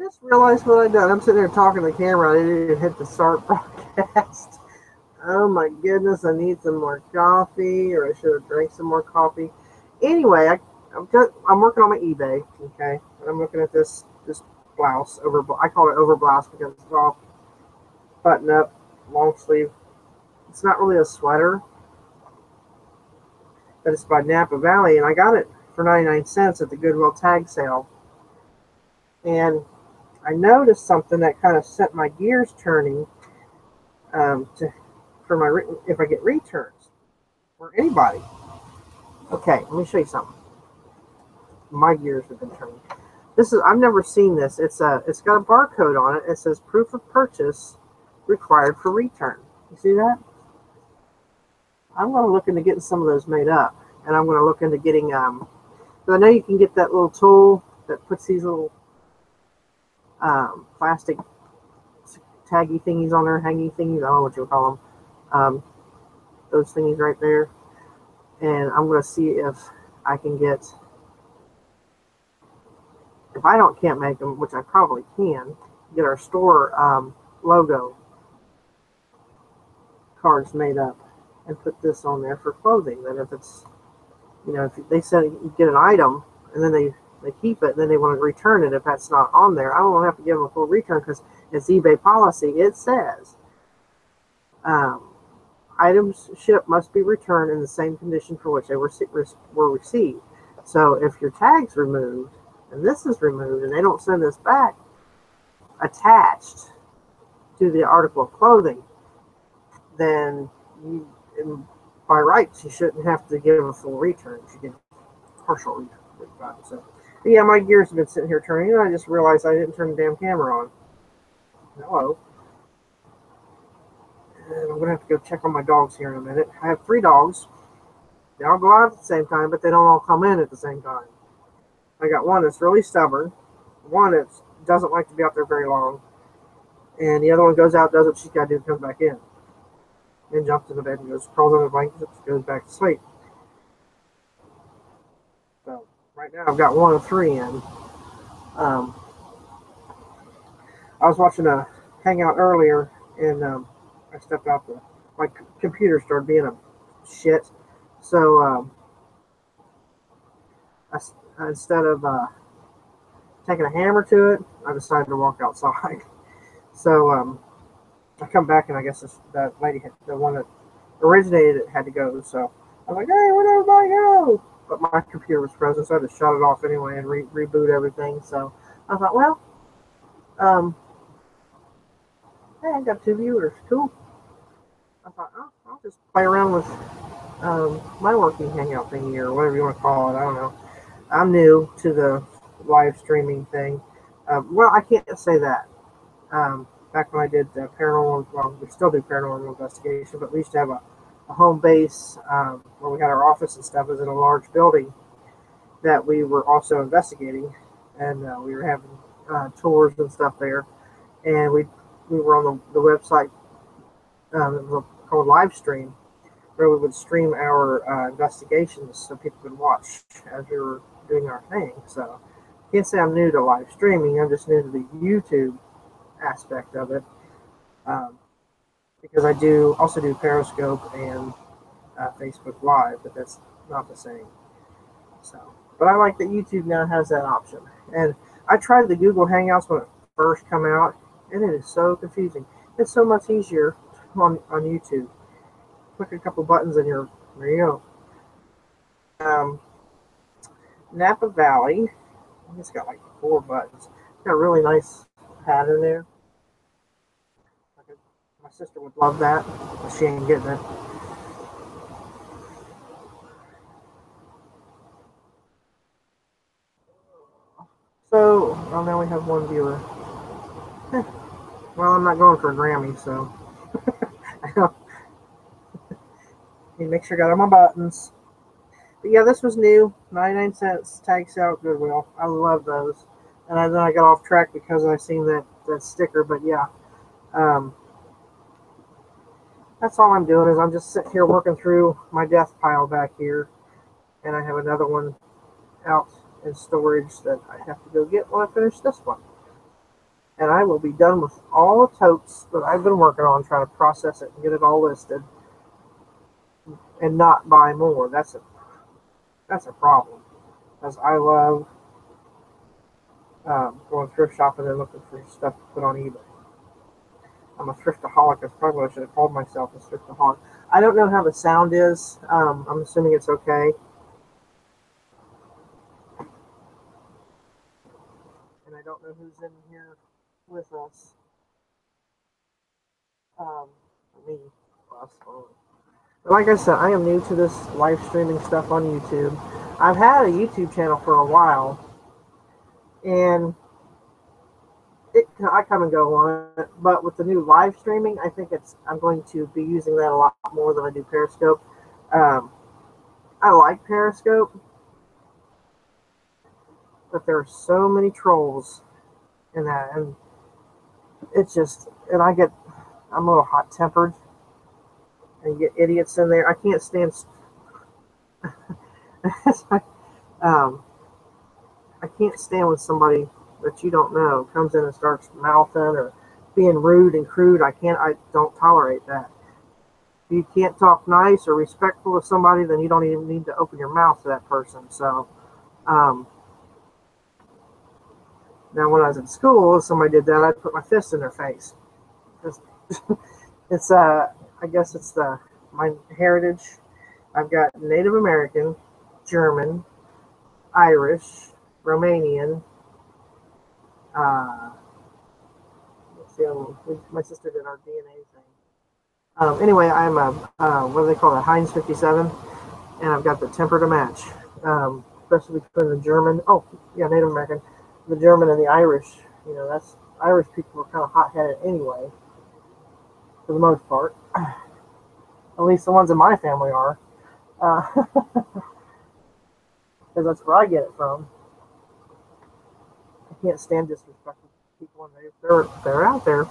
just realized what I done. I'm sitting there talking to the camera. I didn't even hit the start broadcast. Oh my goodness, I need some more coffee, or I should have drank some more coffee. Anyway, I'm working on my eBay, okay? And I'm looking at this blouse I call it over blouse because it's all button up, long sleeve. It's not really a sweater, but it's by Napa Valley, and I got it for 99 cents at the Goodwill tag sale. And I noticed something that kind of set my gears turning to for my if I get returns or anybody. Okay, let me show you something. My gears have been turning. I've never seen this. It's got a barcode on it. It says proof of purchase required for return. You see that? I'm going to look into getting some of those made up, and I'm going to look into getting so I know you can get that little tool that puts these little plastic taggy thingies on there, hanging thingies. I don't know what you would call them. Those thingies right there. And I'm going to see if I can get, if I can't make them, which I probably can, get our store logo cards made up and put this on there for clothing. That if it's, if they said you get an item and then they keep it and then they want to return it, if that's not on there, I don't have to give them a full return because it's eBay policy. It says items shipped must be returned in the same condition for which they were received. So if your tag's removed and this is removed and they don't send this back attached to the article of clothing, then by rights you shouldn't have to give a full return. You should give a partial return. So yeah, my gears have been sitting here turning, and I just realized I didn't turn the damn camera on. Hello. And I'm going to have to go check on my dogs here in a minute. I have 3 dogs. They all go out at the same time, but they don't all come in at the same time. I got one that's really stubborn, one that doesn't like to be out there very long, and the other one goes out, does what she's got to do, comes back in, and jumps in the bed and crawls under the blanket, goes back to sleep. So right now I've got 1 of 3 in. I was watching a Hangout earlier, and I stepped out. My computer started being a shit. So instead of taking a hammer to it, I decided to walk outside. So I come back, and I guess that lady, the one that originated it, had to go. So I was like, hey, where'd everybody go? But my computer was frozen, so I had to shut it off anyway and reboot everything. So I thought, well, hey, I got 2 viewers. Cool. I thought, oh, I'll just play around with my working Hangout thingy, or whatever you want to call it. I don't know. I'm new to the live streaming thing. Well, I can't say that. Back when I did paranormal, well, we still do paranormal investigation, but we used to have a home base where we had our office and stuff. It was in a large building that we were also investigating, and we were having tours and stuff there. And we were on the website called Livestream, where we would stream our investigations so people could watch as we were doing our thing. So I can't say I'm new to live streaming. I'm just new to the YouTube aspect of it, because I also do Periscope and Facebook Live, but that's not the same. So, but I like that YouTube now has that option. And I tried the Google Hangouts when it first come out, and it is so confusing. It's so much easier on YouTube. Click a couple buttons and there you go. Napa Valley, it's got like 4 buttons. It's got a really nice pattern there. My sister would love that, but she ain't getting it. So, well, now we have 1 viewer. Well, I'm not going for a Grammy, so make sure I got all my buttons. But yeah, this was new, 99 cents, tag sale at Goodwill. I love those. And then I got off track because I seen that sticker. But yeah, that's all I'm doing is I'm just sitting here working through my death pile back here, and I have another one out in storage that I have to go get when I finish this one. and I will be done with all the totes that I've been working on, trying to process it and get it all listed, and not buy more. That's a problem, because I love going thrift shopping and looking for stuff to put on eBay. I'm a thriftaholic. That's probably what I should have called myself, a thriftaholic. I don't know how the sound is. I'm assuming it's okay. And I don't know who's in here with us. Um, me, us. Like I said, I am new to this live streaming stuff on YouTube. I've had a YouTube channel for a while, and I come and go on it. But with the new live streaming, I think I'm going to be using that a lot more than I do Periscope. Um, I like Periscope, but there are so many trolls in that, and it's just, and I'm a little hot tempered, and you get idiots in there. I can't stand. um, I can't stand when somebody that you don't know comes in and starts mouthing or being rude and crude. I don't tolerate that. If you can't talk nice or respectful to somebody, then you don't even need to open your mouth to that person. So, um, now when I was in school, if somebody did that, I'd put my fist in their face. It's I guess it's my heritage. I've got Native American, German, Irish, Romanian. Uh, let's see, my sister did our DNA thing. Anyway, I'm a what do they call it? Heinz 57, and I've got the temper to match, especially between the German. Oh, yeah, Native American, the German and the Irish. You know, that's Irish people are kind of hot-headed anyway, for the most part. At least the ones in my family are, because that's where I get it from. I can't stand disrespectful people when they're out there.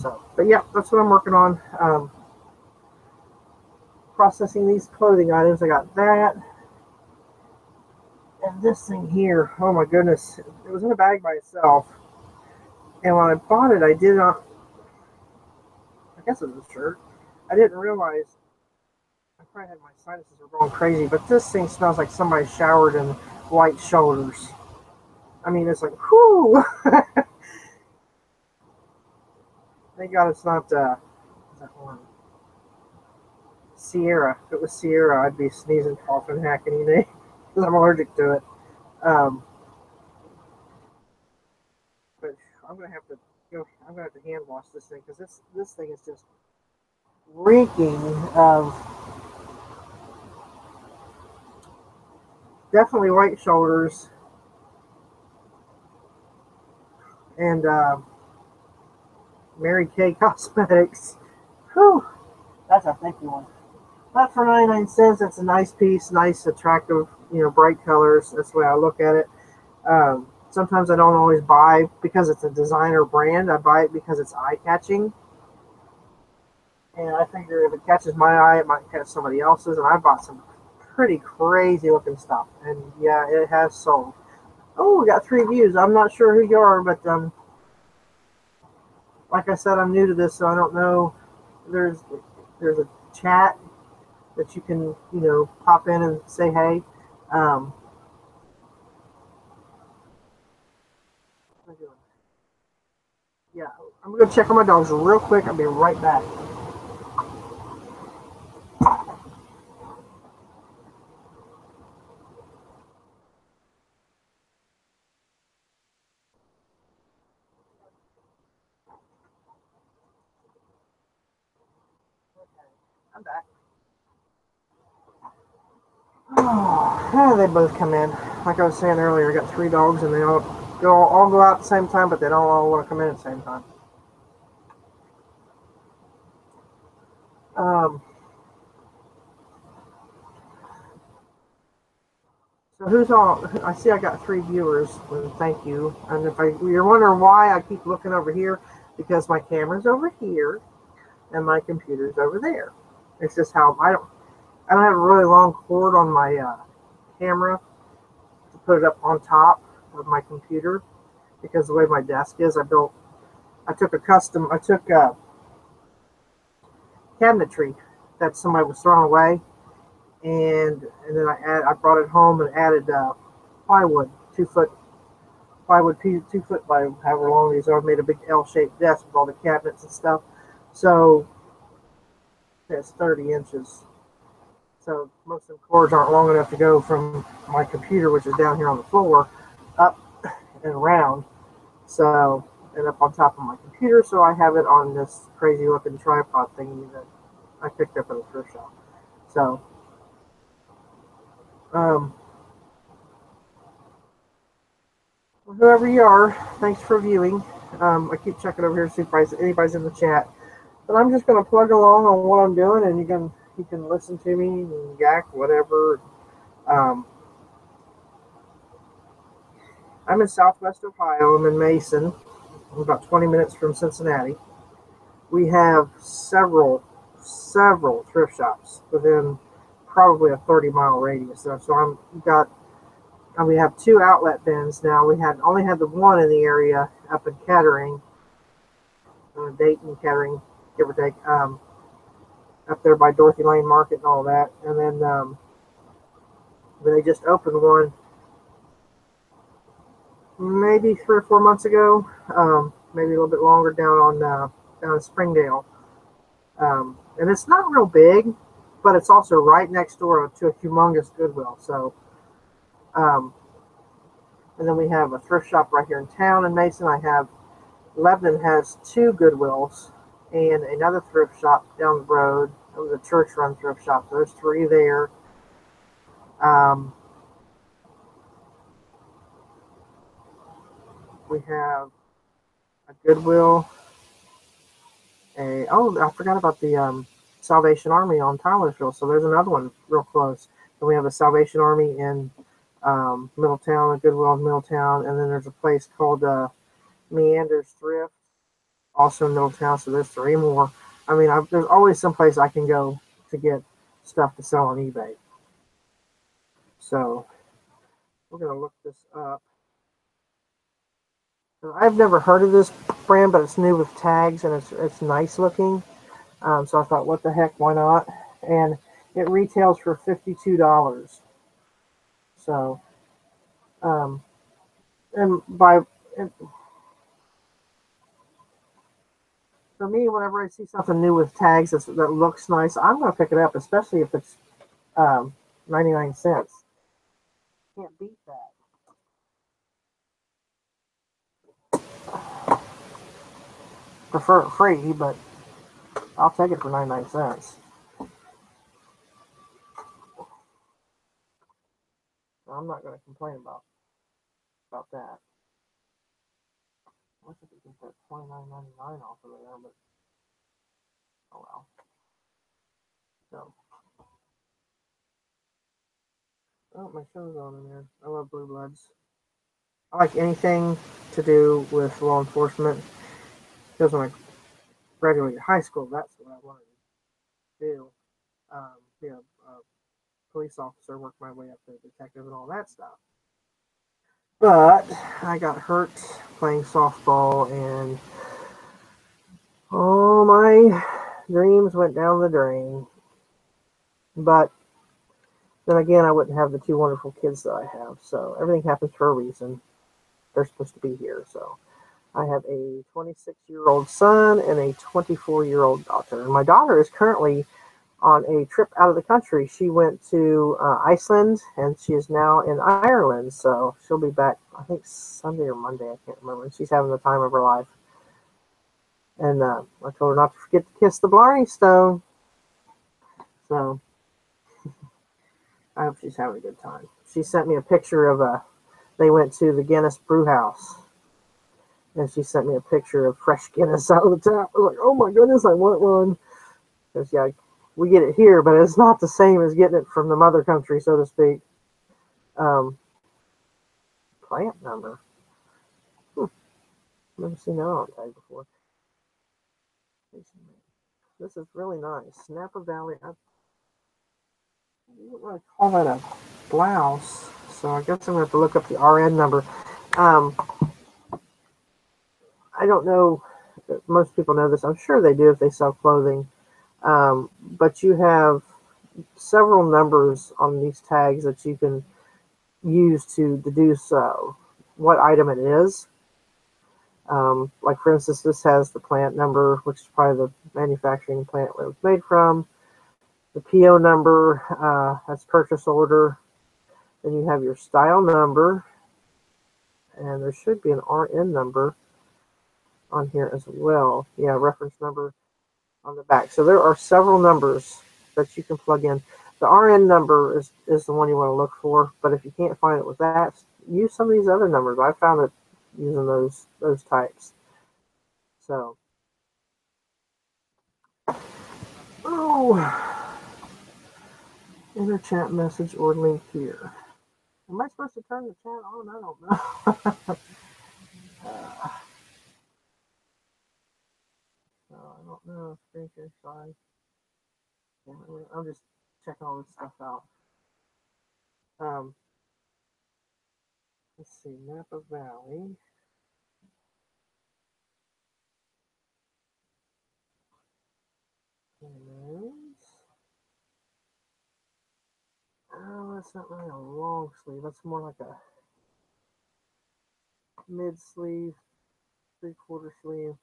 So, but yeah, that's what I'm working on. Processing these clothing items. I got that. And this thing here, oh my goodness, it was in a bag by itself. And when I bought it, I did not, I guess it was a shirt. I didn't realize, I probably had my sinuses were going crazy, but this thing smells like somebody showered in white shoulders. I mean, it's like, whoo! Thank God it's not, that one? Sierra. If it was Sierra, I'd be sneezing, coughing, hacking, because I'm allergic to it. Um, but I'm gonna have to I'm gonna have to hand wash this thing because this thing is just reeking of definitely white shoulders and Mary Kay Cosmetics. Whew, that's a thicky one. But for 99 cents, it's a nice piece, nice, attractive, bright colors. That's the way I look at it. Sometimes I don't always buy because it's a designer brand. I buy it because it's eye-catching. And I figure if it catches my eye, it might catch somebody else's. And I bought some pretty crazy looking stuff. And yeah, it has sold. Oh, we got 3 views. I'm not sure who you are, but like I said, I'm new to this, so I don't know. There's a chat that you can, pop in and say hey. Yeah, I'm going to check on my dogs real quick. I'll be right back. I'm back. Oh, they both come in. Like I was saying earlier, I got 3 dogs, and they all go out at the same time, but they don't all want to come in at the same time. So who's all? I see I got 3 viewers. Thank you. And if you're wondering why I keep looking over here, because my camera's over here, and my computer's over there. It's just how I don't have a really long cord on my camera to put it up on top of my computer. because the way my desk is, I took cabinetry that somebody was throwing away, and then I brought it home and added plywood, 2 foot plywood, 2 foot by however long these are. Made a big L-shaped desk with all the cabinets and stuff. So it's 30 inches. So most of the cords aren't long enough to go from my computer, which is down here on the floor, up and around. So, and up on top of my computer. So I have it on this crazy looking tripod thingy that I picked up at a thrift shop. So, um, whoever you are, thanks for viewing. I keep checking over here to see if anybody's in the chat. But I'm just going to plug along on what I'm doing, and you can listen to me and yak whatever. Um, I'm in Southwest Ohio. I'm in Mason. I'm about 20 minutes from Cincinnati. We have several thrift shops within probably a 30-mile radius. So we have 2 outlet bins now. We had only had the one in the area up in Kettering, Dayton, Kettering, give or take, up there by Dorothy Lane Market and all that. And then they just opened one maybe 3 or 4 months ago, maybe a little bit longer down in Springdale. And it's not real big, but it's also right next door to a humongous Goodwill. So, and then we have a thrift shop right here in town in Mason. Lebanon has 2 Goodwills and another thrift shop down the road. It was a church-run thrift shop. So there's 3 there. We have a Goodwill. I forgot about the Salvation Army on Tylersville. So there's another one real close. And we have a Salvation Army in Middletown, a Goodwill in Middletown, and then there's a place called Meanders Thrift, also in Middletown. So there's 3 more. I mean, there's always some place I can go to get stuff to sell on eBay. So we're gonna look this up. I've never heard of this brand, but it's new with tags and it's nice looking. So I thought, what the heck, why not? And it retails for $52. So, and for me, whenever I see something new with tags that looks nice, I'm going to pick it up, especially if it's 99 cents. Can't beat that. Prefer it free, but I'll take it for 99 cents. I'm not going to complain about that. I wish I could get that $29.99 off of there, but oh well. So, oh, my show's on in there. I love Blue Bloods. I like anything to do with law enforcement. Because when I graduated high school, that's what I wanted to do. Be a police officer, work my way up to detective and all that stuff. But I got hurt playing softball, and all my dreams went down the drain. But then again, I wouldn't have the 2 wonderful kids that I have. So everything happens for a reason. They're supposed to be here. So I have a 26-year-old son and a 24-year-old daughter. And my daughter is currently on a trip out of the country. She went to Iceland, and she is now in Ireland. So she'll be back, I think, Sunday or Monday. I can't remember. She's having the time of her life. And I told her not to forget to kiss the Blarney Stone. So I hope she's having a good time. She sent me a picture of they went to the Guinness Brew House. And she sent me a picture of fresh Guinness out of the tap. I was like, oh my goodness, I want one. Because, yeah, we get it here, but it's not the same as getting it from the mother country, so to speak. Plant number. Never seen that on tag before. This is really nice. Napa Valley. I don't want to call that a blouse, so I guess I'm going to have to look up the RN number. I don't know. Most people know this. I'm sure they do if they sell clothing. But you have several numbers on these tags that you can use to deduce what item it is. Like for instance, this has the plant number, which is probably the manufacturing plant where it was made from. The PO number, that's purchase order. Then you have your style number, and there should be an RN number on here as well. Yeah, reference number on the back. So there are several numbers that you can plug in. The RN number is the one you want to look for, but if you can't find it with that, use some of these other numbers. I found it using those types. So, oh, enter chat message or link here. Am I supposed to turn the chat on? I don't know. I don't know. Screen share, sorry. Yeah, I'm just checking all this stuff out. Um, let's see, Napa Valley. Oh, that's not really a long sleeve. That's more like a mid sleeve, 3/4 sleeve.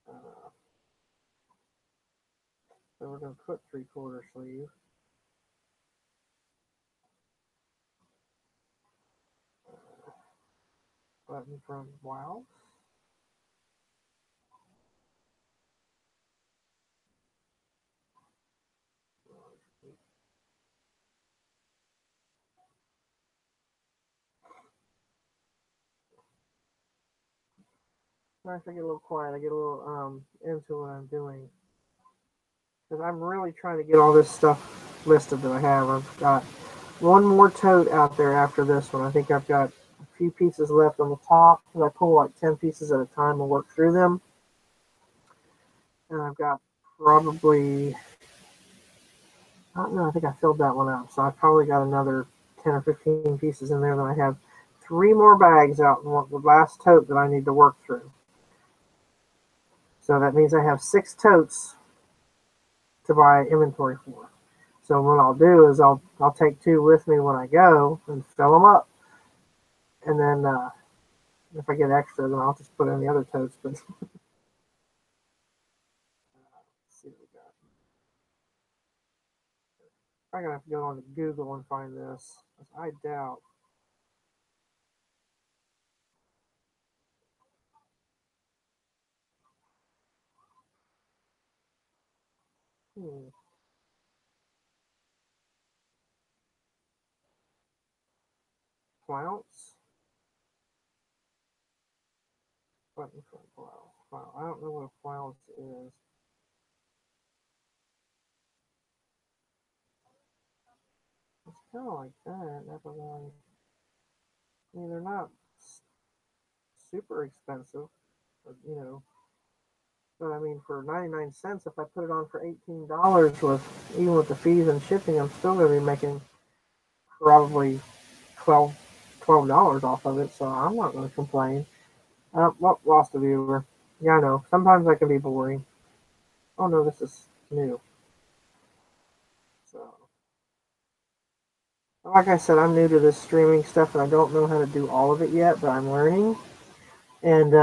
Uh, so we're going to put 3/4 sleeve. Button from blouse. If I get a little quiet, I get a little into what I'm doing. Because I'm really trying to get all this stuff listed that I have. I've got one more tote out there after this one. I think I've got a few pieces left on the top. And I pull like 10 pieces at a time and work through them. And I've got probably, I don't know, I think I filled that one out. So I've probably got another 10 or 15 pieces in there. Then I have 3 more bags out in the last tote that I need to work through. So that means I have 6 totes to buy inventory for. So what I'll do is I'll take 2 with me when I go and fill them up. And then if I get extra, then I'll just put it in the other totes. But let's see what we got. I'm gonna have to go on to Google and find this. I doubt. Hmm. Flounce. Button for blouse. Wow, I don't know what a flounce is. It's kind of like that. Never mind. I mean, they're not super expensive, but, But I mean, for 99 cents, if I put it on for $18 with even with the fees and shipping, I'm still going to be making probably 12 $12 off of it. So I'm not going to complain. Well, lost a viewer. Yeah, I know. Sometimes I can be boring. Oh no, this is new. So, like I said, I'm new to this streaming stuff, and I don't know how to do all of it yet, but I'm learning. And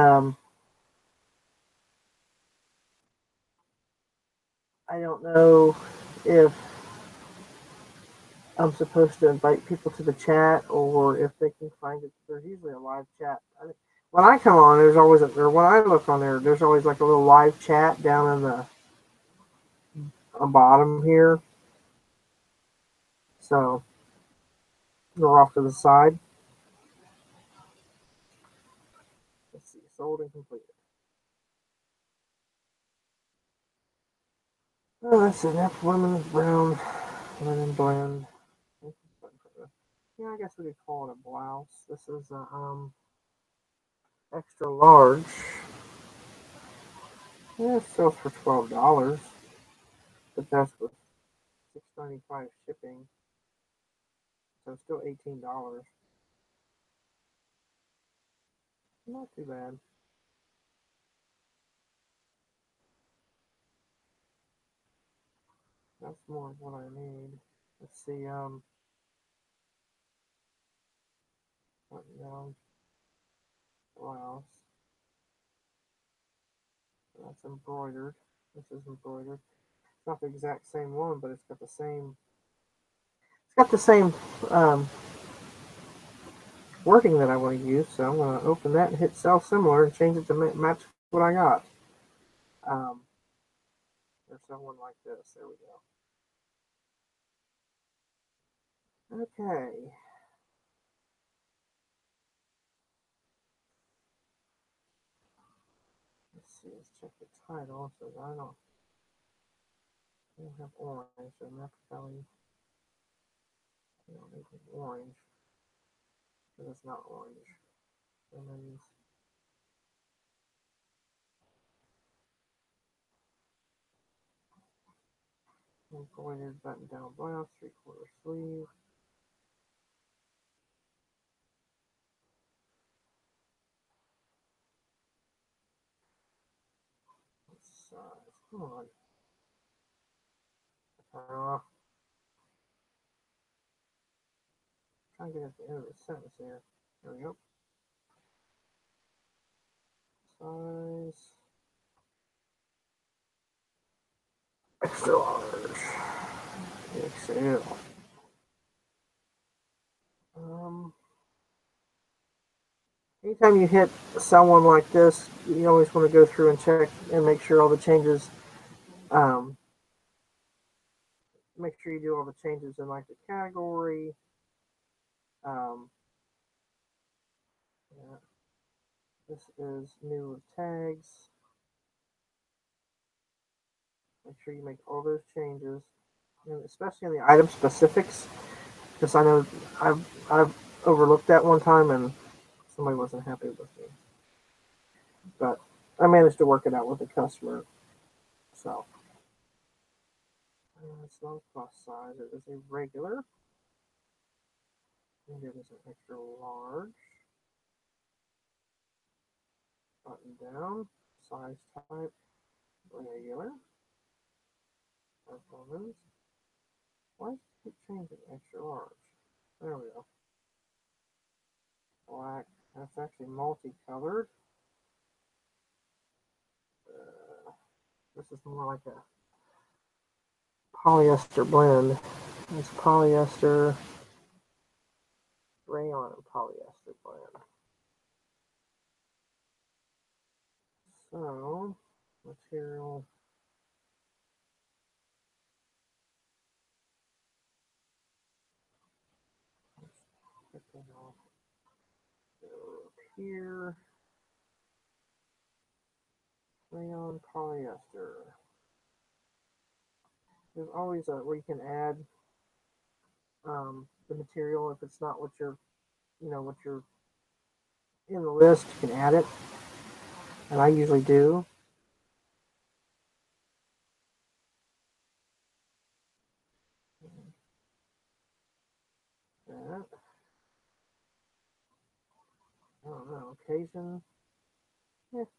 I don't know if I'm supposed to invite people to the chat or if they can find it. There's usually a live chat. When I come on, there's always or when I look on there, there's always like a little live chat down in the bottom here. So we're off to the side. Let's see, sold and completed. Oh, that's it. That's lemon brown, linen blend. Yeah, I guess we could call it a blouse. This is a extra large. Yeah, it sells for $12, but that's with $6.95 shipping, so it's still $18. Not too bad. That's more of what I need. Let's see, button down blouse. That's embroidered. This is embroidered. It's not the exact same one, but it's got the same. It's got the same um, wording that I want to use. So I'm going to open that and hit sell similar and change it to match what I got. Um, there's someone like this. There we go. Okay. Let's see. Let's check the title. So I don't have orange. So Napa Valley. I don't need orange. Because it's not orange. And then embroidered button down blouse, 3/4 sleeve. Size. Come on. Trying to get at the end of the sentence here. There we go. Size. Extra large. XL. Um, Anytime you hit someone like this, you always want to go through and check and make sure all the changes, um, make sure you do all the changes in like the category. Um, yeah, this is new with tags. Make sure you make all those changes, and especially in the item specifics, because I know I've overlooked that one time and somebody wasn't happy with me, but I managed to work it out with the customer. So it's not a plus size; it is a regular, and it is an extra large. Button down, size type, regular, performance. Why does it keep changing? Extra large. There we go. Black. That's actually multicolored. This is more like a polyester blend. It's polyester, rayon, and polyester blend. So, material. Let's get that off. Go up here. Rayon polyester. There's always a where you can add the material if it's not what you're, what you're in the list. You can add it, and I usually do. That. I don't know. Occasion. Eh, it's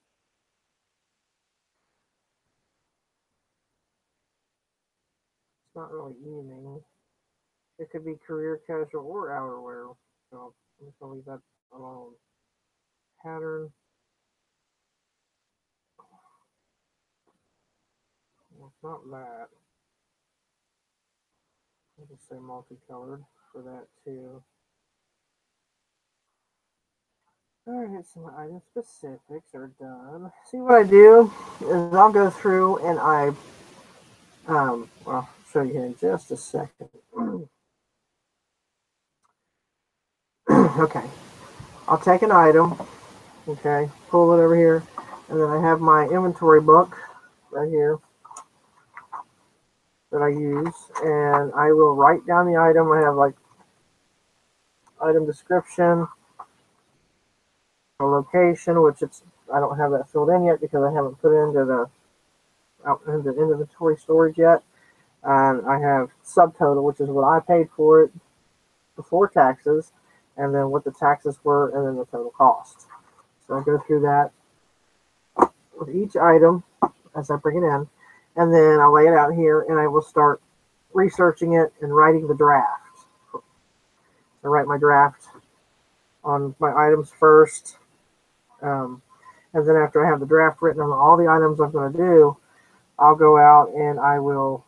not really evening. It could be career, casual, or outerwear. So I'm just gonna leave that alone. Pattern. Well, it's not that. I'll just say multicolored for that too. Alright, so my item specifics are done. See what I do is I'll go through and well, I'll show you here in just a second. Okay, I'll take an item, okay, pull it over here, and then I have my inventory book right here that I use, and I will write down the item. I have like item description, a location, which I don't have that filled in yet because I haven't put it into the out into inventory storage yet. And I have subtotal, which is what I paid for it before taxes, and then what the taxes were, and then the total cost. So I go through that with each item as I bring it in, and then I'll lay it out here, and I will start researching it and writing the draft. I write my draft on my items first, um, and then after I have the draft written on all the items I'm going to do, I'll go out and I will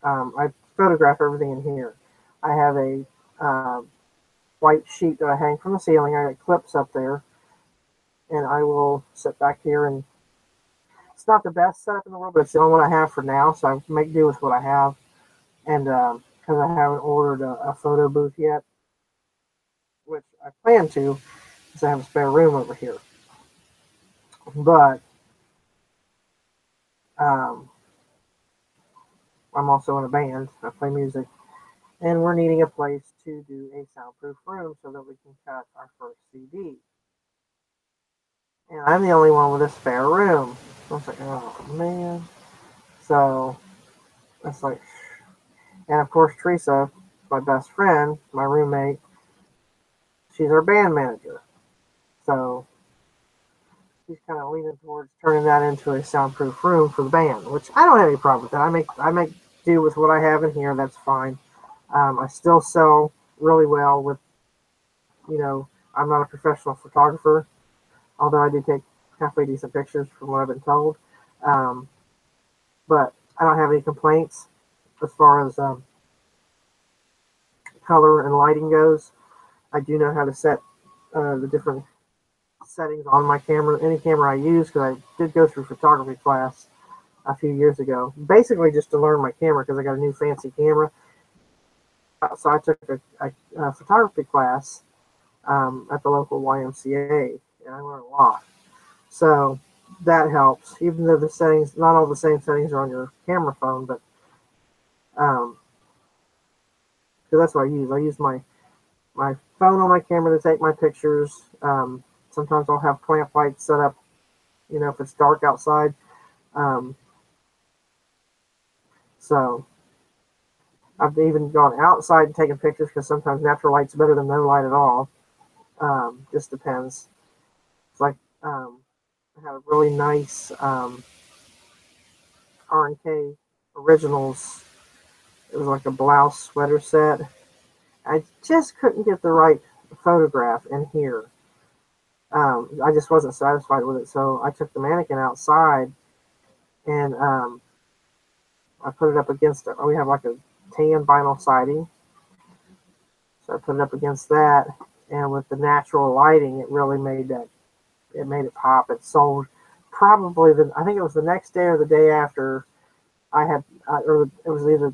I photograph everything in here. I have a white sheet that I hang from the ceiling. I got clips up there, and I will sit back here, and it's not the best setup in the world, but it's the only one I have for now, so I make do with what I have. And because I haven't ordered a photo booth yet, which I plan to, because I have a spare room over here. But um, I'm also in a band. I play music, and we're needing a place to do a soundproof room so that we can cut our first CD. And I'm the only one with a spare room. I was like, oh man. So it's like, and of course Teresa, my best friend, my roommate, she's our band manager. So she's kind of leaning towards turning that into a soundproof room for the band, which I don't have any problem with that. I make do with what I have in here. That's fine. I still sell really well with, I'm not a professional photographer, although I do take halfway decent pictures from what I've been told. Um, but I don't have any complaints as far as color and lighting goes. I do know how to set the different settings on my camera, any camera I use, because I did go through photography class a few years ago, basically just to learn my camera because I got a new fancy camera. So I took a photography class at the local YMCA, and I learned a lot. So that helps, even though the settings, not all the same settings are on your camera phone, but because that's what I use. I use my phone on my camera to take my pictures. Sometimes I'll have plant lights set up, if it's dark outside. Um, so I've even gone outside and taken pictures because sometimes natural light's better than no light at all. Just depends. It's like I had a really nice R&K Originals. It was like a blouse sweater set. I just couldn't get the right photograph in here. I just wasn't satisfied with it, so I took the mannequin outside and I put it up against it. We have like a tan vinyl siding, so I put it up against that, and with the natural lighting, it really made that. It made it pop. It sold probably I think it was the next day or the day after I had, or it was either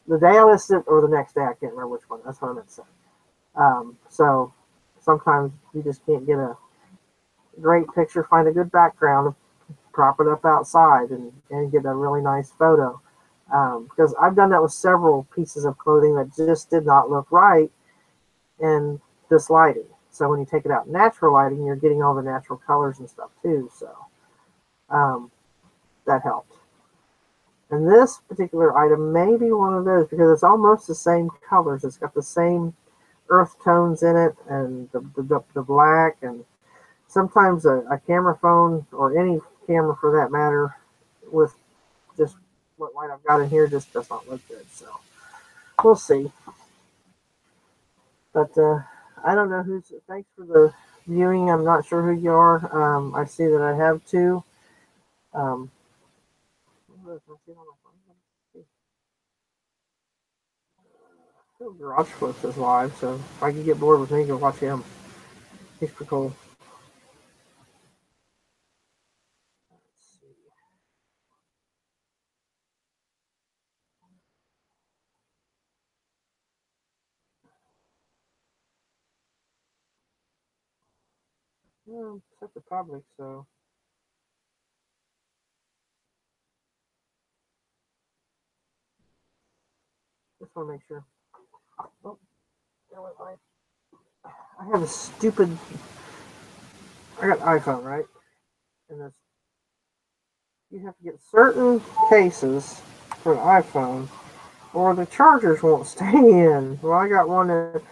the day I listed or the next day. I can't remember which one. That's what I meant to say. So sometimes you just can't get a great picture, find a good background, prop it up outside, and get a really nice photo. Because I've done that with several pieces of clothing that just did not look right in this lighting. So when you take it out in natural lighting, you're getting all the natural colors and stuff too. So that helped. And this particular item may be one of those because it's almost the same colors. It's got the same earth tones in it and the black. And sometimes a camera phone, or any camera for that matter, with just what light I've got in here just does not look good. So we'll see. But I don't know who's. Thanks for the viewing. I'm not sure who you are. I see that I have two. Garage Flips is live, so if I can get bored with me, go watch him. He's pretty cool. Let's see. Well, set the public, so just want to make sure. Oh, I have a stupid. I got iPhone, right? And this, you have to get certain cases for the iPhone, or the chargers won't stay in. Well, I got one that.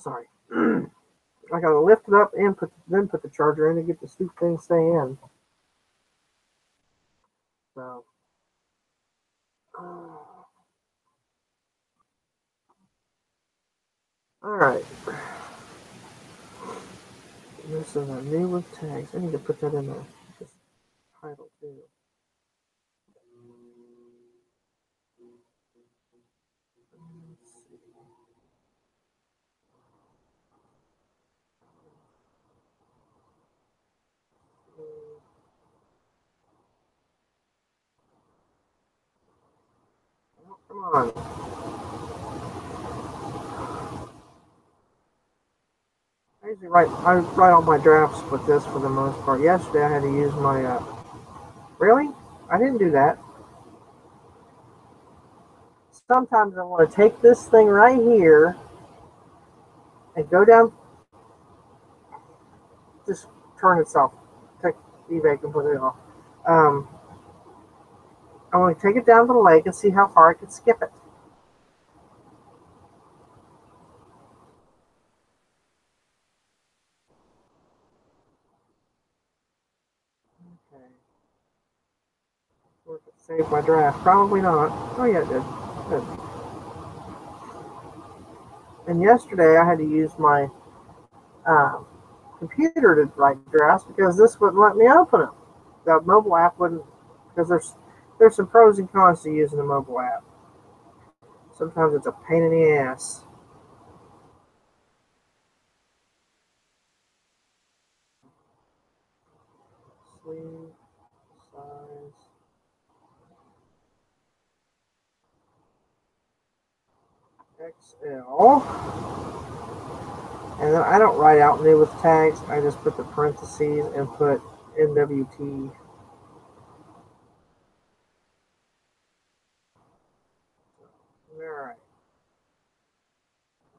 Sorry. I gotta lift it up and then put the charger in to get the stupid thing to stay in. So, all right. This is a new with tags. I need to put that in the title too. Oh, come on. I write all my drafts with this for the most part. Yesterday I had to use my. Really? I didn't do that. Sometimes I want to take this thing right here and go down. Just turn itself. Take eBay completely off. Um, I want to take it down to the lake and see how far I can skip it. Okay. Or if it saved my draft. Probably not. Oh yeah, it did. Good. And yesterday I had to use my um, computer to write drafts because this wouldn't let me open them. The mobile app wouldn't, because there's some pros and cons to using the mobile app. Sometimes it's a pain in the ass. Sleeve size XL. And then I don't write out new with tags. I just put the parentheses and put NWT. Alright.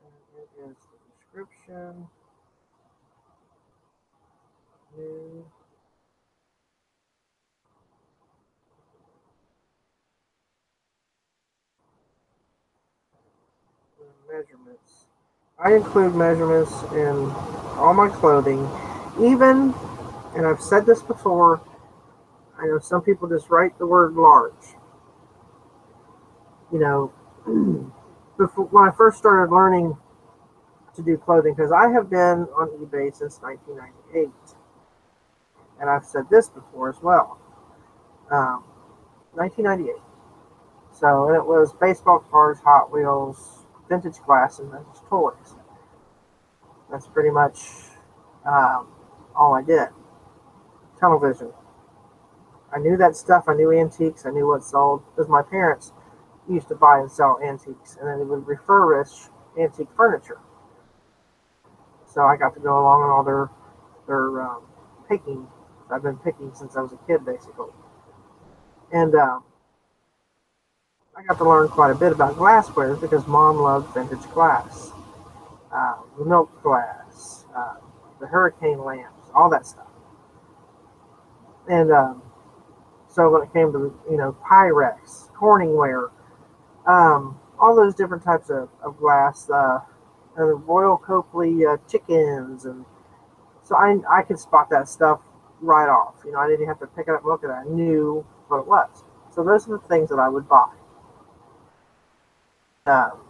And it is the description. New. Measurements. I include measurements in all my clothing. Even, and I've said this before, I know some people just write the word large. You know, before, when I first started learning to do clothing, because I have been on eBay since 1998, and I've said this before as well. 1998. So, and it was baseball cards, Hot Wheels, vintage glass, and vintage toys. That's pretty much um, all I did. Television. I knew that stuff. I knew antiques. I knew what sold because my parents used to buy and sell antiques, and then they would refurbish antique furniture. So I got to go along on all their picking. I've been picking since I was a kid, basically, and I got to learn quite a bit about glassware because Mom loved vintage glass, the milk glass, the hurricane lamps, all that stuff, and so when it came to Pyrex, Corningware, all those different types of glass, and the Royal Copley chickens, and so I could spot that stuff right off. I didn't have to pick it up and look at it. I knew what it was. So those are the things that I would buy. Um,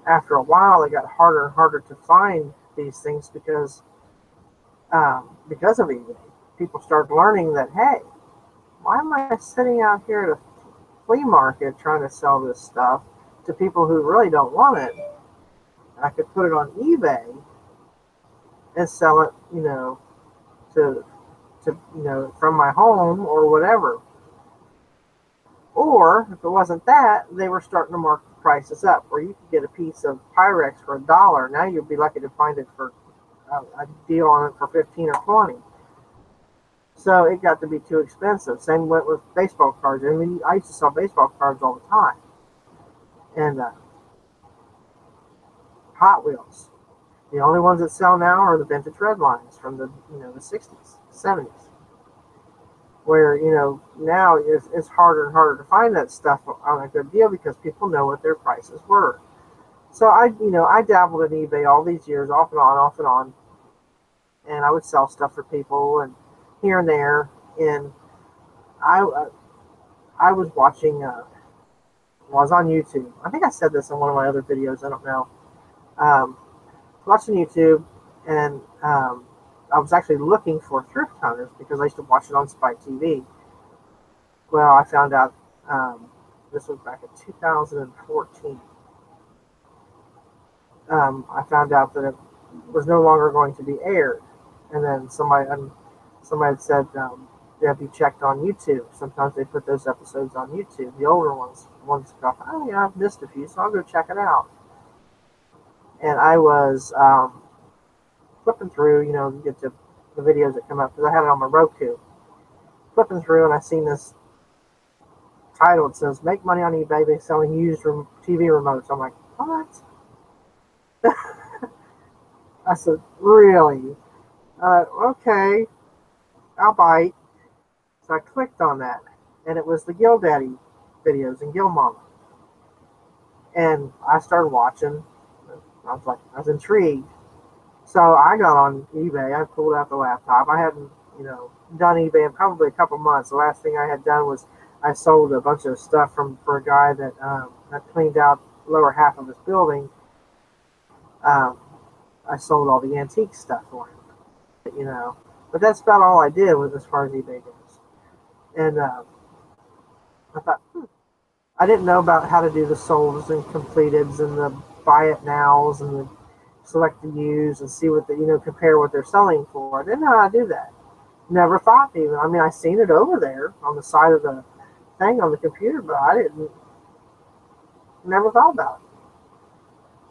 After a while, it got harder and harder to find these things because of eBay. People started learning that, hey, why am I sitting out here at a flea market trying to sell this stuff to people who really don't want it? I could put it on eBay and sell it, to from my home or whatever. Or if it wasn't that, they were starting to mark the prices up, where you could get a piece of Pyrex for $1. Now you'd be lucky to find it for a deal on it for 15 or 20. So it got to be too expensive. Same went with baseball cards. I mean, I used to sell baseball cards all the time, and Hot Wheels. The only ones that sell now are the vintage red lines from the 60s, 70s, where now it's harder and harder to find that stuff on a good deal because people know what their prices were. So I dabbled in eBay all these years, off and on, and I would sell stuff for people and here and there. And I I was watching. Was on YouTube. I think I said this in one of my other videos. I don't know. Um, Watching YouTube, and I was actually looking for thrift hunters because I used to watch it on Spike TV. Well, I found out this was back in 2014. I found out that it was no longer going to be aired, and then somebody had said have you checked on YouTube? Sometimes they put those episodes on YouTube, the older ones. Ones go, oh yeah, I've missed a few, so I'll go check it out. And I was flipping through, you get to the videos that come up because I had it on my Roku. Flipping through, and I seen this title. It says "Make money on eBay by selling used TV remotes." I'm like, what? I said, really? Okay, I'll bite. So I clicked on that, and it was the Gill Daddy videos and Gill Mama. And I started watching. I was intrigued. So I got on eBay. I pulled out the laptop. I hadn't, done eBay in probably a couple months. The last thing I had done was I sold a bunch of stuff for a guy that cleaned out the lower half of his building. Um, I sold all the antique stuff for him, But that's about all I did with as far as eBay goes. And I thought, I didn't know about how to do the solds and completeds and the buy it nows and the select the use and see what compare what they're selling for. I didn't know how to do that. Never thought to even. I mean, I seen it over there on the side of the thing on the computer, but I never thought about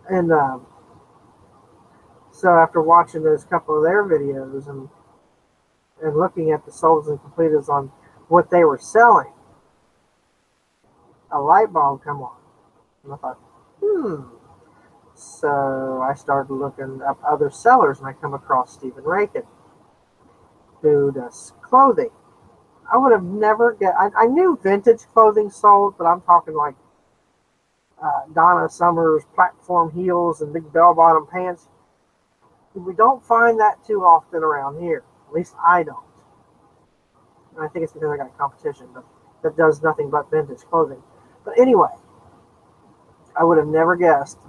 it. And so after watching those couple of their videos and looking at the solds and completeds on what they were selling, a light bulb come on. And I thought, So I started looking up other sellers, and I come across Stephen Rakin, who does clothing. I would have never I knew vintage clothing sold, but I'm talking like Donna Summers platform heels and big bell-bottom pants. We don't find that too often around here. At least I don't. And I think it's because I got competition that does nothing but vintage clothing. But anyway, I would have never guessed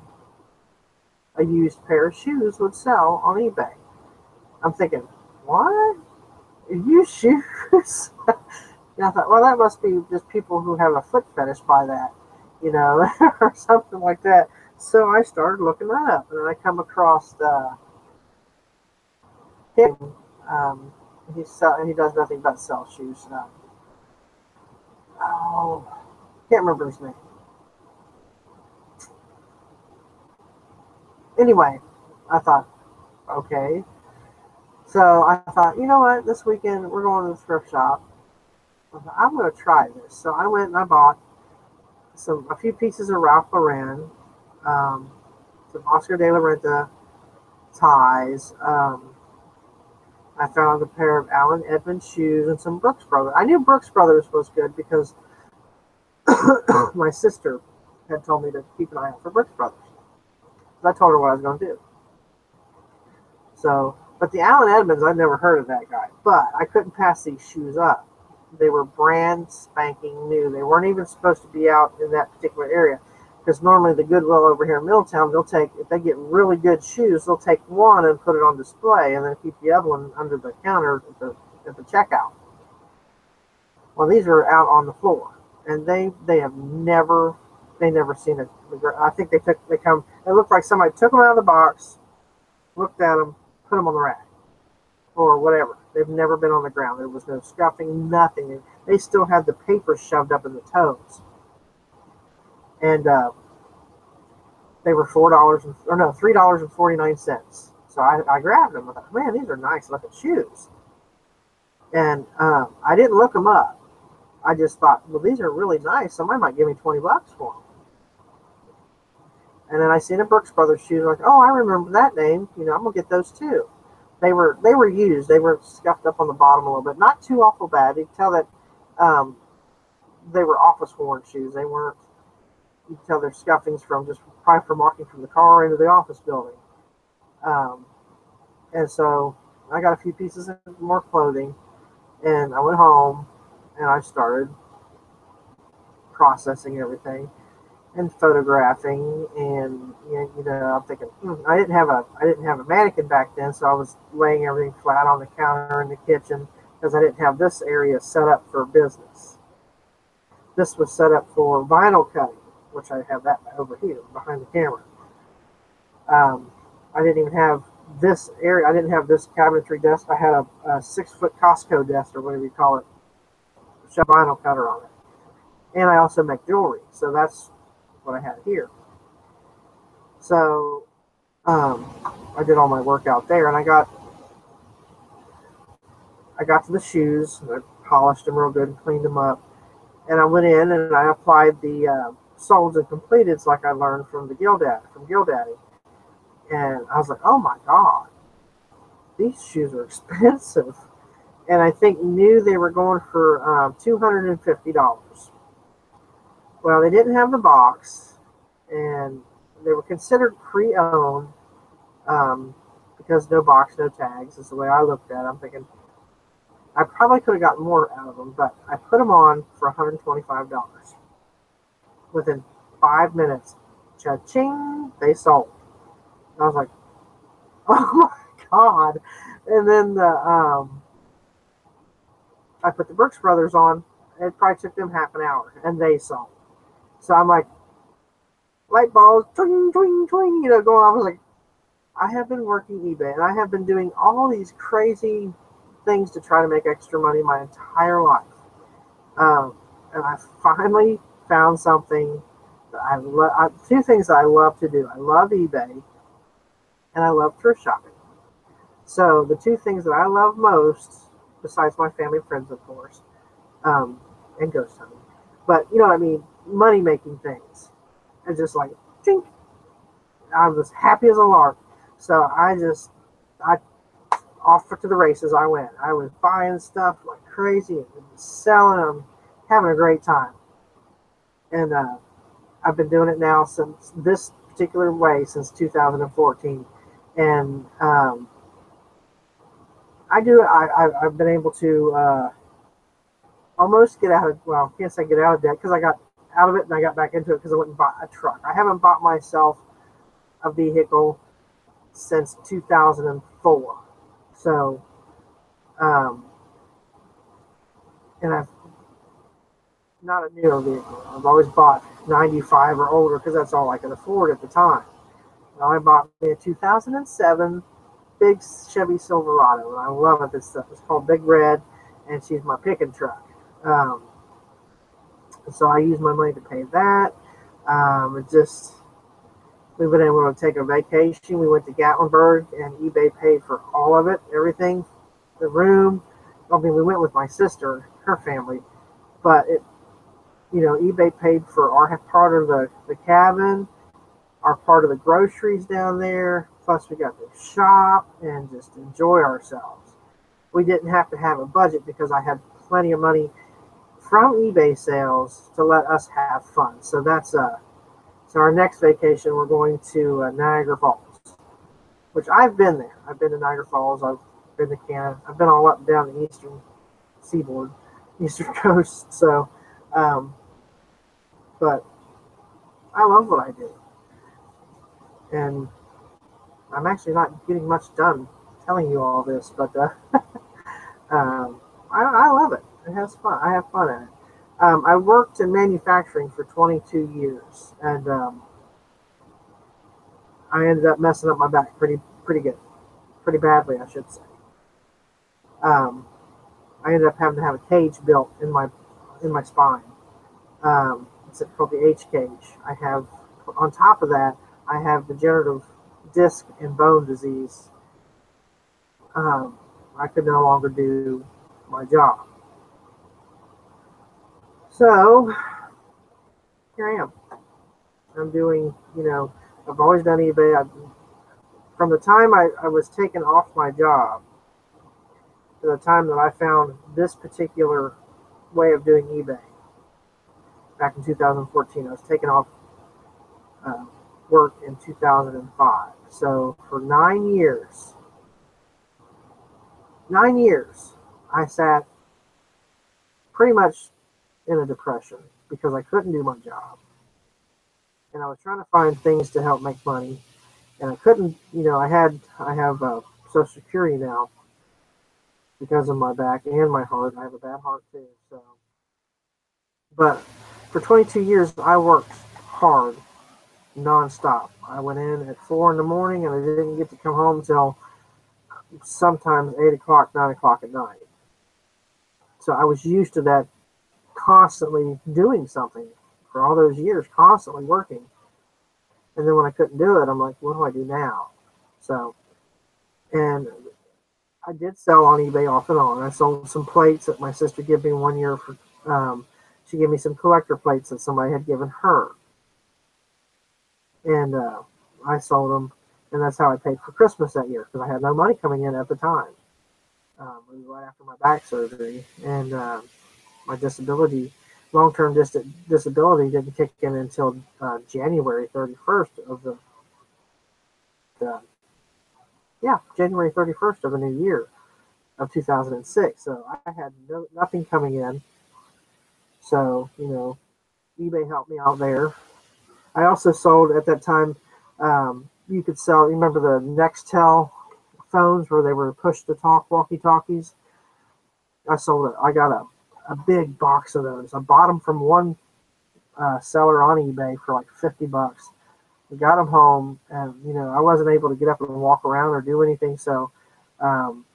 a used pair of shoes would sell on eBay. I'm thinking, what? Used shoes? And I thought, well, that must be just people who have a foot fetish by that, or something like that. So I started looking that up, and then I come across him. He does nothing but sell shoes. Can't remember his name. Anyway, I thought, okay. So I thought, you know what? This weekend we're going to the thrift shop. I thought, I'm going to try this. So I went and I bought a few pieces of Ralph Lauren, some Oscar de la Renta ties. I found a pair of Allen Edmonds shoes and some Brooks Brothers. I knew Brooks Brothers was good because my sister had told me to keep an eye out for Brooks Brothers. So I told her what I was going to do. So, but the Allen Edmonds, I'd never heard of that guy. But I couldn't pass these shoes up. They were brand spanking new. They weren't even supposed to be out in that particular area. Because normally the Goodwill over here in Middletown, if they get really good shoes, they'll take one and put it on display and then keep the other one under the counter at the checkout. Well, these are out on the floor. And they never seen it. I think it looked like somebody took them out of the box, looked at them, put them on the rack, or whatever. They've never been on the ground. There was no scuffing, nothing. They still had the paper shoved up in the toes. And they were $3.49. So I grabbed them. I thought, man, these are nice looking shoes. And I didn't look them up. I just thought, well, these are really nice. Somebody might give me $20 for them. And then I seen a Brooks Brothers shoes. Like, oh, I remember that name. I'm gonna get those too. They were used. They were scuffed up on the bottom a little bit. Not too awful bad. You could tell that they were office worn shoes. They weren't. You could tell their scuffings probably from walking from the car into the office building. And so I got a few pieces of more clothing, and I went home and I started processing everything and photographing. And I'm thinking, I didn't have a mannequin back then, so I was laying everything flat on the counter in the kitchen because I didn't have this area set up for business. This was set up for vinyl cutting, which I have that over here behind the camera. Um, I didn't even have this area. I didn't have this cabinetry desk. I had a 6-foot Costco desk, or whatever you call it, with a vinyl cutter on it. And I also make jewelry, so that's what I had here. So um, I did all my work out there, and I got to the shoes, and I polished them real good and cleaned them up. And I went in and I applied the solds and completeds like I learned from Gildaddy. And I was like, oh my god, these shoes are expensive. And I think knew they were going for $250. Well, they didn't have the box, and they were considered pre-owned um, because no box, no tags is the way I looked at it. I'm thinking I probably could have gotten more out of them, but I put them on for $125. Within 5 minutes, cha-ching, they sold. And I was like, oh my god! And then I put the Brooks Brothers on. It probably took them half an hour, and they sold. So I'm like, light bulbs, twing, twing, twing, going on. I was like, I have been working eBay, and I have been doing all these crazy things to try to make extra money my entire life. And I finally found something that I love. Two things that I love to do. I love eBay, and I love thrift shopping. So the two things that I love most, besides my family and friends, of course, um, and ghost hunting, but you know what I mean, money making things. And just like, tink, I was happy as a lark. So I off to the races I went. I was buying stuff like crazy and selling them, having a great time. And I've been doing it now since this particular way since 2014. And I've been able to almost get out of, well, I can't say get out of debt because I got out of it and I got back into it because I went and bought a truck. I haven't bought myself a vehicle since 2004. So, um, and I've not a newer vehicle. I've always bought 95 or older because that's all I could afford at the time. Well, I bought me a 2007 big Chevy Silverado, and I love it. This stuff. It's called Big Red, and she's my picking truck. Um, so I use my money to pay that. It just we've been able to take a vacation. We went to Gatlinburg, and eBay paid for all of it, everything, the room. I mean, we went with my sister, her family, but eBay paid for our part of the cabin, our part of the groceries down there. Plus, we got to shop and just enjoy ourselves. We didn't have to have a budget because I had plenty of money from eBay sales to let us have fun. So so our next vacation we're going to Niagara Falls, which I've been there. I've been to Niagara Falls. I've been to Canada. I've been all up and down the eastern seaboard, eastern coast. So, but I love what I do, and I'm actually not getting much done telling you all this, but I love it. It has fun. I have fun at it. I worked in manufacturing for 22 years, and I ended up messing up my back pretty good, pretty badly, I should say. Um, I ended up having to have a cage built in my spine. It's called the H cage. I have on top of that, I have degenerative disc and bone disease. Um, I could no longer do my job. So here I am. I'm doing, I've always done eBay. From the time I was taken off my job to the time that I found this particular way of doing eBay back in 2014, I was taken off uh, work in 2005. So for 9 years, 9 years, I sat pretty much in a depression because I couldn't do my job. And I was trying to find things to help make money. And I couldn't, I have Social Security now because of my back and my heart. I have a bad heart too. So, but for 22 years, I worked hard, nonstop. I went in at 4 in the morning, and I didn't get to come home until sometimes 8 o'clock, 9 o'clock at night. So I was used to that, constantly doing something for all those years, constantly working. And then when I couldn't do it, I'm like, what do I do now? So, and I did sell on eBay off and on. I sold some plates that my sister gave me one year for. She gave me some collector plates that somebody had given her, and I sold them, and that's how I paid for Christmas that year because I had no money coming in at the time. It was right after my back surgery, and my disability, long-term disability, didn't kick in until January 31st of the January 31st of the new year of 2006. So I had nothing coming in. So eBay helped me out there. I also sold at that time. You could sell. You remember the Nextel phones where they were push to talk walkie talkies? I sold it. I got a big box of those. I bought them from one seller on eBay for like $50. We got them home, and I wasn't able to get up and walk around or do anything. So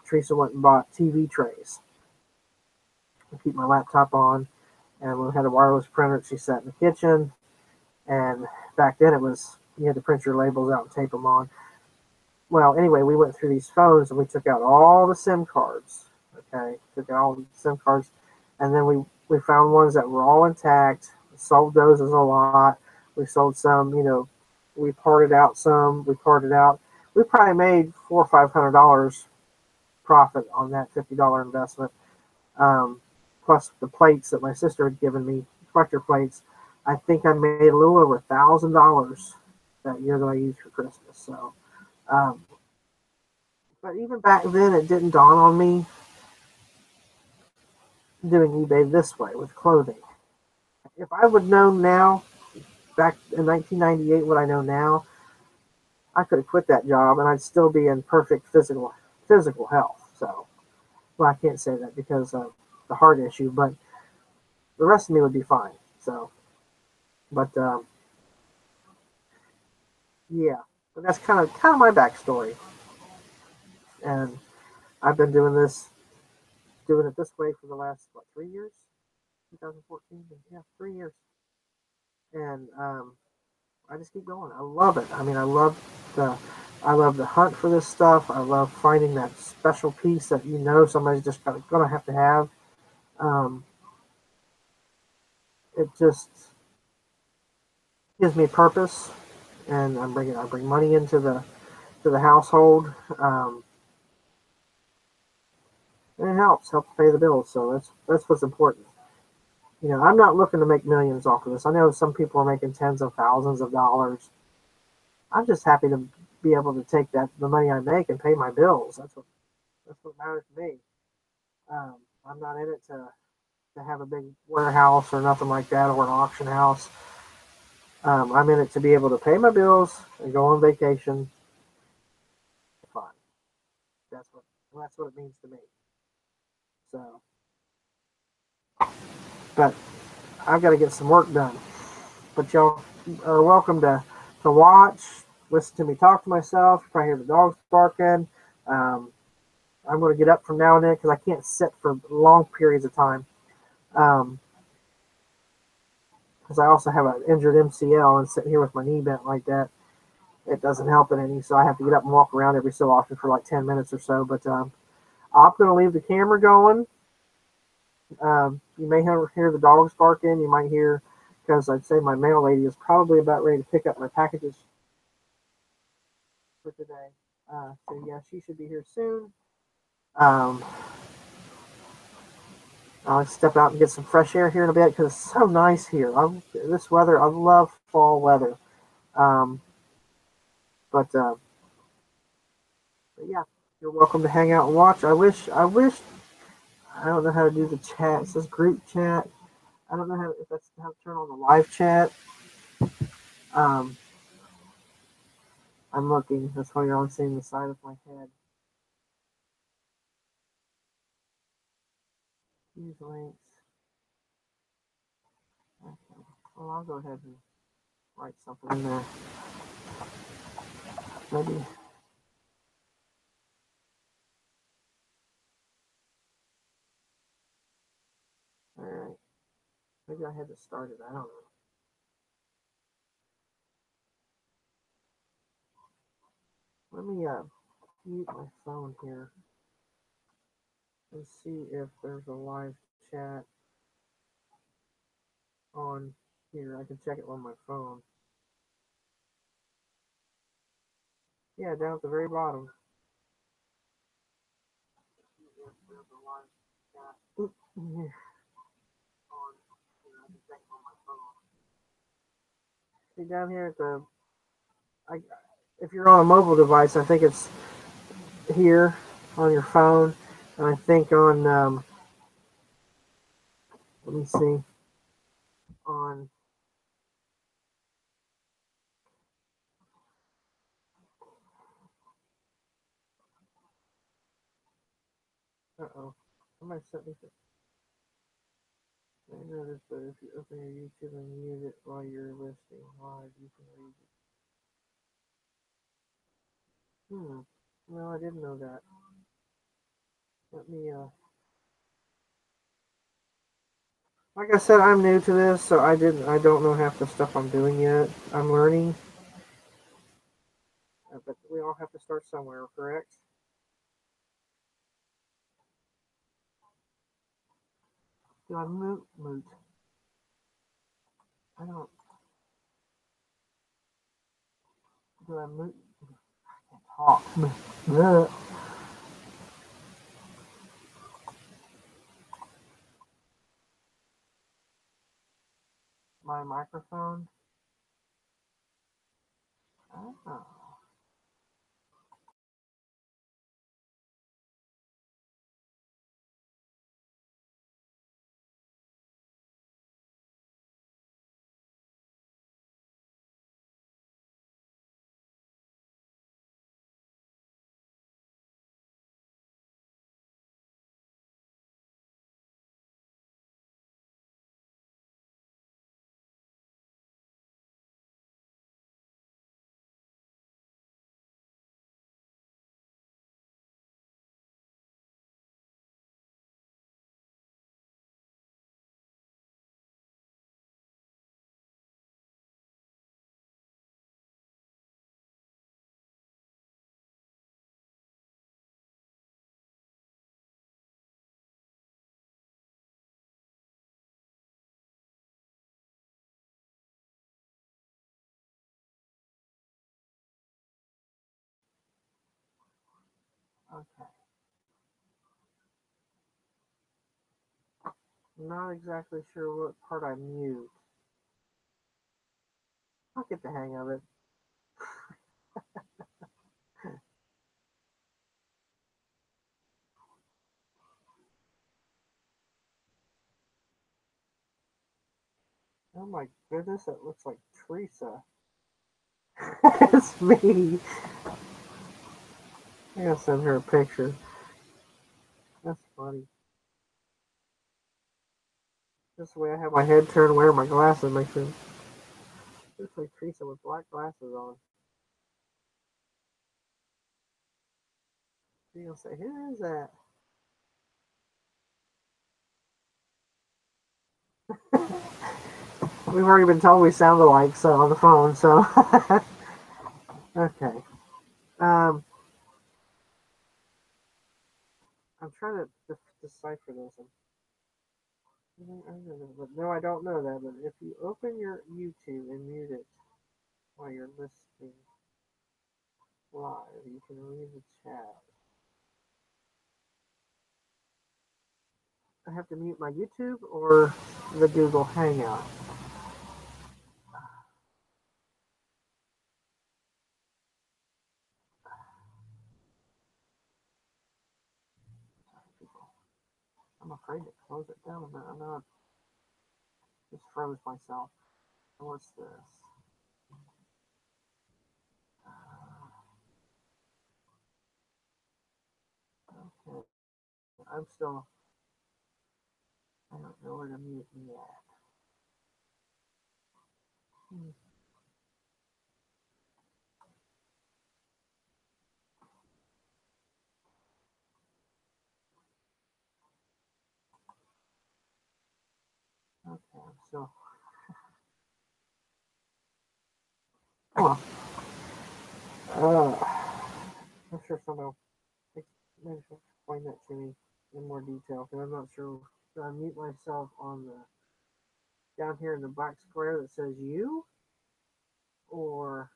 Teresa went and bought TV trays to keep my laptop on, and we had a wireless printer that she set in the kitchen. And back then it was, you had to print your labels out and tape them on. Well, anyway, we went through these phones and we took out all the SIM cards. Okay, took out all the SIM cards, and then we found ones that were all intact. Sold those as a lot. We sold some, we parted out some. We parted out. We probably made $400 or $500 profit on that $50 investment. Plus the plates that my sister had given me, collector plates. I think I made a little over $1,000 that year that I used for Christmas. So, um, but even back then, it didn't dawn on me doing eBay this way with clothing. If I would know now, back in 1998, what I know now, I could have quit that job and I'd still be in perfect physical health. So, well, I can't say that because of the heart issue, but the rest of me would be fine. So, but yeah, but that's kind of my backstory, and I've been doing it this way for the last 3 years, 2014. Yeah, 3 years, and I just keep going. I love it. I mean, the I love the hunt for this stuff. I love finding that special piece that somebody's just gonna have to have. Um, it just gives me purpose, and I bring money into the household, and it helps pay the bills. So that's what's important. I'm not looking to make millions off of this. I know some people are making tens of thousands of dollars. I'm just happy to be able to take the money I make and pay my bills. That's what matters to me. Um, I'm not in it to have a big warehouse or nothing like that or an auction house. I'm in it to be able to pay my bills and go on vacation. Fun. That's what it means to me. So, but I've got to get some work done. But y'all are welcome to watch, listen to me talk to myself. You probably hear the dogs barking. Um, I'm going to get up from now and then because I can't sit for long periods of time. Because I also have an injured MCL, and sitting here with my knee bent like that, it doesn't help it any. So I have to get up and walk around every so often for like 10 minutes or so. But I'm going to leave the camera going. You may hear the dogs barking. You might hear, because I'd say my mail lady is probably about ready to pick up my packages for today. So yeah, she should be here soon. Um, I'll step out and get some fresh air here in a bit because it's so nice here. This weather, I love fall weather. Um, but, uh, but yeah, You're welcome to hang out and watch. I don't know how to do the chat. It says group chat. I don't know if that's how to turn on the live chat. Um, I'm looking. That's why you're only seeing the side of my head. Use links. Okay. Well, I'll go ahead and write something in there. Maybe. All right. Maybe I had to start it. I don't know. Let me mute my phone here and see if there's a live chat on here. I can check it on my phone. Yeah, down at the very bottom. See down here at the, I, if you're on a mobile device, I think it's here on your phone, and I think on, let me see, on, uh-oh, somebody sent me. I noticed that if you open your YouTube and mute it while you're listening live, you can read it. No, I didn't know that. Let me, like I said, I'm new to this, so I don't know half the stuff I'm doing yet. I'm learning, but we all have to start somewhere, correct? Do I mute? I don't, do I mute? Talk. My microphone? Oh. Okay. Not exactly sure what part I mute. I'll get the hang of it. Oh my goodness, it looks like Teresa. It's me. I gotta send her a picture. That's funny. Just the way I have my head turned, wearing my glasses makes it looks like Teresa with black glasses on. You're gonna say, who is that? We've already been told we sound alike, so on the phone. So okay. Um, I'm trying to decipher this. No, I don't know that. But if you open your YouTube and mute it while you're listening live, you can read the chat. I have to mute my YouTube or the Google Hangout. I'm afraid to close it down a bit. I know I just froze myself. What's this? Okay. I'm still. I don't know where to mute me at. Hmm. Okay. I'm still. Oh, I'm sure somebody will maybe explain that to me in more detail because I'm not sure. Do I mute myself on the down here in the black square that says you, or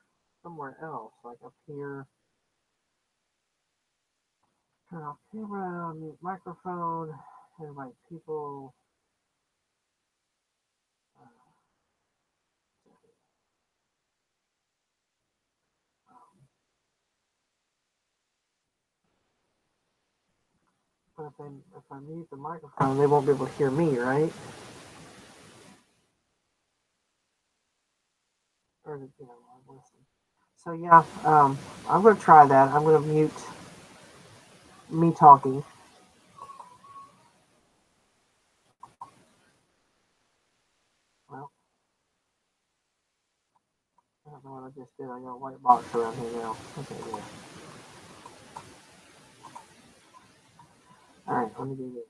somewhere else, like up here? Turn off camera, mute microphone, invite people. Uh, but if I mute the microphone, they won't be able to hear me, right? Or listen. So yeah, I'm gonna try that. I'm gonna mute me talking. Well, I don't know what I just did. I got a white box around here now. Okay, yeah. All right, let me do this.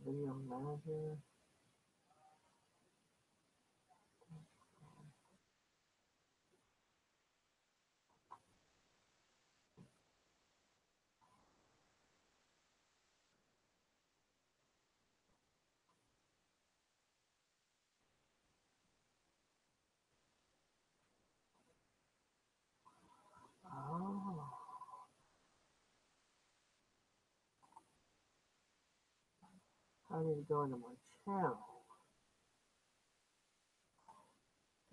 Video manager. Oh, I need to go into my channel.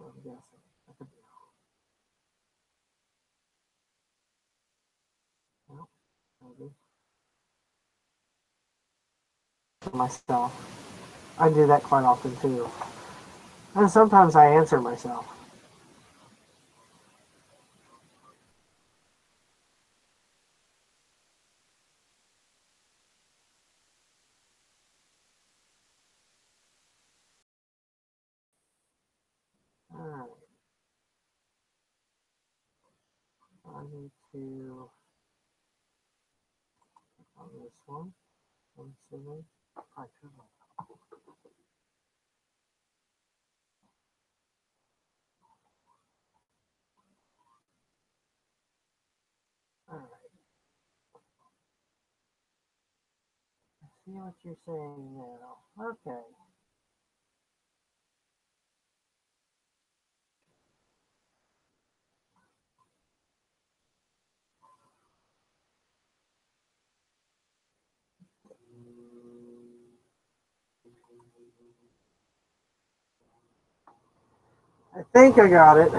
I'm guessing. I could be wrong. No, maybe. Myself. I do that quite often too. And sometimes I answer myself. Alright. I need to on this one. I'm assuming. I could. Alright. See what you're saying now. Okay. I think I got it.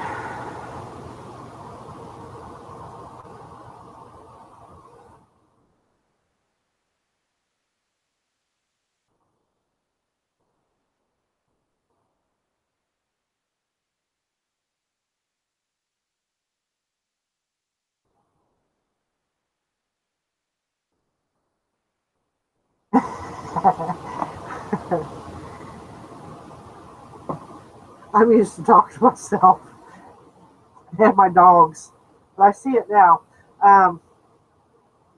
I'm used to talking to myself and my dogs. But I see it now. Um,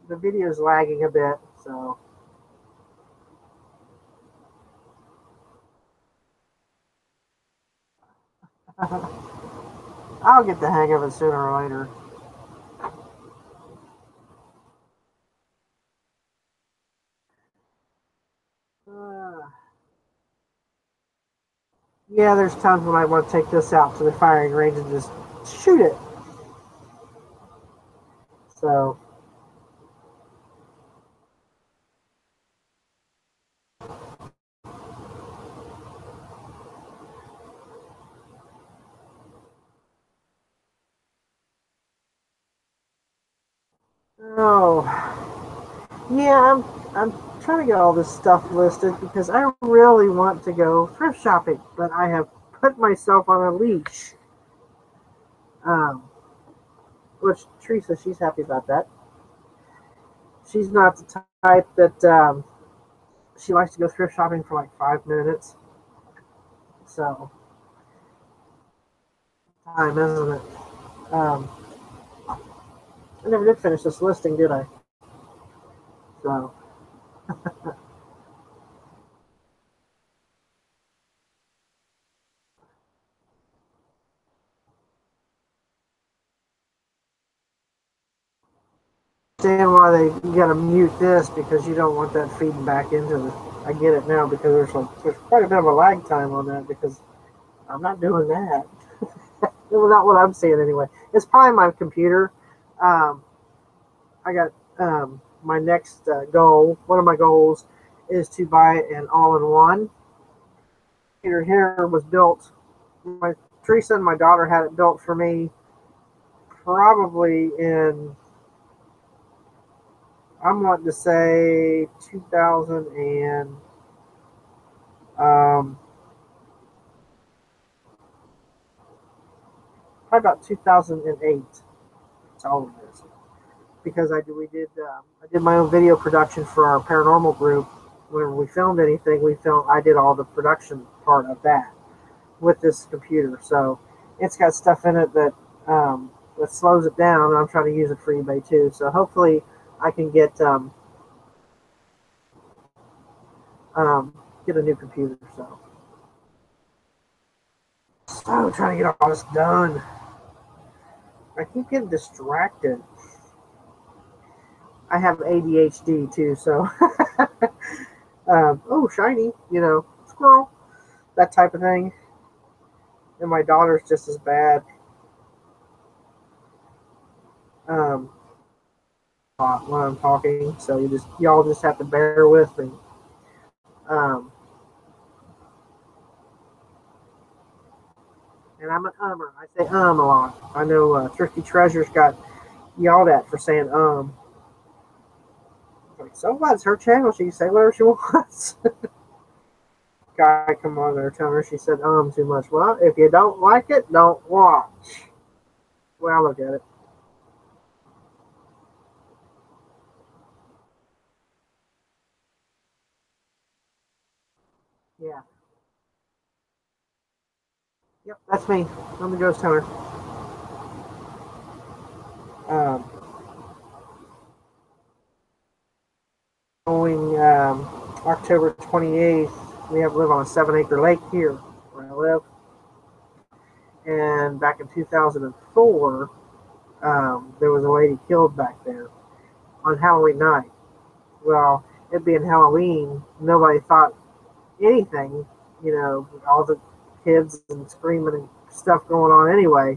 the video is lagging a bit, so I'll get the hang of it sooner or later. Uh, yeah, there's times when I want to take this out to the firing range and just shoot it. So, oh, yeah, I'm trying to get all this stuff listed because I really want to go thrift shopping, but I have put myself on a leash. Um, which Teresa, she's happy about that. She's not the type that she likes to go thrift shopping for like 5 minutes. So, time, isn't it? I never did finish this listing, did I? So, understand why they you gotta mute this because you don't want that feeding back into the. I get it now because there's quite a bit of a lag time on that because I'm not doing that. Well, not what I'm seeing anyway. It's probably my computer. Um, I got my next goal. One of my goals is to buy an all-in-one. Computer here was built. My Teresa and my daughter had it built for me probably in I'm wanting to say 2000 and probably about 2008. That's all it is. Because I did my own video production for our paranormal group. Whenever we filmed anything, I did all the production part of that with this computer. So it's got stuff in it that slows it down. And I'm trying to use it for eBay too. So hopefully I can get get a new computer. So trying to get all this done. I keep getting distracted. I have ADHD too, so oh, shiny, squirrel, that type of thing. And my daughter's just as bad. Um, when I'm talking, so y'all just have to bear with me. Um, and I'm an ummer. I say a lot. I know Thrifty Treasures got yelled at for saying Like, so what? It's her channel. She can say whatever she wants. Guy come on there telling her she said too much. Well, if you don't like it, don't watch. Well, look at it. Yeah. Yep, that's me. I'm the ghost hunter. Um, going October 28th, we have live on a 7-acre lake here where I live. And back in 2004, there was a lady killed back there on Halloween night. Well, it being Halloween, nobody thought anything, all the kids and screaming and stuff going on anyway.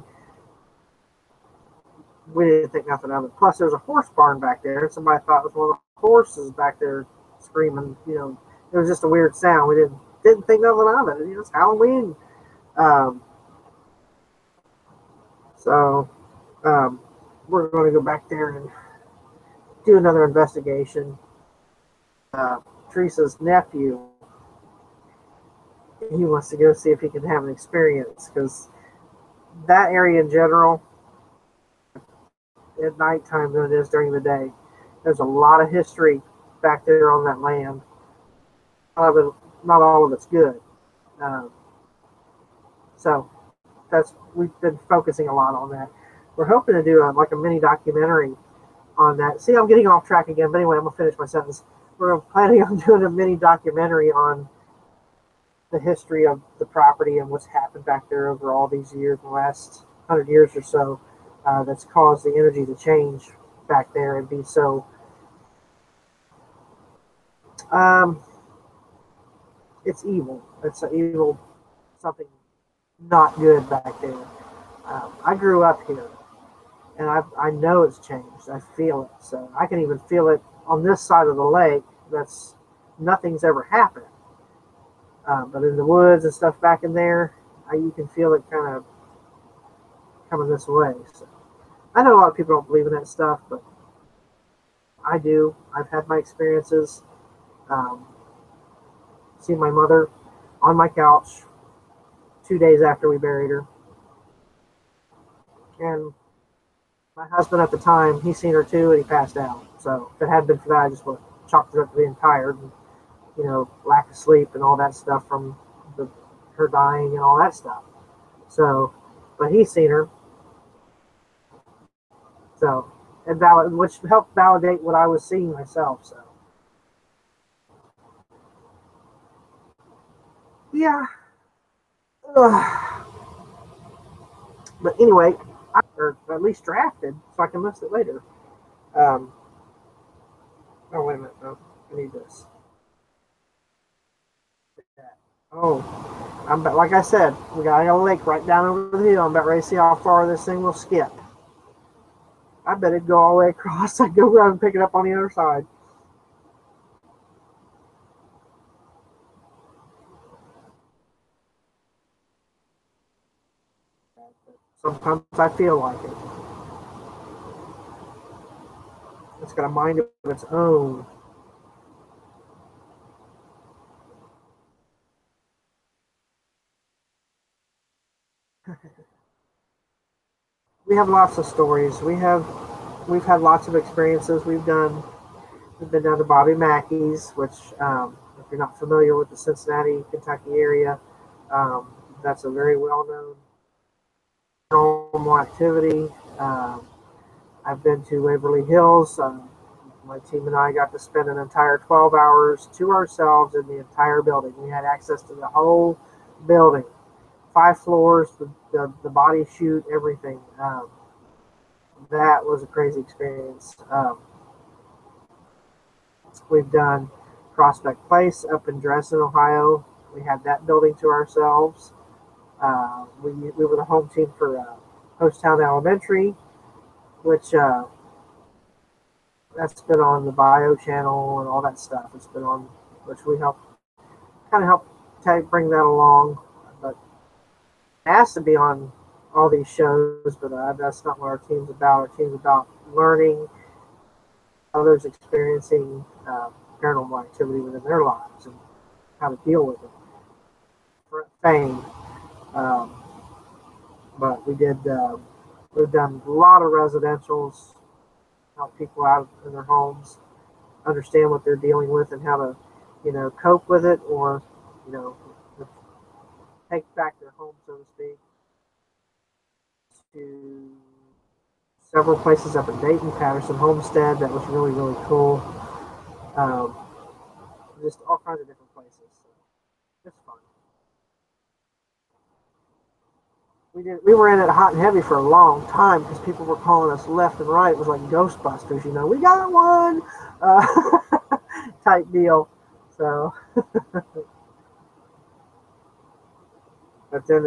We didn't think nothing of it. Plus, there's a horse barn back there. Somebody thought it was one of the horses back there screaming. It was just a weird sound. We didn't think nothing of it. It's Halloween. Um, so we're going to go back there and do another investigation. Teresa's nephew, he wants to go see if he can have an experience because that area in general, at nighttime than it is during the day. There's a lot of history back there on that land. Not all of it's good. Um, so we've been focusing a lot on that. We're hoping to do like a mini documentary on that. See, I'm getting off track again, but anyway, I'm gonna finish my sentence. We're planning on doing a mini documentary on the history of the property and what's happened back there over all these years, the last 100 years or so, that's caused the energy to change back there and be so. Um, it's evil. It's an evil, something not good back there. I grew up here, and I know it's changed. I feel it. So I can even feel it on this side of the lake. That's nothing's ever happened. But in the woods and stuff back in there, you can feel it kind of coming this way. So I know a lot of people don't believe in that stuff, but I do. I've had my experiences. Um, seen my mother on my couch 2 days after we buried her, and my husband at the time, he seen her too, and he passed out. So if it hadn't been for that, I just would have chalked it up to being tired and lack of sleep and all that stuff from her dying and all that stuff. So, but he seen her, so which helped validate what I was seeing myself. So, yeah. Ugh. But anyway, or at least drafted, so I can list it later. Um, oh wait a minute, no, I need this. Oh, like I said, I got a lake right down over the hill. I'm about ready to see how far this thing will skip. I bet it'd go all the way across. I'd go around and pick it up on the other side. Sometimes I feel like it. It's got a mind of its own. We have lots of stories. We've had lots of experiences. We've been down to Bobby Mackey's, which if you're not familiar with the Cincinnati, Kentucky area, um, that's a very well-known paranormal activity. Um, I've been to Waverly Hills. My team and I got to spend an entire 12 hours to ourselves in the entire building. We had access to the whole building, 5 floors, the body chute, everything. That was a crazy experience. We've done Prospect Place up in Dresden, Ohio. We had that building to ourselves. We were the home team for Poasttown Elementary, which that's been on the Bio channel and all that stuff. It's been on, which we help bring that along. But it has to be on all these shows, but that's not what our team's about. Our team's about learning, others experiencing paranormal activity within their lives and how to deal with it. For fame, but we've done a lot of residentials, help people out in their homes, understand what they're dealing with and how to, cope with it, or, take back their home, so to speak. To several places up in Dayton, Patterson, Homestead. That was really, really cool. Just all kinds of different places. So it's fun. We were in it hot and heavy for a long time because people were calling us left and right. It was like Ghostbusters, we got one type deal. So, but then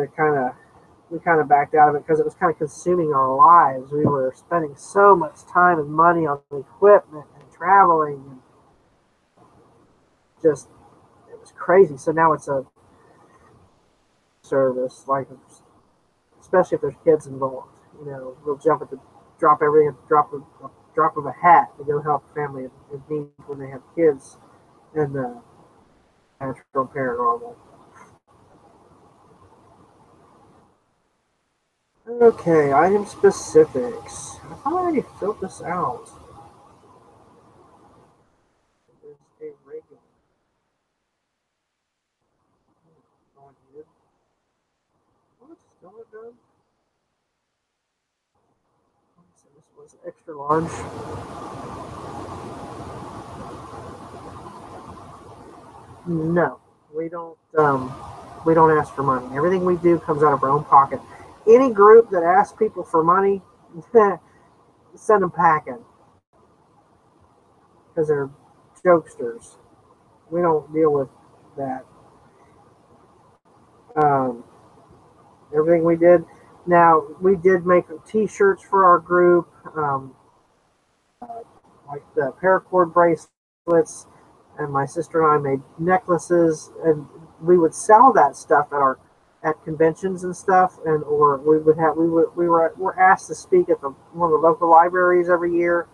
we kind of backed out of it because it was kind of consuming our lives. We were spending so much time and money on equipment and traveling, and just it was crazy. So now it's a service, like, especially if there's kids involved. We'll jump at the drop everything at the drop of a hat to go help family in need when they have kids and natural paranormal. Okay, item specifics. I thought I already filled this out. There's a regular. What? Still not done? So this was extra large. No, we don't. We don't ask for money. Everything we do comes out of our own pocket. Any group that asks people for money, send them packing because they're jokesters. We don't deal with that. Everything we did. Now, we did make T-shirts for our group, like the paracord bracelets, and my sister and I made necklaces, and we would sell that stuff at conventions and stuff, and or we were asked to speak at one of the local libraries every year,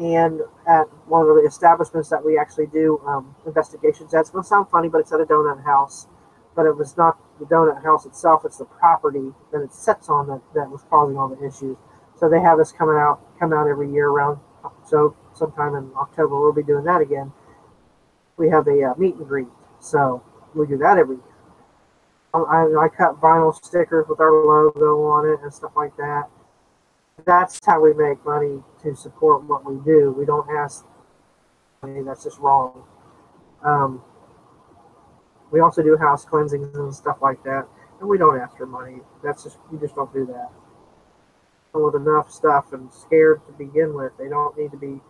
and at one of the establishments that we actually do investigations at. It's going to sound funny, but it's at a donut house. But it was not the donut house itself; it's the property that it sits on that was causing all the issues. So they have us come out every year around. So sometime in October we'll be doing that again. We have a meet and greet, so we do that every year. I cut vinyl stickers with our logo on it and stuff like that. That's how we make money to support what we do. We don't ask money. That's just wrong. We also do house cleansings and stuff like that, and we don't ask for money. You just don't do that. And with enough stuff and scared to begin with, they don't need to be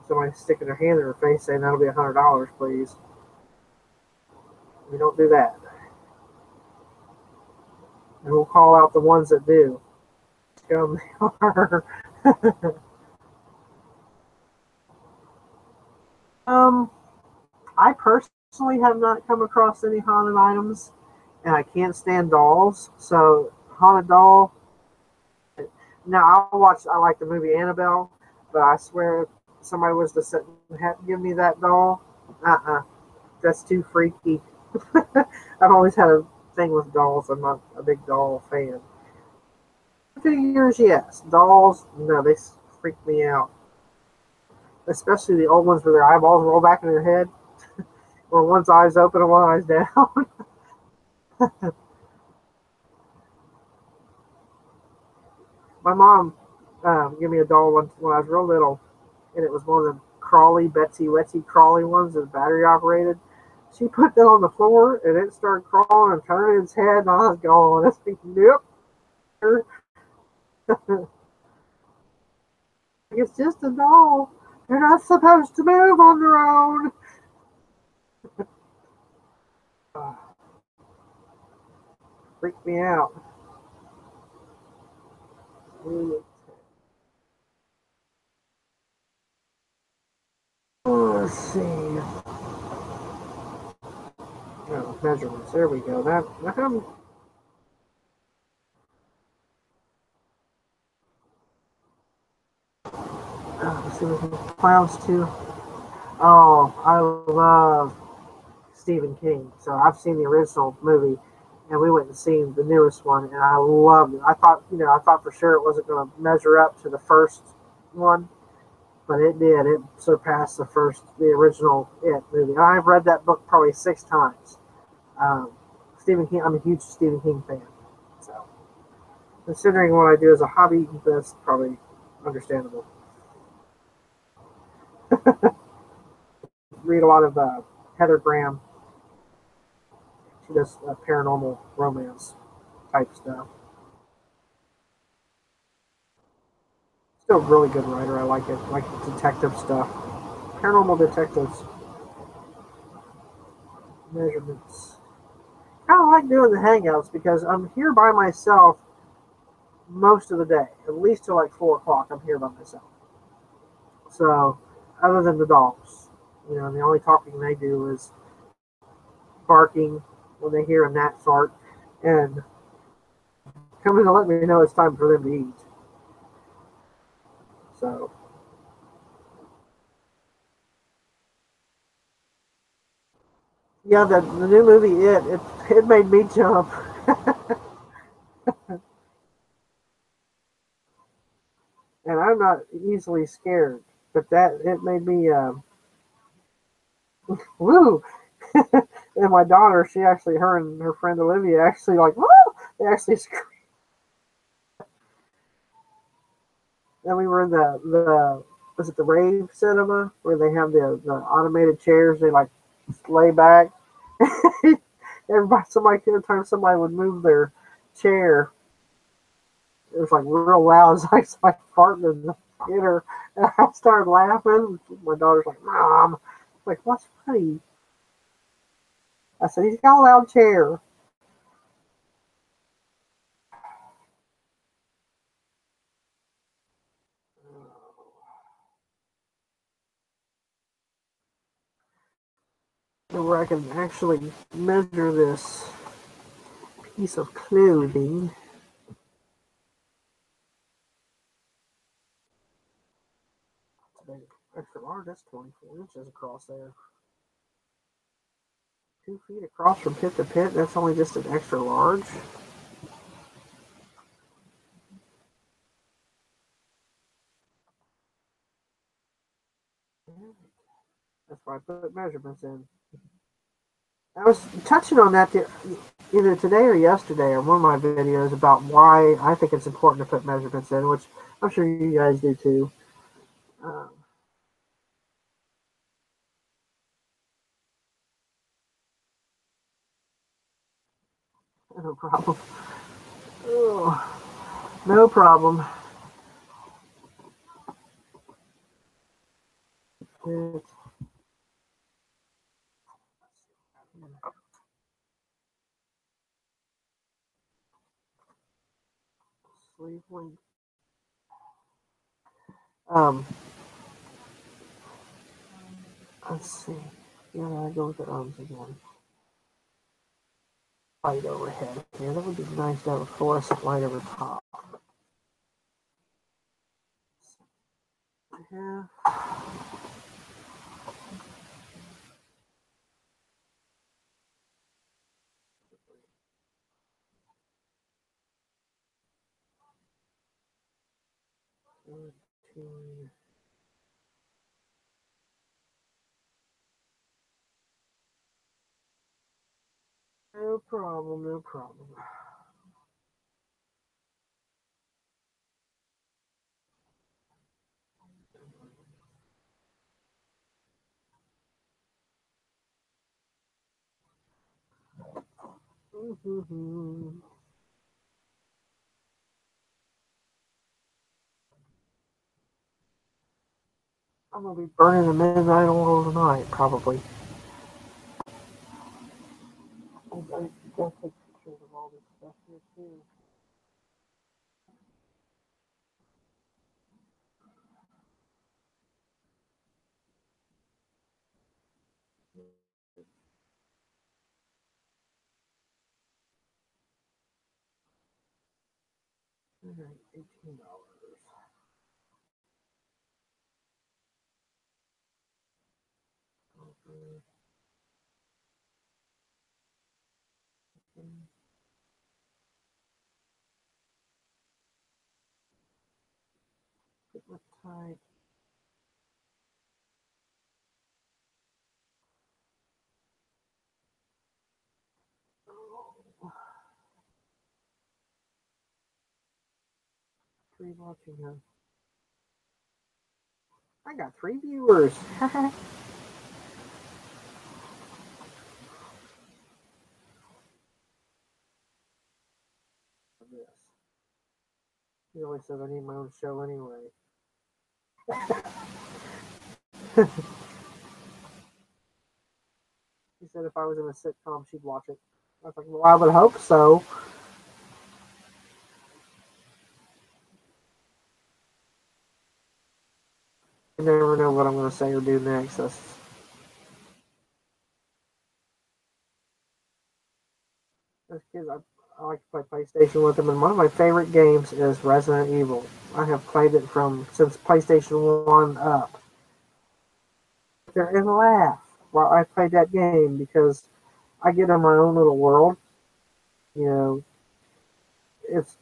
somebody sticking their hand in their face saying that'll be $100, please. We don't do that. And we'll call out the ones that do. Scum they are. I personally have not come across any haunted items, and I can't stand dolls. So haunted doll. Now I like the movie Annabelle, but I swear if somebody was to sit and give me that doll, that's too freaky. I've always had a thing with dolls. I'm not a big doll fan. Figures, yes. Dolls, no, they freak me out. Especially the old ones where their eyeballs roll back in their head, where one's eyes open and one eye's down. My mom gave me a doll when I was real little, and it was one of the crawly, Betsy Wetsy crawly ones that was battery operated. She put that on the floor, and it started crawling and turning its head, and I was going, I was thinking, nope. It's just a doll. They're not supposed to move on their own. Freaked me out. Let's see. Oh, measurements. There we go. That let's see clowns too. Oh, I love Stephen King. So I've seen the original movie, and we went and seen the newest one, and I loved it. I thought, I thought for sure it wasn't going to measure up to the first one, but it did. It surpassed the original It movie. And I've read that book probably 6 times. Um, Stephen King. I'm a huge Stephen King fan. So considering what I do as a hobby, that's probably understandable. Read a lot of Heather Graham. She does paranormal romance type stuff. Still a really good writer. I like it. I like detective stuff. Paranormal detectives. Measurements. Kind of like doing the hangouts because I'm here by myself most of the day. At least till like 4 o'clock, I'm here by myself. So, other than the dogs, the only talking they do is barking when they hear a gnat fart and coming to let me know it's time for them to eat. So, yeah, the new movie it made me jump. And I'm not easily scared, but that it made me woo. And my daughter, she actually, her and her friend Olivia actually like woo. They actually screamed. And we were in the was it the rave cinema where they have the automated chairs? They like lay back. Somebody, every time somebody would move their chair, it was like real loud. It's like somebody farting in the theater. And I started laughing. My daughter's like, "Mom," I'm like, "What's funny?" I said, "He's got a loud chair." Where I can actually measure this piece of clothing. Extra large, that's 24 inches across there. 2 feet across from pit to pit, that's only just an extra large. That's why I put measurements in. I was touching on that either today or yesterday or one of my videos about why I think it's important to put measurements in, which I'm sure you guys do too. Um, no problem. Oh, no problem. It's sleeve length. Um, let's see. Yeah, I go with the arms again. Light overhead. Yeah, that would be nice to have a fluorescent light over top. Yeah. 13. No problem, no problem. I'm gonna be burning the midnight oil tonight, probably. I gotta take pictures of all this stuff here too. Alright, $18. Type. Three watching him. I got 3 viewers. This. He always says I need my own show anyway. He said if I was in a sitcom, she'd watch it. I was like, well, I would hope so. You never know what I'm going to say or do next. As kids, I like to play PlayStation with them, and one of my favorite games is Resident Evil. I have played it since PlayStation 1 up. They're in laugh while I play that game because I get in my own little world. You know, it's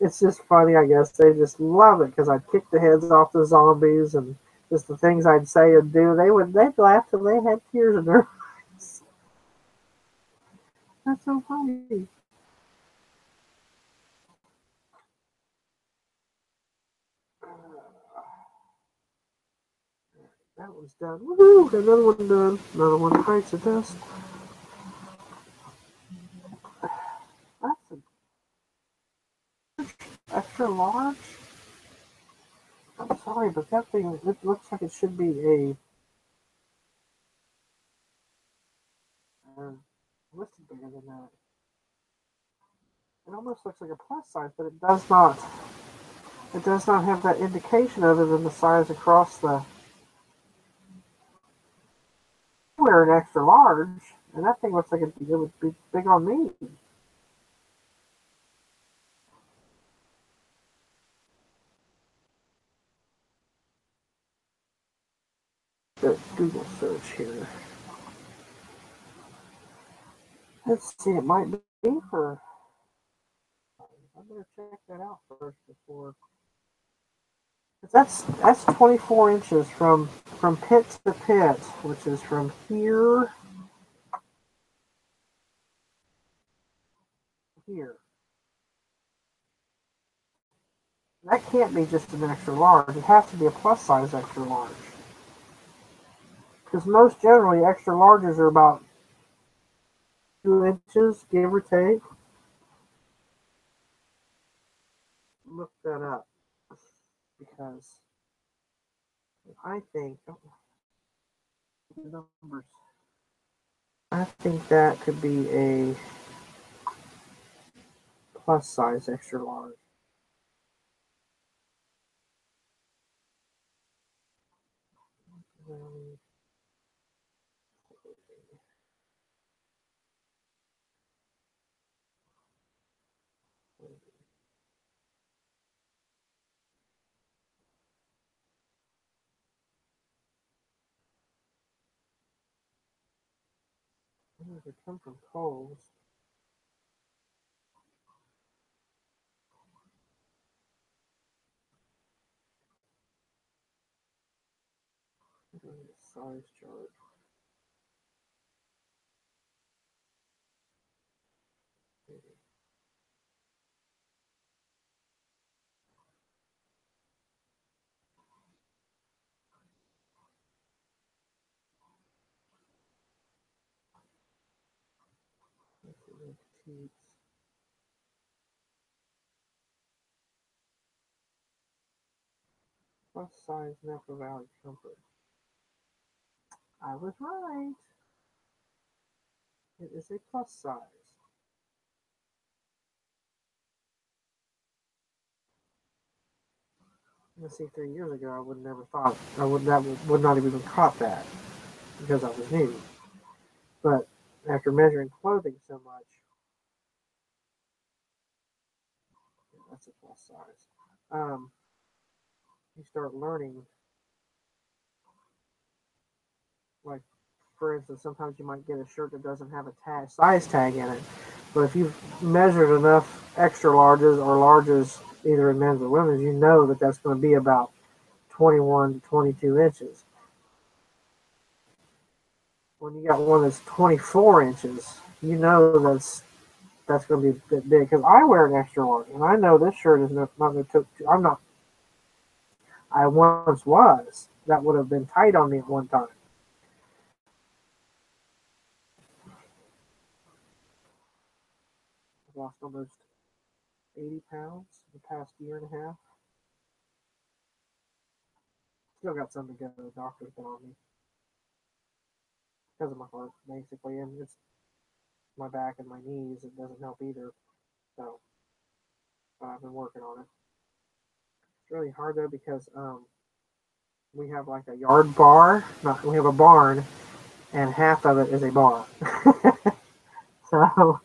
it's just funny. I guess they just love it because I'd kick the heads off the zombies and just the things I'd say and do. They'd laugh till they had tears in their eyes. That's so funny. That one's done. Woohoo! Another one done. Another one breaks a test. That's an extra large. I'm sorry, but that thing, it looks like it should be listed bigger than that. It almost looks like a plus size, but it does not. It does not have that indication other than the size across the. I wear an extra large, and that thing looks like it would be big on me. The Google search here. Let's see, it might be for. I better check that out first before. That's 24 inches from pit to pit, which is from here to here. That can't be just an extra large. It has to be a plus size extra large. Because most generally, extra larges are about 2 inches, give or take. Look that up because I think numbers. I think that could be a plus size extra large. They come from Kohl's. Size chart. Petites. Plus size Napa Valley Comfort. I was right. It is a plus size. Let's see, 3 years ago, I would never thought would not have even caught that because I was new. But after measuring clothing so much, that's a plus size. You start learning, like for instance, sometimes you might get a shirt that doesn't have a size tag in it, but if you've measured enough extra larges or larges, either in men's or women's, you know that that's going to be about 21 to 22 inches. When you got one that's 24 inches, you know that's going to be a bit big. Because I wear an extra large, and I know this shirt is not going to took. I'm not. I once was. That would have been tight on me at one time. I've lost almost 80 pounds in the past year and a half. Still got some to go. The doctor's been on me because of my heart, basically, and it's my back and my knees. It doesn't help either. So, but I've been working on it. It's really hard though because we have like a yard bar. Not, we have a barn, and half of it is a bar. So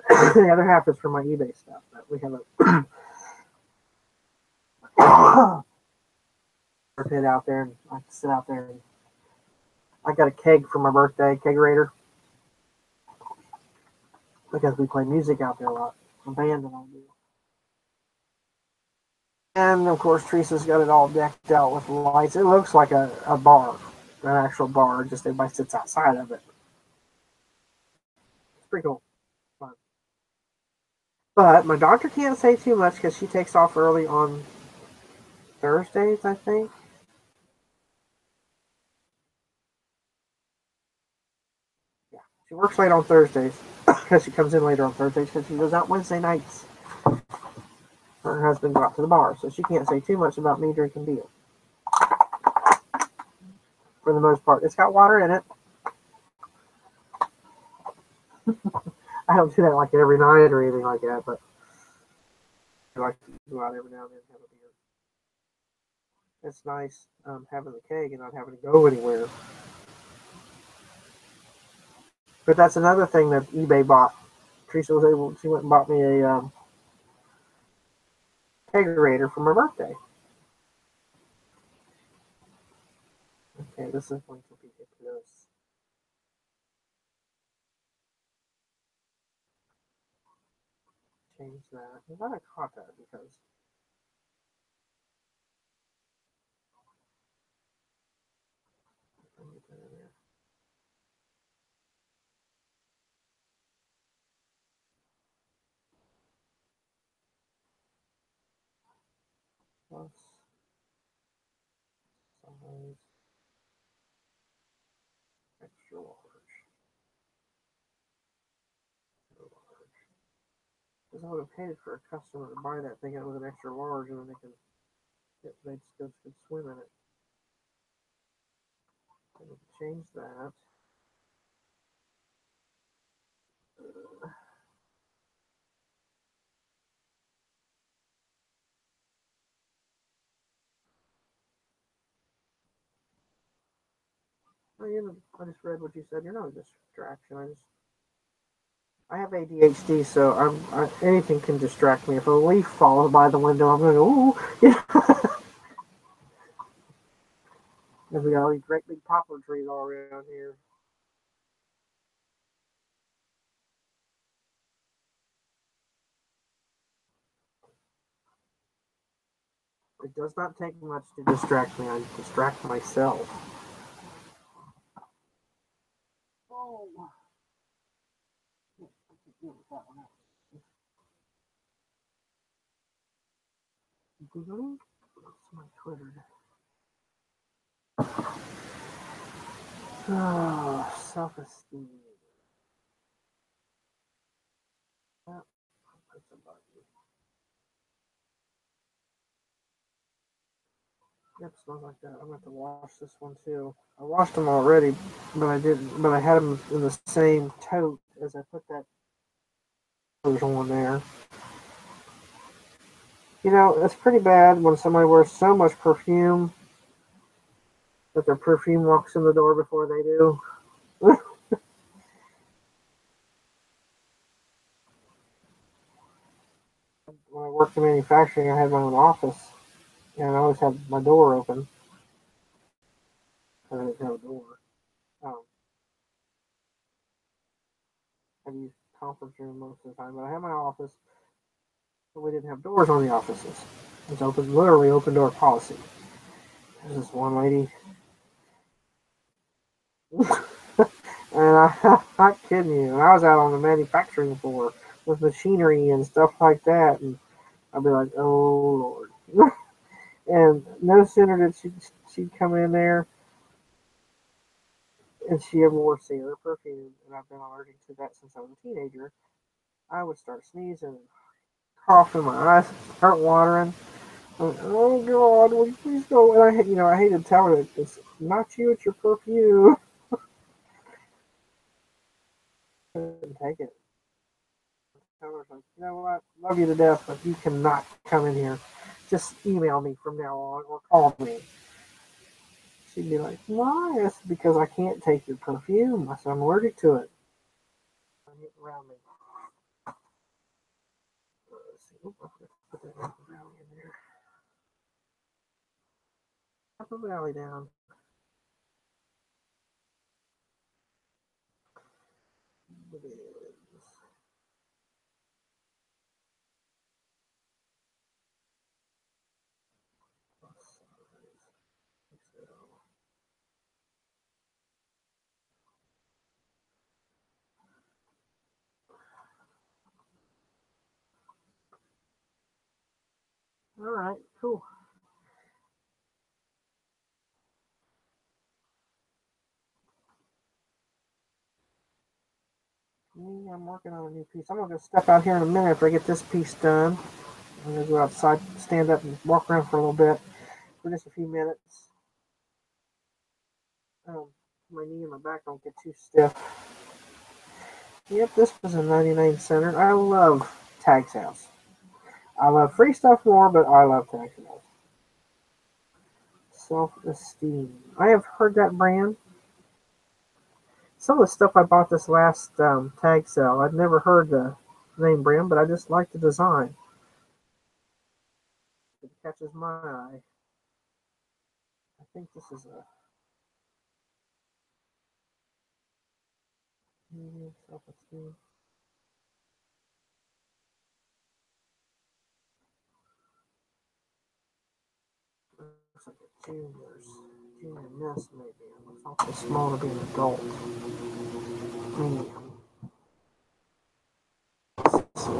the other half is for my eBay stuff. But we have a pit out there, and I sit out there. And I got a keg for my birthday, kegerator, because we play music out there a lot. A band and I do. And of course, Teresa's got it all decked out with lights. It looks like a bar, an actual bar. Just everybody sits outside of it. It's pretty cool. Fun. But my doctor can't say too much because she takes off early on Thursdays, I think. Yeah, she works late on Thursdays because she comes in later on Thursdays because she goes out Wednesday nights. Her husband go out to the bar, so she can't say too much about me drinking beer. For the most part, it's got water in it. I don't do that like every night or anything like that, but I like to go out every now and then and have a beer. It's nice having the keg and not having to go anywhere. But that's another thing that eBay bought. Teresa was able. She went and bought me a kegerator for my birthday. Okay, this is going to be ridiculous. Change that. I'm glad I caught that because I need that in there. Plus size extra large. Extra large. Because I would have paid for a customer to buy that thinking it was an extra large, and then they just go swim in it. I need to change that. Oh, I just read what you said. You're not a distraction. I have ADHD, so anything can distract me. If a leaf falls by the window, I'm going to go, ooh. Yeah. And we got all these great big poplar trees all around here. It does not take much to distract me. I distract myself. Oh. Googling? That's my Twitter. Oh, self-esteem. Yep, smells like that. I'm gonna have to wash this one too. I washed them already, but I didn't. But I had them in the same tote as I put that one there. You know, it's pretty bad when somebody wears so much perfume that their perfume walks in the door before they do. When I worked in manufacturing, I had my own office, and I always had my door open. And I didn't have a door. Um, I used conference room most of the time, but I had my office, but we didn't have doors on the offices. It's open, literally open door policy. There's this one lady, and I'm not kidding you. And I was out on the manufacturing floor with machinery and stuff like that, and I'd be like, "Oh Lord!" And no sooner did she'd come in there, and she ever wore sailor perfume, and I've been allergic to that since I was a teenager. I would start sneezing, coughing, my eyes start watering. I'm like, oh God, will you please go? And I hate to tell her that it's not you, it's your perfume. I couldn't take it. Tell her, like, you know what, love you to death, but you cannot come in here. Just email me from now on or call me. She'd be like, why? It's because I can't take your perfume. I said, I'm allergic to it. I'm getting around me. Let's see. Oop, I forgot to put that Apple Valley in there. Apple Valley down. It is. All right, cool. Me, I'm working on a new piece. I'm gonna step out here in a minute after I get this piece done. I'm gonna go outside, stand up, and walk around for a little bit for just a few minutes. Um, my knee and my back don't get too stiff. Yep, this was a 99 center. I love Tag's House. I love free stuff more, but I love Tag's House. Self-esteem. I have heard that brand. Some of the stuff I bought this last tag sale, I'd never heard the name brand, but I just like the design. It catches my eye. I think this is a self-esteem. Looks like a junior miss maybe. It looks awfully small to be an adult. Medium. Let's see.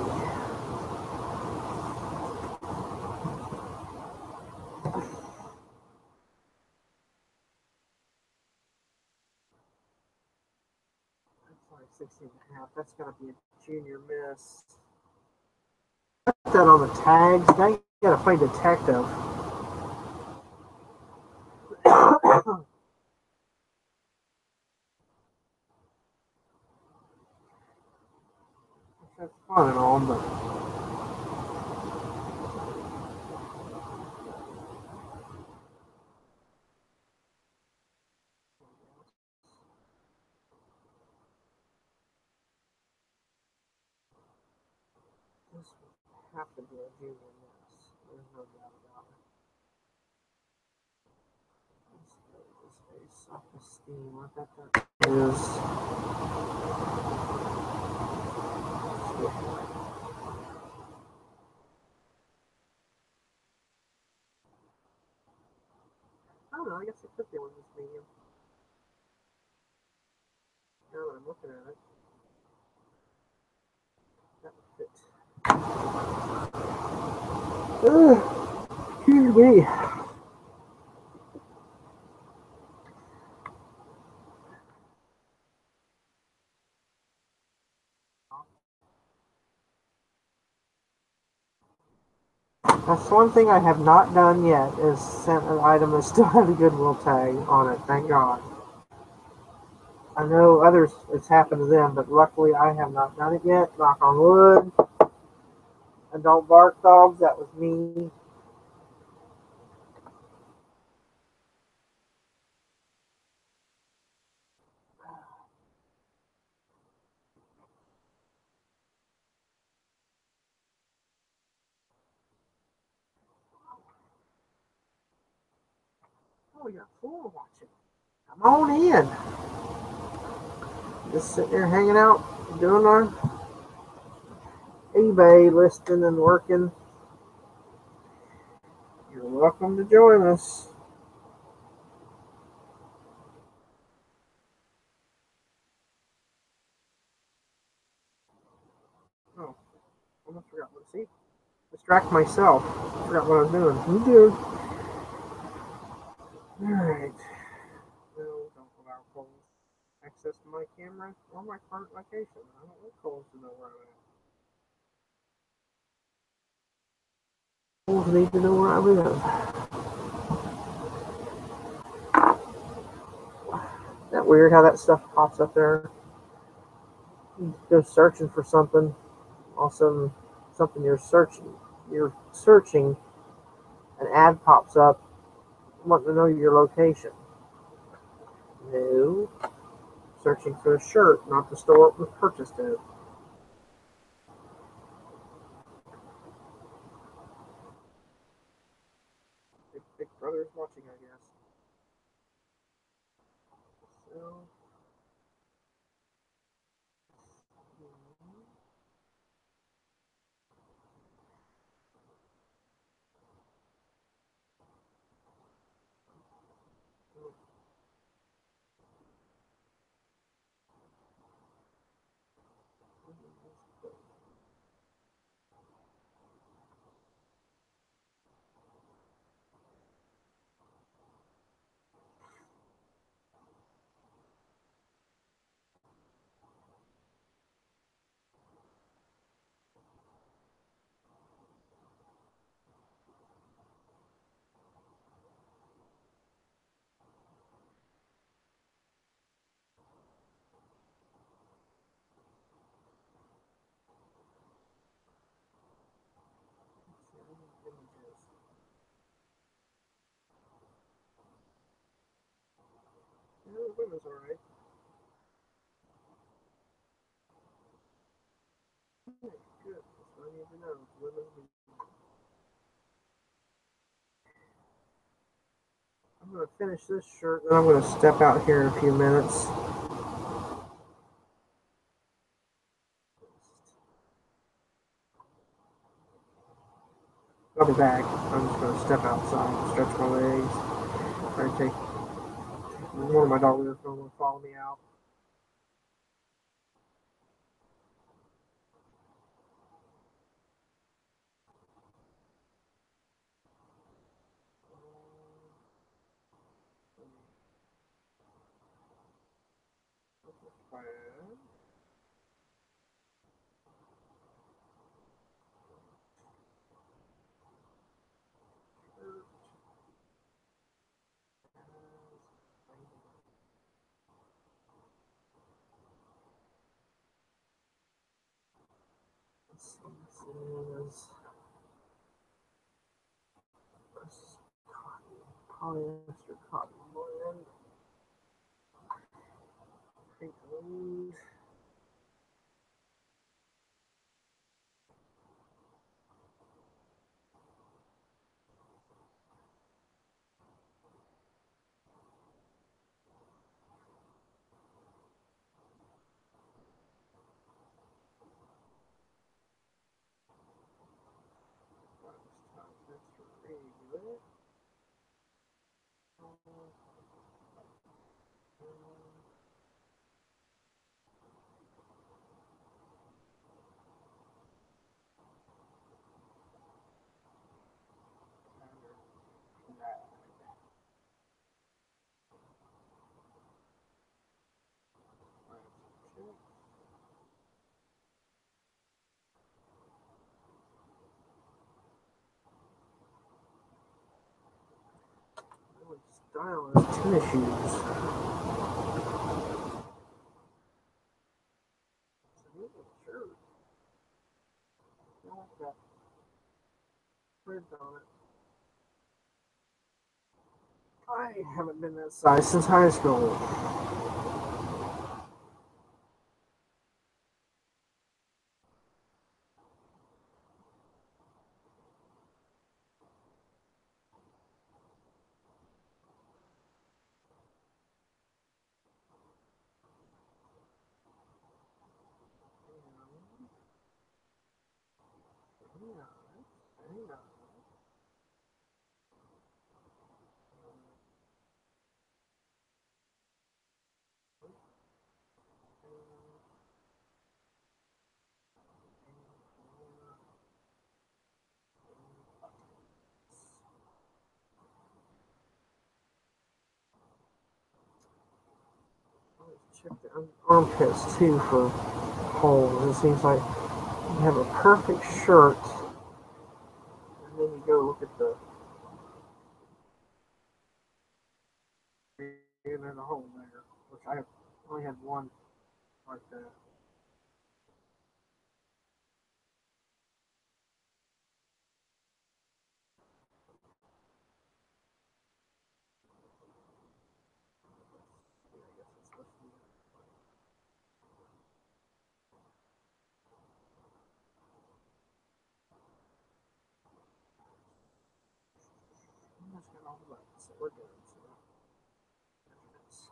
That's like 16 and a half. That's gonna be a junior miss. Put that on the tags. Now you gotta play detective. That's fun and all, but this would have to be a junior miss. There's no doubt about it. Let's go with this face. Self-esteem. I bet that is. I don't know. I guess it could be one of these medium. Now that I'm looking at it, that would fit. Excuse me. That's one thing I have not done yet is sent an item that still has a Goodwill tag on it. Thank God. I know others, it's happened to them, but luckily I have not done it yet. Knock on wood. And don't bark, dogs. That was me. Oh, you're full watching. Come on in. Just sitting there hanging out, doing our eBay listing and working. You're welcome to join us. Oh, almost forgot what to see. Distract myself. Forgot what I was doing. You do. Alright. No, don't allow Coles access to my camera or my current location. I don't want Coles to know where I'm at. Coles need to know where I live. Isn't that weird how that stuff pops up there? You go searching for something, all of a sudden something you're searching, an ad pops up wanting to know your location. No. Searching for a shirt, not the store it was purchased in. Big Brother's watching, I guess. So, yeah, the women's alright. Good. That's what I need to know. Women's. I'm going to finish this shirt, then I'm going to step out here in a few minutes. I'll be back. I'm just going to step outside, stretch my legs. Or take one of my dogs is going to follow me out. This is polyester cotton blend. Preload. style is tennis shoes. It's a neat little shirt. I like that print on it. I haven't been that size since high school. Hang on, hang on. Check the armpits too for holes. It seems like you have a perfect shirt, and then you go look at the and there's a hole there, which I only had one like that. Yeah, I guess it's supposed to be. I just got all the buttons, so we're good. So,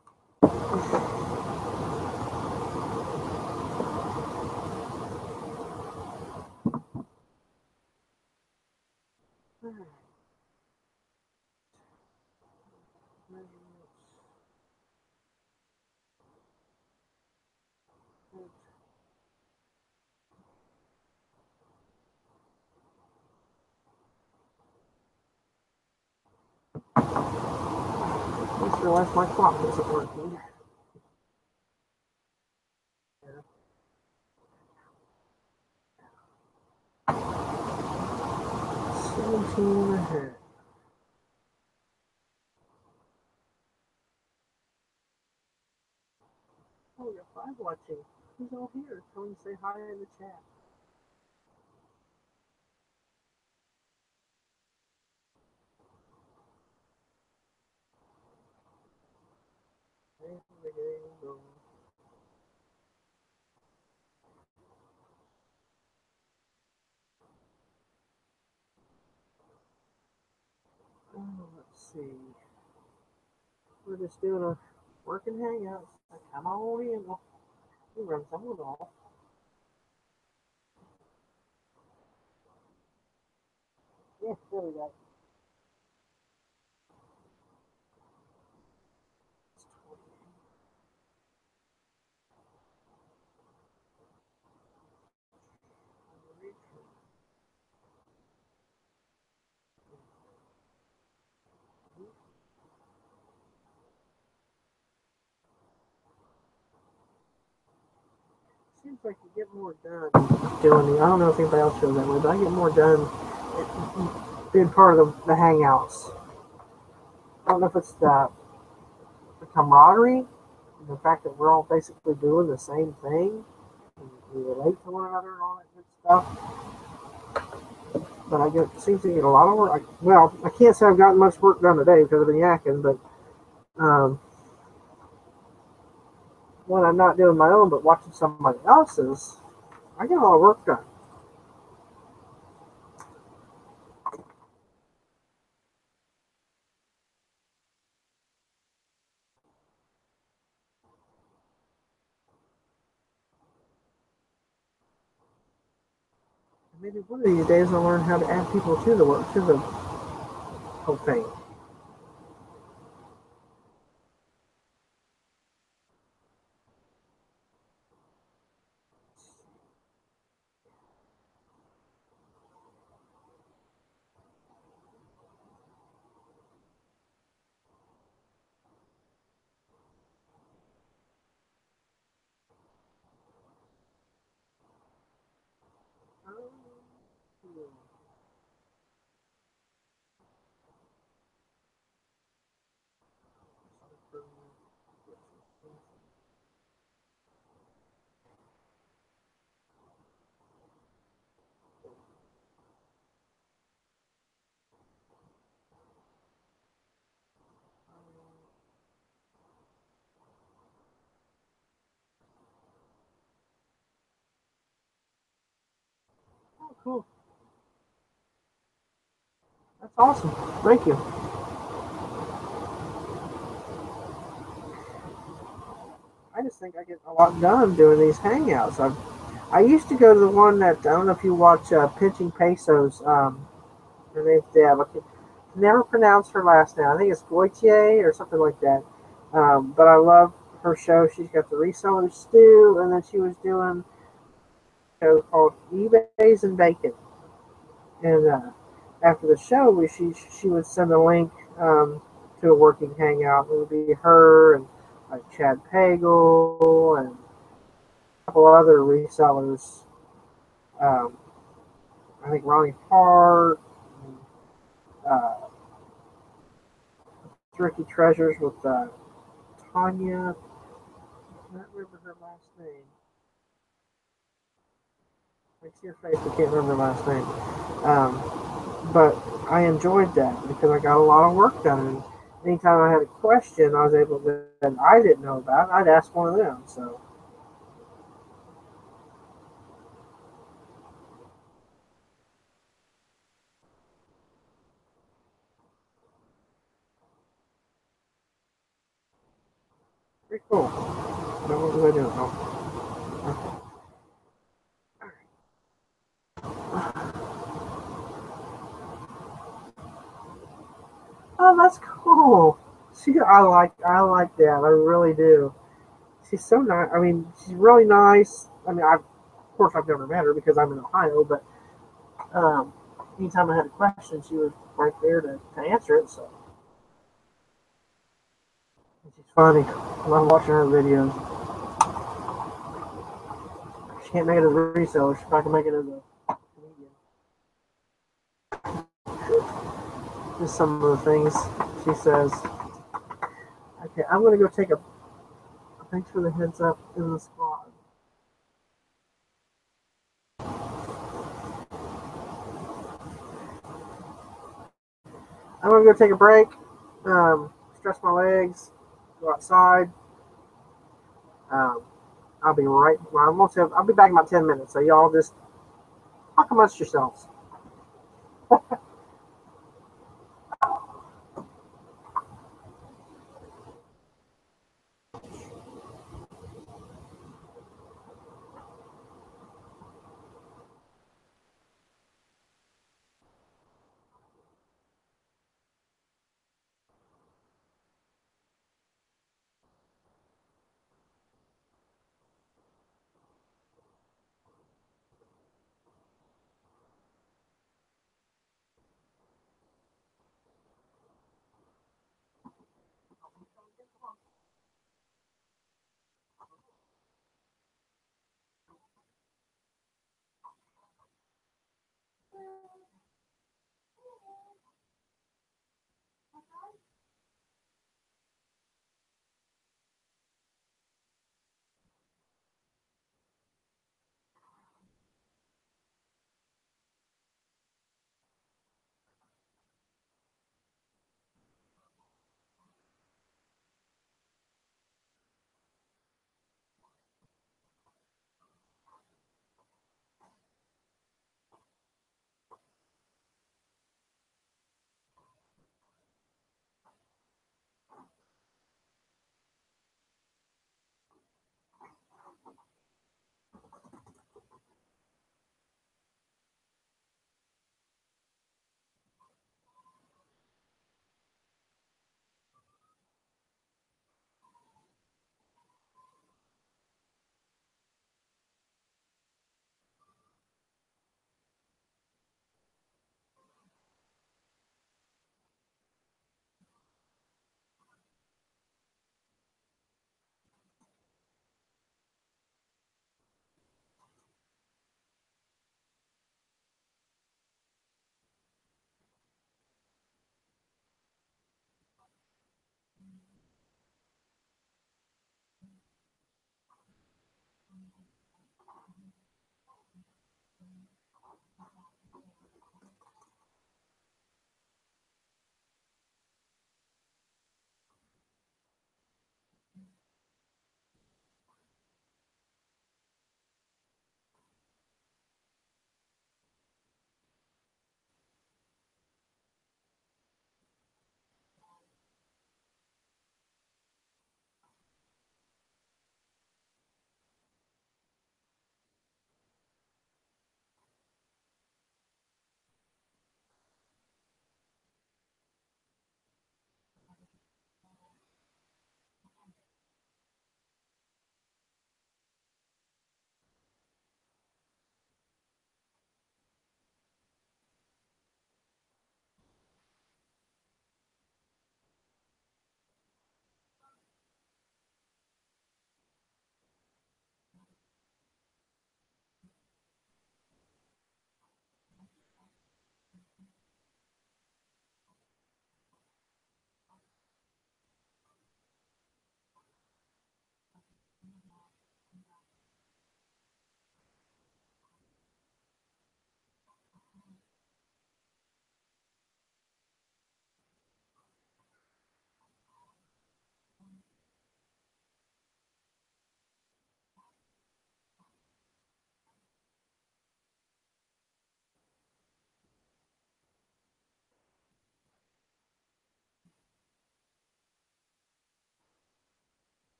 all right, measurements. I just realized my clock isn't working. Yeah. 17 and a half. Oh, we got five watching. Who's all here? Come and say hi in the chat. There we go. Oh, let's see. We're just doing a working hangout. Come on in. We run someone off. Yeah, there we go. Seems like you get more done doing the. I don't know if anybody else feels that way, but I get more done being part of the hangouts. I don't know if it's the camaraderie, the fact that we're all basically doing the same thing, and we relate to one another and all that good stuff. But I get seems to get a lot of work. Well, I can't say I've gotten much work done today because I've been yakking, but when I'm not doing my own but watching somebody else's, I get a lot of work done. Maybe one of these days I'll learn how to add people to the work to the whole thing. Cool. That's awesome. Thank you. I just think I get a lot done doing these hangouts. I used to go to the one that I don't know if you watch Pitching Pesos. Her name's Deb. I can never pronounce her last name. I think it's Goitier or something like that. But I love her show. She's got the reseller stew, and then she was doing a show called eBays and Bacon. And after the show, she would send a link to a working hangout. It would be her and like Chad Pagel and a couple other resellers. Um, I think Ronnie Hart, and, uh, Ricky Treasures with Tanya. I can't remember her last name. I see her face, but can't remember her last name. But I enjoyed that because I got a lot of work done. And anytime I had a question, I was able to that I didn't know about, I'd ask one of them. So pretty cool. Now what was I doing? Oh, oh, that's cool. I like that. I really do. She's so nice. I mean, she's really nice. I mean, of course I've never met her because I'm in Ohio, but um, anytime I had a question, she was right there to answer it. So she's funny. I love watching her videos. She can't make it as a reseller. She probably can make it as a comedian. Just some of the things she says. Okay, I'm gonna go take a. Thanks for the heads up in the squad. I'm gonna go take a break. Stretch my legs. Go outside. Um, I'll be right. Well, I'll be back in about 10 minutes. So y'all just talk amongst yourselves.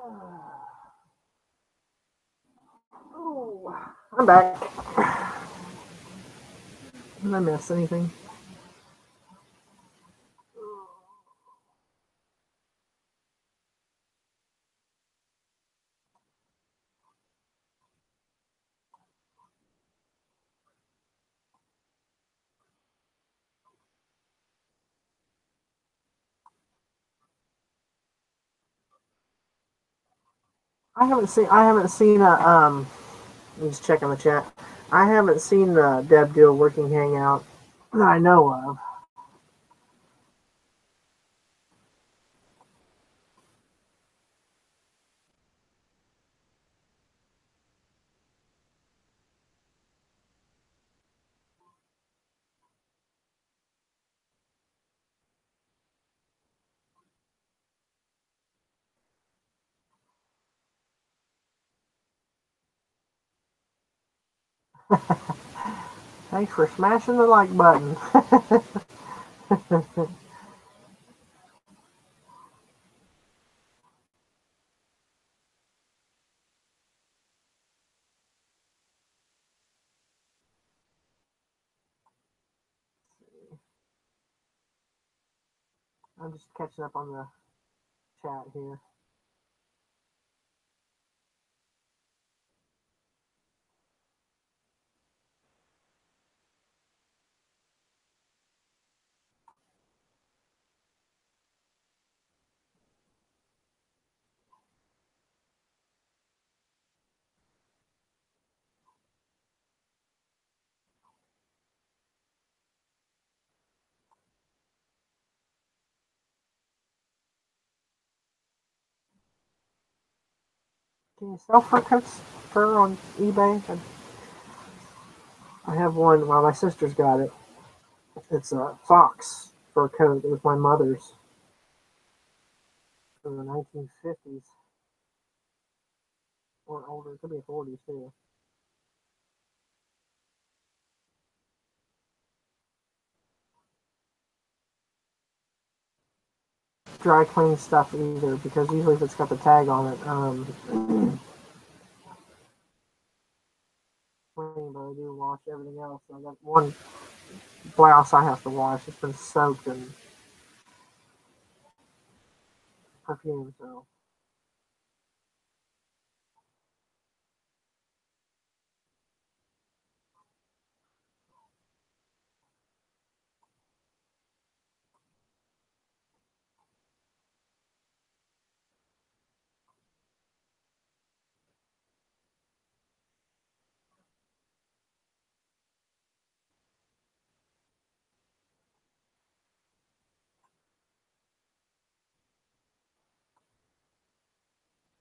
Oh, I'm back. Did I miss anything? I haven't seen a I'm just checking the chat. I haven't seen the Deb do a working hangout that I know of. Thanks for smashing the like button. I'm just catching up on the chat here. Can you sell fur coats on eBay? I have one. Well, my sister's got it. It's a fox fur coat. It was my mother's from the 1950s or older. It could be 40s too. Dry clean stuff either because usually if it's got the tag on it, clean, but I do wash everything else. I got one blouse I have to wash. It's been soaked in perfume, so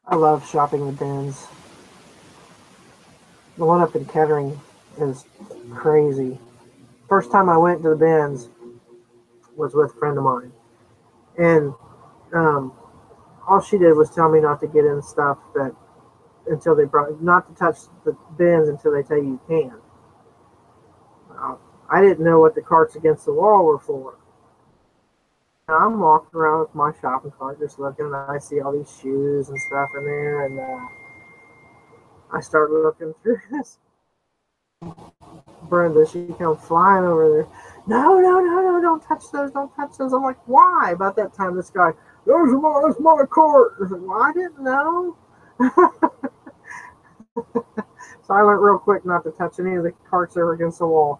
I love shopping the bins. The one up in Kettering is crazy. First time I went to the bins was with a friend of mine, and um, all she did was tell me not to get in stuff that until they brought not to touch the bins until they tell you can. I didn't know what the carts against the wall were for. I'm walking around with my shopping cart just looking, and I see all these shoes and stuff in there, and I start looking through this. Brenda, she comes flying over there. No, no, no, no, don't touch those, don't touch those. I'm like, why? About that time, this guy, that's my cart. I was like, well, I didn't know. So I learned real quick not to touch any of the carts that were against the wall.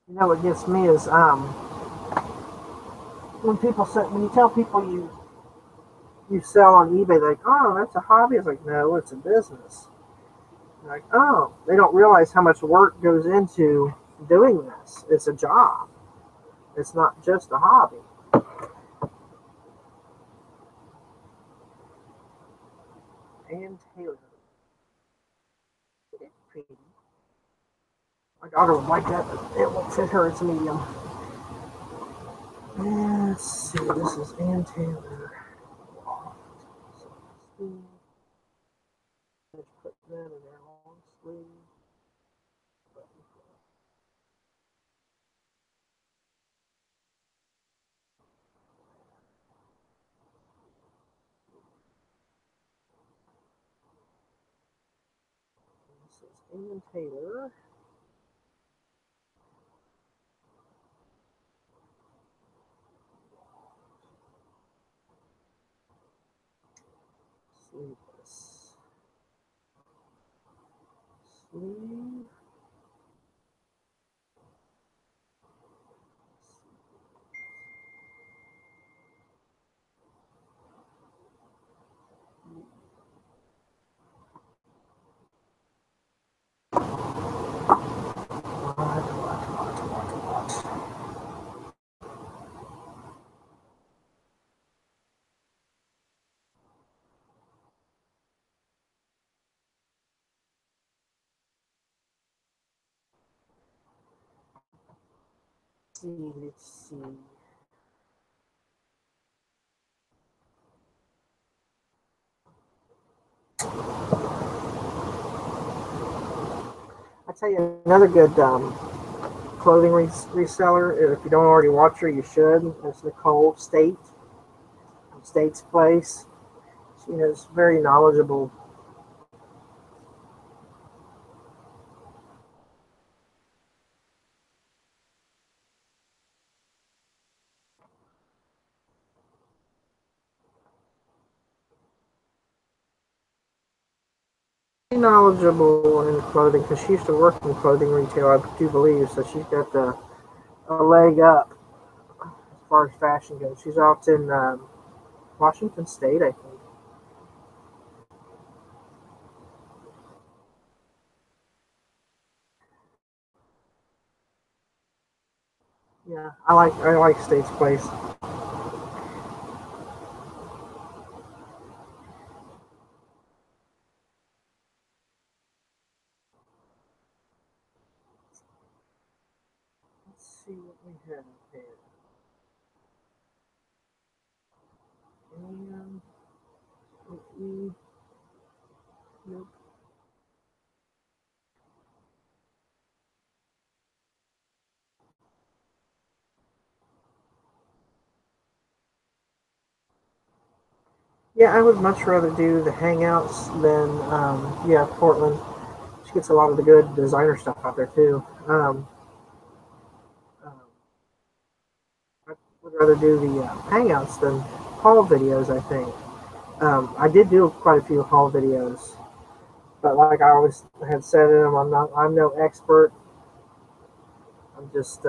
You know what gets me is when you tell people you sell on eBay, they're like, oh, that's a hobby. It's like, no, it's a business. They're like, oh, they don't realize how much work goes into doing this. It's a job. It's not just a hobby. And Taylor, it's pretty. My daughter would like that, but it won't fit her. It's a medium. Let's see, this is Ann Taylor. Let's put that in their long sleeve. This is Ann Taylor. Sleeveless. Sleeve. What? Let's see. I tell you another good clothing reseller. If you don't already watch her, you should. It's Nicole State, State's Place. She is very knowledgeable. Knowledgeable in clothing because she used to work in clothing retail, I do believe. So she's got a leg up as far as fashion goes. She's out in Washington State, I think. Yeah, I like State's Place. Let's see what we have here. And nope. Yeah, I would much rather do the Hangouts than yeah, Portland. She gets a lot of the good designer stuff out there too. Um, I would rather do the Hangouts than haul videos. I think I did do quite a few haul videos, but like I always had said in them, I'm no expert. I'm just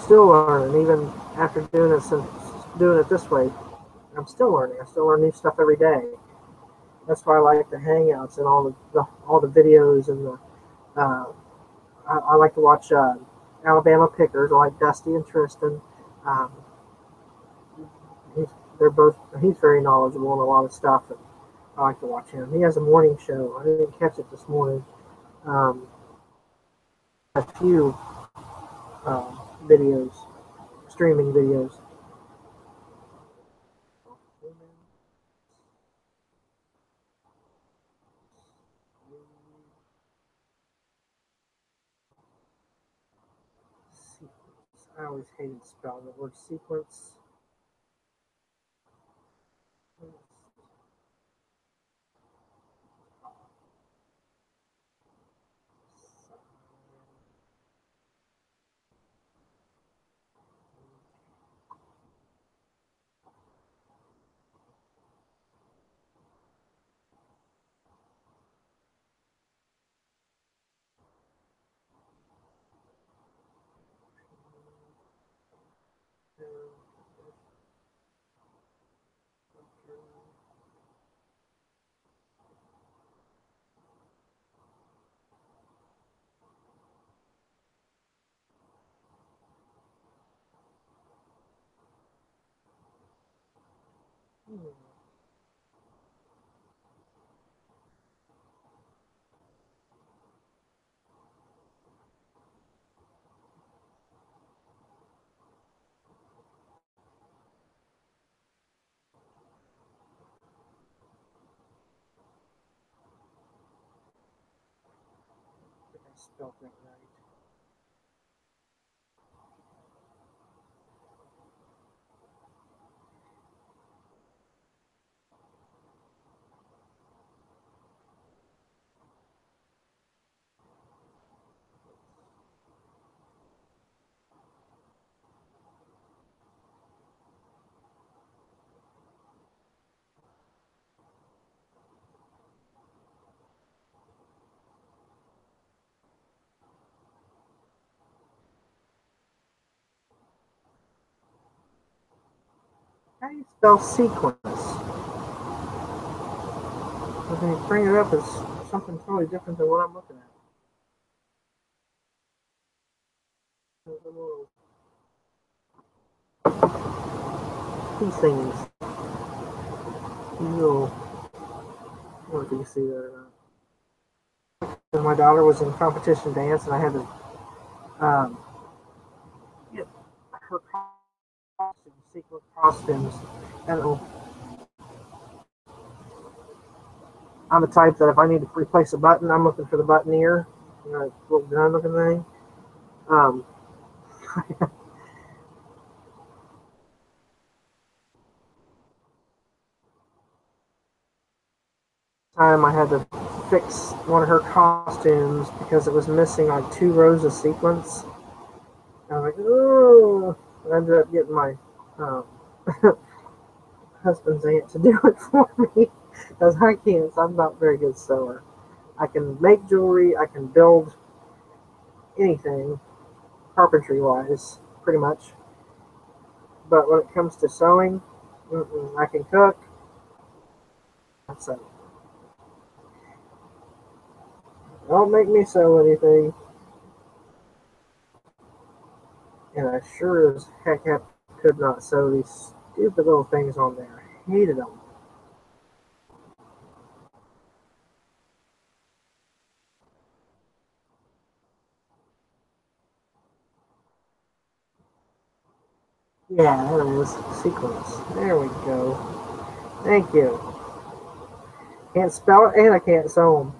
still learning. Even after doing it this way, I'm still learning. I still learn new stuff every day. That's why I like the Hangouts and all the videos and the. Uh, I like to watch Alabama Pickers. I like Dusty and Tristan. Um, he's, they're both. He's very knowledgeable in a lot of stuff. And I like to watch him. He has a morning show. I didn't catch it this morning. Um, a few videos, streaming videos. Sequence. I always hated spelling the word sequence. spelled that right. How do you spell sequence? But when you bring it up, it's something totally different than what I'm looking at. There's a little these things. These little, I don't know if you can see that or not. When my daughter was in competition dance, and I had to get her costumes, sequence costumes. And I'm the type that if I need to replace a button, I'm looking for the button ear, you know, little gun looking thing. Um, time I had to fix one of her costumes because it was missing like 2 rows of sequence. And I'm like, oh, I ended up getting my um, husband's aunt to do it for me because I can't. So I'm not a very good sewer. I can make jewelry. I can build anything, carpentry wise, pretty much. But when it comes to sewing, I can cook. So don't make me sew anything. And I sure as heck could not sew these stupid little things on there. I hated them. Yeah, there it is. Sequence. There we go. Thank you. Can't spell it and I can't sew them.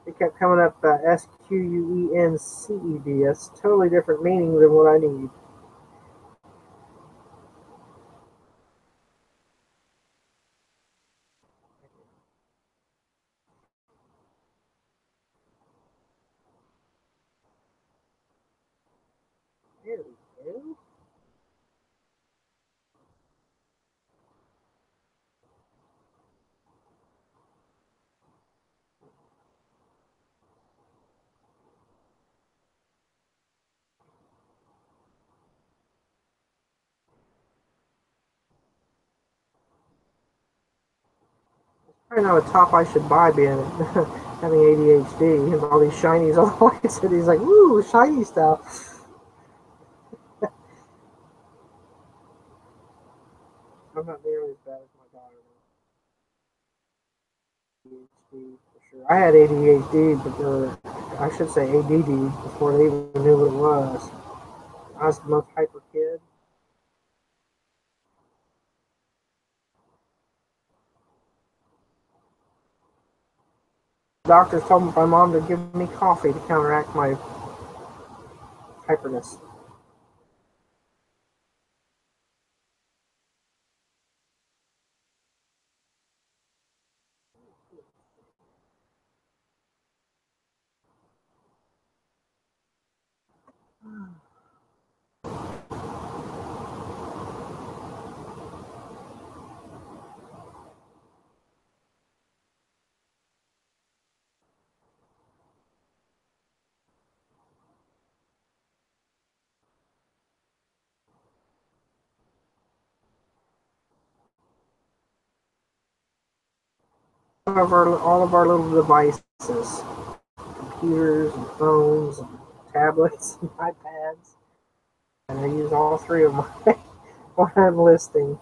It kept coming up Squenced. That's totally different meaning than what I need. There we go. Probably not a top I should buy being having ADHD and all these shinies all like I said, he's like, ooh, shiny stuff. I'm not nearly as bad as my daughter. ADHD for sure. I had ADHD, but I should say ADD before they even knew what it was. I was the most hyper kid. Doctors told my mom to give me coffee to counteract my hyperness. All of our little devices, computers and phones and tablets and iPads, and I use all three of them when I'm listing.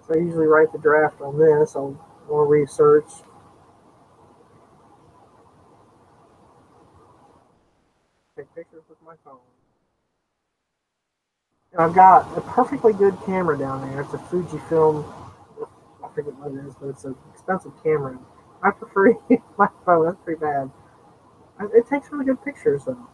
So I usually write the draft on this. I'll more research, take pictures with my phone. And I've got a perfectly good camera down there. It's a Fujifilm forget what it is, but it's an expensive camera. I prefer to use my phone. That's pretty bad. It takes really good pictures, though.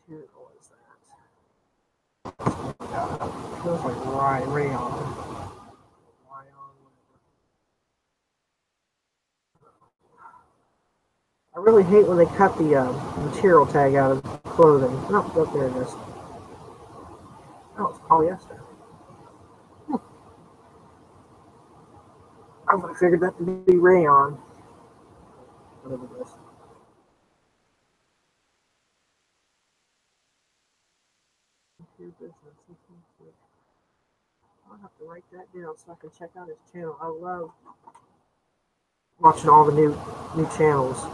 What is that? Feels like rayon. I really hate when they cut the material tag out of clothing. No, oh, there it is. Oh, it's polyester. I figured that to be rayon. Whatever it is. Your business. I'll have to write that down so I can check out his channel. I love watching all the new channels.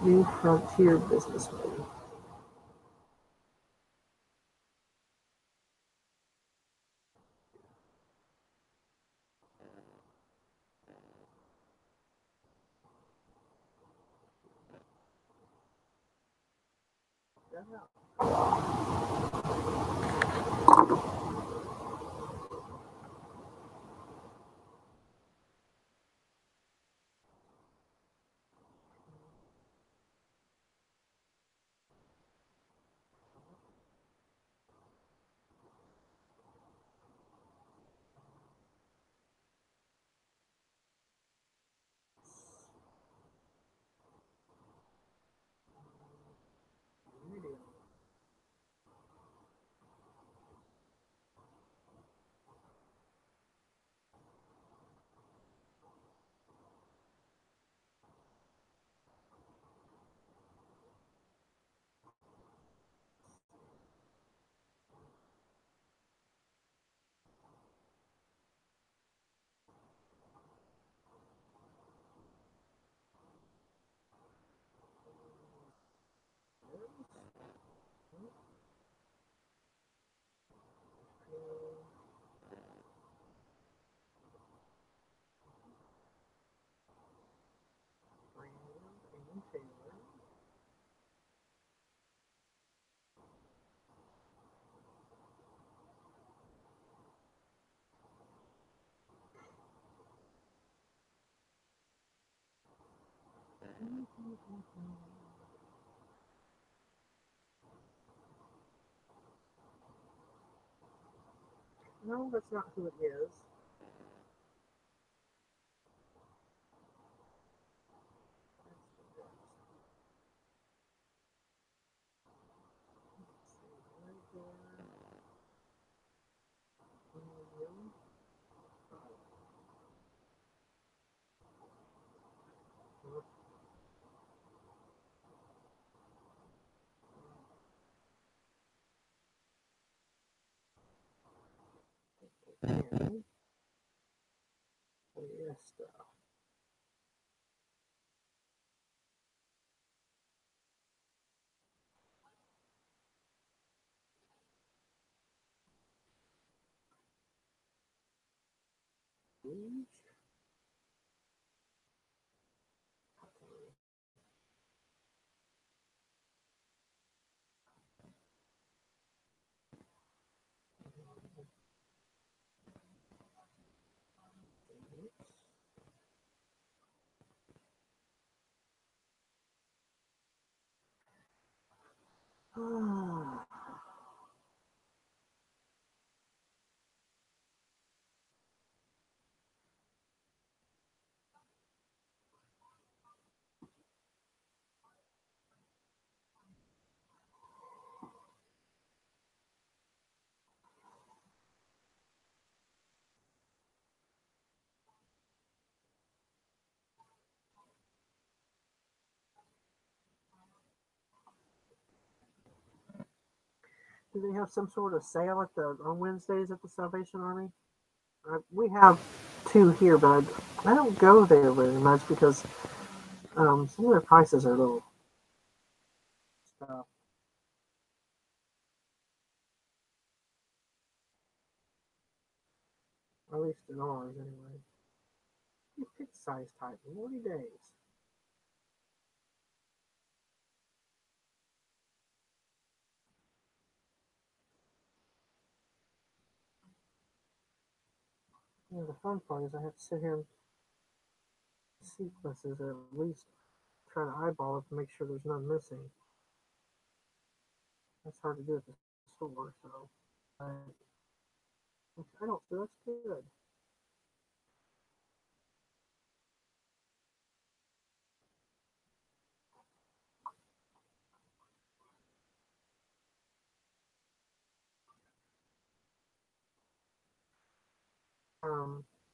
New Frontier Businessman. No, that's not who it is. Yes. Do they have some sort of sale on Wednesdays at the Salvation Army? We have two here, but I don't go there very much because some of their prices are low stuff. At least in ours, anyway. You pick size type 40 days. The fun part is I have to sit here and sequences, or at least try to eyeball it to make sure there's none missing. That's hard to do at the store, so I don't. So that's good.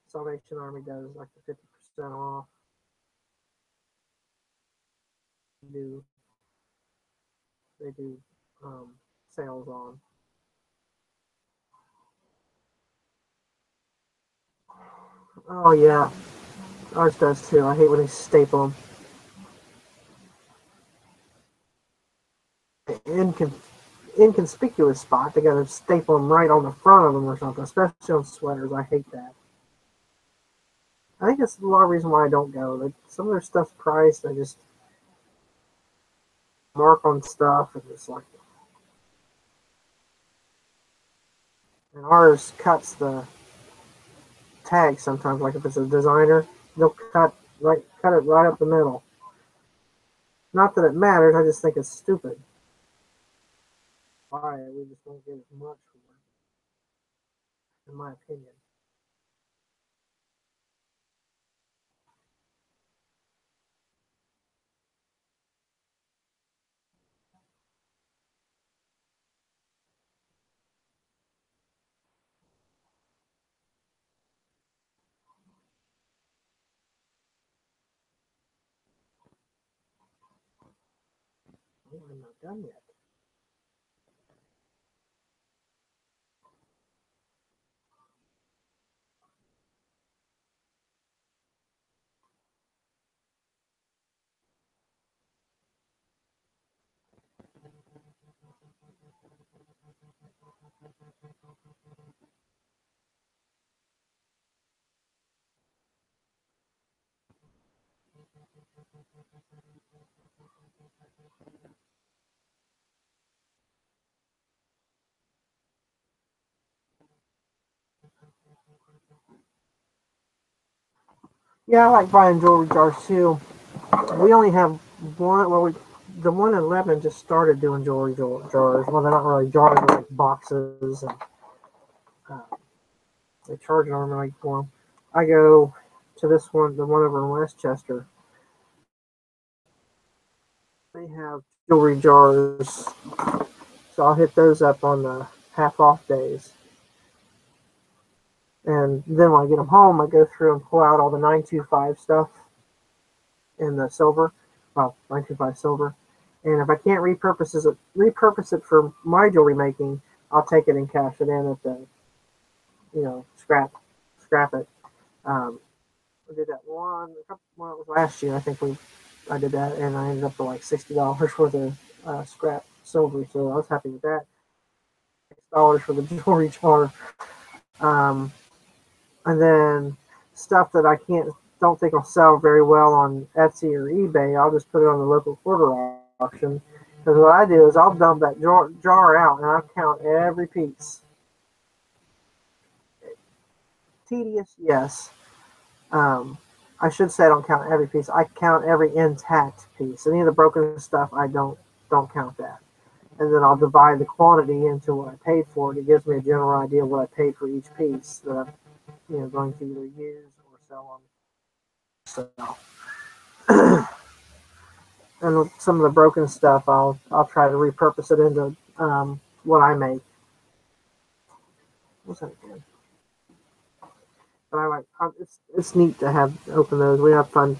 Salvation Army does like the 50% off. Do they do sales on? Oh yeah, ours does too. I hate when they staple them. Inconspicuous spot. They gotta staple them right on the front of them or something. Especially on sweaters. I hate that. I think that's a lot of reason why I don't go. Like some of their stuff's priced. I just mark on stuff and it's like. And ours cuts the tag sometimes. Like if it's a designer, they'll cut it right up the middle. Not that it matters. I just think it's stupid. Why we just don't get as much for it, in my opinion. I'm not done yet. Yeah, I like buying jewelry jars too. We only have one. Well, the one in Lebanon just started doing jars. Well, they're not really jars, they're like boxes, and uh, they charge normally for them. I go to this one, the one over in Westchester. They have jewelry jars, so I'll hit those up on the half off days. And then when I get them home, I go through and pull out all the 925 stuff in the silver. Well, 925 silver. And if I can't repurpose it for my jewelry making, I'll take it and cash it in at the, scrap it. Um, I did that well, it was last year. I did that, and I ended up with like $60 worth of scrap silver. So I was happy with that. $6 for the jewelry jar. Um, and then stuff that I don't think will sell very well on Etsy or eBay, I'll just put it on the local quarter auction. Because what I do is I'll dump that jar out and I'll count every piece. Tedious, yes. Um, I should say I don't count every piece. I count every intact piece. Any of the broken stuff, I don't count that. And then I'll divide the quantity into what I paid for it. It gives me a general idea of what I paid for each piece that I'm going to either use or sell on. So, and some of the broken stuff, I'll try to repurpose it into what I make. What's that again? But it's neat to have open those. We have fun.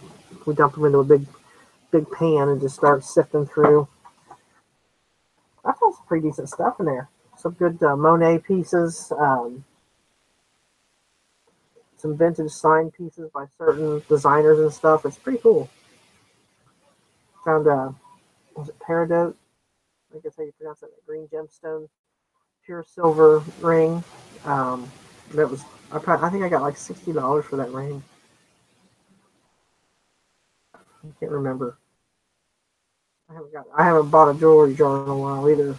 We dump them into a big pan and just start sifting through. I found some pretty decent stuff in there. Some good Monet pieces. some vintage sign pieces by certain designers and stuff. It's pretty cool. Found was it Peridot? I guess how you pronounce it. A green gemstone, pure silver ring. That was I think I got like $60 for that ring. I can't remember. I haven't bought a jewelry jar in a while either.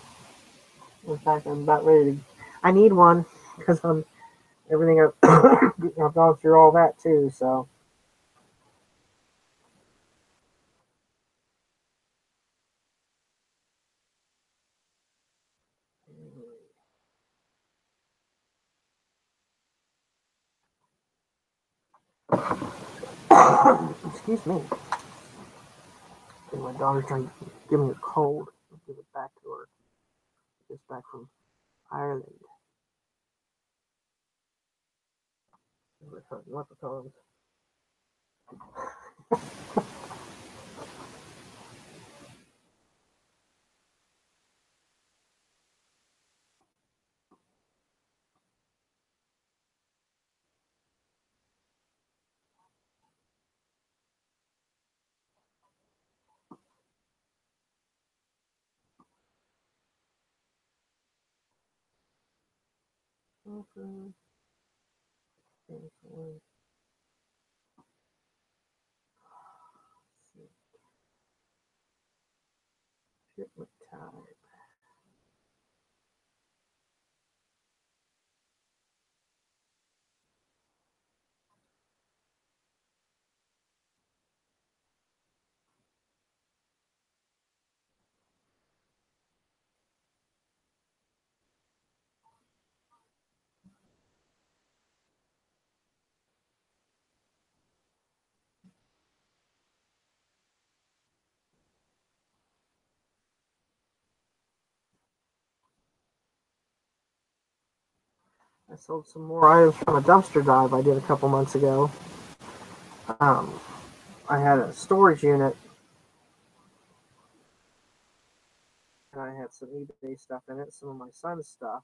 In fact, I'm about ready to. I need one because I'm everything I've gone through all that too. So. Excuse me. My daughter's trying to give me a cold. I'll give it back to her. It's back from Ireland. Leprechauns. Okay. Shipment time. I sold some more items from a dumpster dive I did a couple months ago. Um, I had a storage unit, and I had some eBay stuff in it, some of my son's stuff.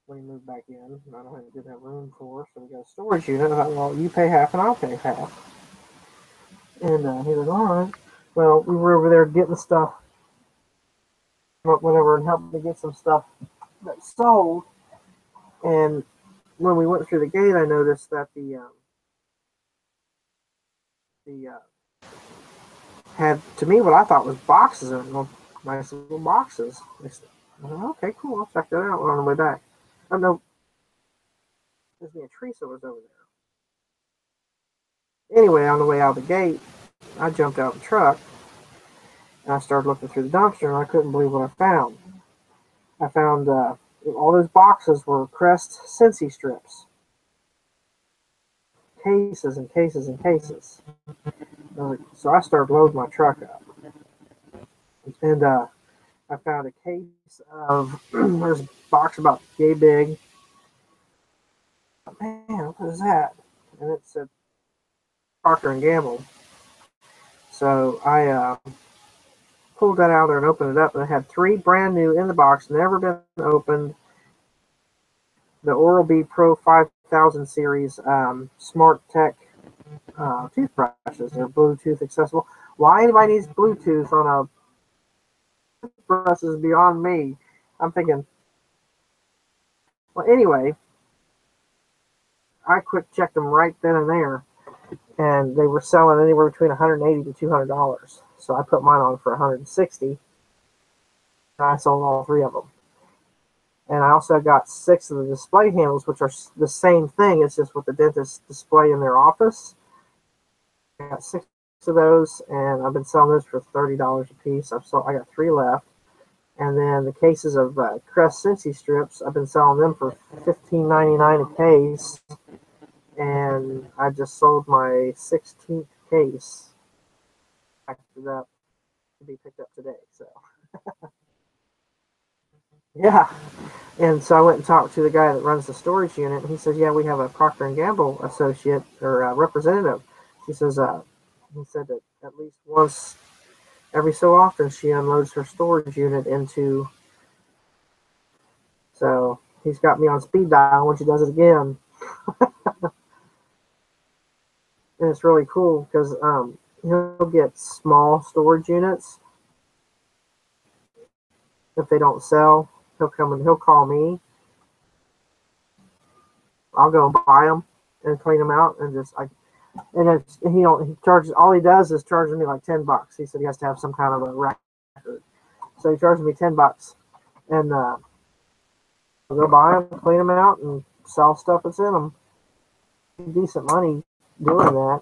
When he moved back in, and I didn't have room for, so we got a storage unit. I thought, well, you pay half and I'll pay half. And he was all right. Well, we were over there getting stuff, whatever, and helping to get some stuff that sold. And when we went through the gate, I noticed that the had to me what I thought was boxes in it, nice little boxes. I said, okay, cool. I'll check that out on the way back. Oh no, me and Teresa was over there. Anyway, on the way out the gate, I jumped out of the truck and I started looking through the dumpster, and I couldn't believe what I found. I found all those boxes were Crest Scentsy strips, cases and cases and cases. So I started loading my truck up, and I found a case of there's a box about yay big. Man, what is that? And it said Procter and Gamble. So I pulled that out there and opened it up, and it had 3 brand new in the box, never been opened. The Oral-B Pro 5000 series Smart Tech toothbrushes. They're Bluetooth accessible. Why anybody needs Bluetooth on a toothbrush is beyond me. I'm thinking, well, anyway, I quick checked them right then and there, and they were selling anywhere between $180 to $200. So I put mine on for $160, and I sold all 3 of them. And I also got 6 of the display handles, which are the same thing. It's just what the dentist display in their office. I got 6 of those, and I've been selling those for $30 a piece. I got 3 left. And then the cases of Crest Scentsy strips, I've been selling them for $15.99 a case. And I just sold my 16th case. Packed it up to be picked up today. So, yeah. And so I went and talked to the guy that runs the storage unit, and he says, "Yeah, we have a Procter and Gamble associate or representative." He says, he said that at least once every so often she unloads her storage unit into. So he's got me on speed dial when she does it again. And it's really cool because he'll get small storage units if they don't sell. He'll come and he'll call me. I'll go and buy them and clean them out and just and it's he charges, all he does is charges me like $10. He said he has to have some kind of a record, so he charges me $10, and I'll go buy them, clean them out, and sell stuff that's in them. Decent money doing that.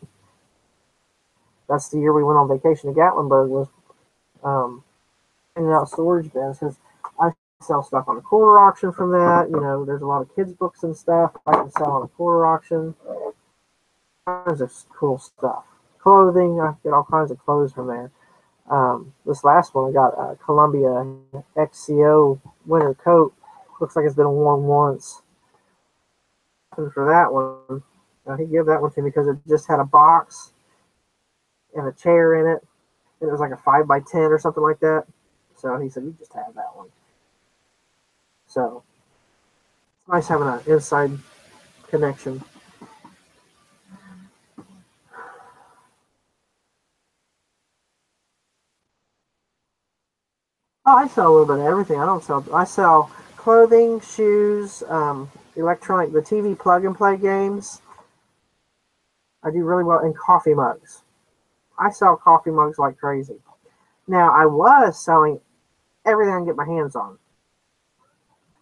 That's the year we went on vacation to Gatlinburg, was cleaning out storage bins, because I sell stuff on a quarter auction from that. There's a lot of kids books and stuff I can sell on a quarter auction. Kinds of cool stuff. Clothing, I get all kinds of clothes from there. This last one, I got a Columbia XCO winter coat. Looks like it's been worn once. And for that one, he gave that one to me because it just had a box and a chair in it. And it was like a 5x10 or something like that. So he said, you just have that one. So it's nice having an inside connection. Oh, I sell a little bit of everything. I sell clothing, shoes, electronic, the TV plug and play games. I do really well in coffee mugs. I sell coffee mugs like crazy. Now, I was selling everything I can get my hands on,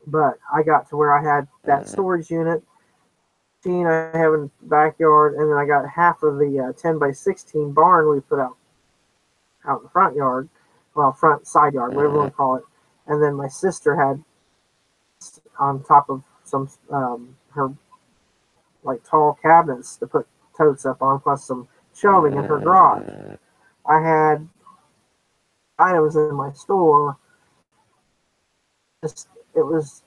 but I got to where I had that storage unit, machine I have in the backyard, and then I got half of the 10x16 barn we put out in the front yard. Well, front side yard, whatever you want to call it. And then my sister had on top of some her like tall cabinets to put totes up on, plus some shelving in her garage. I had items in my store. It was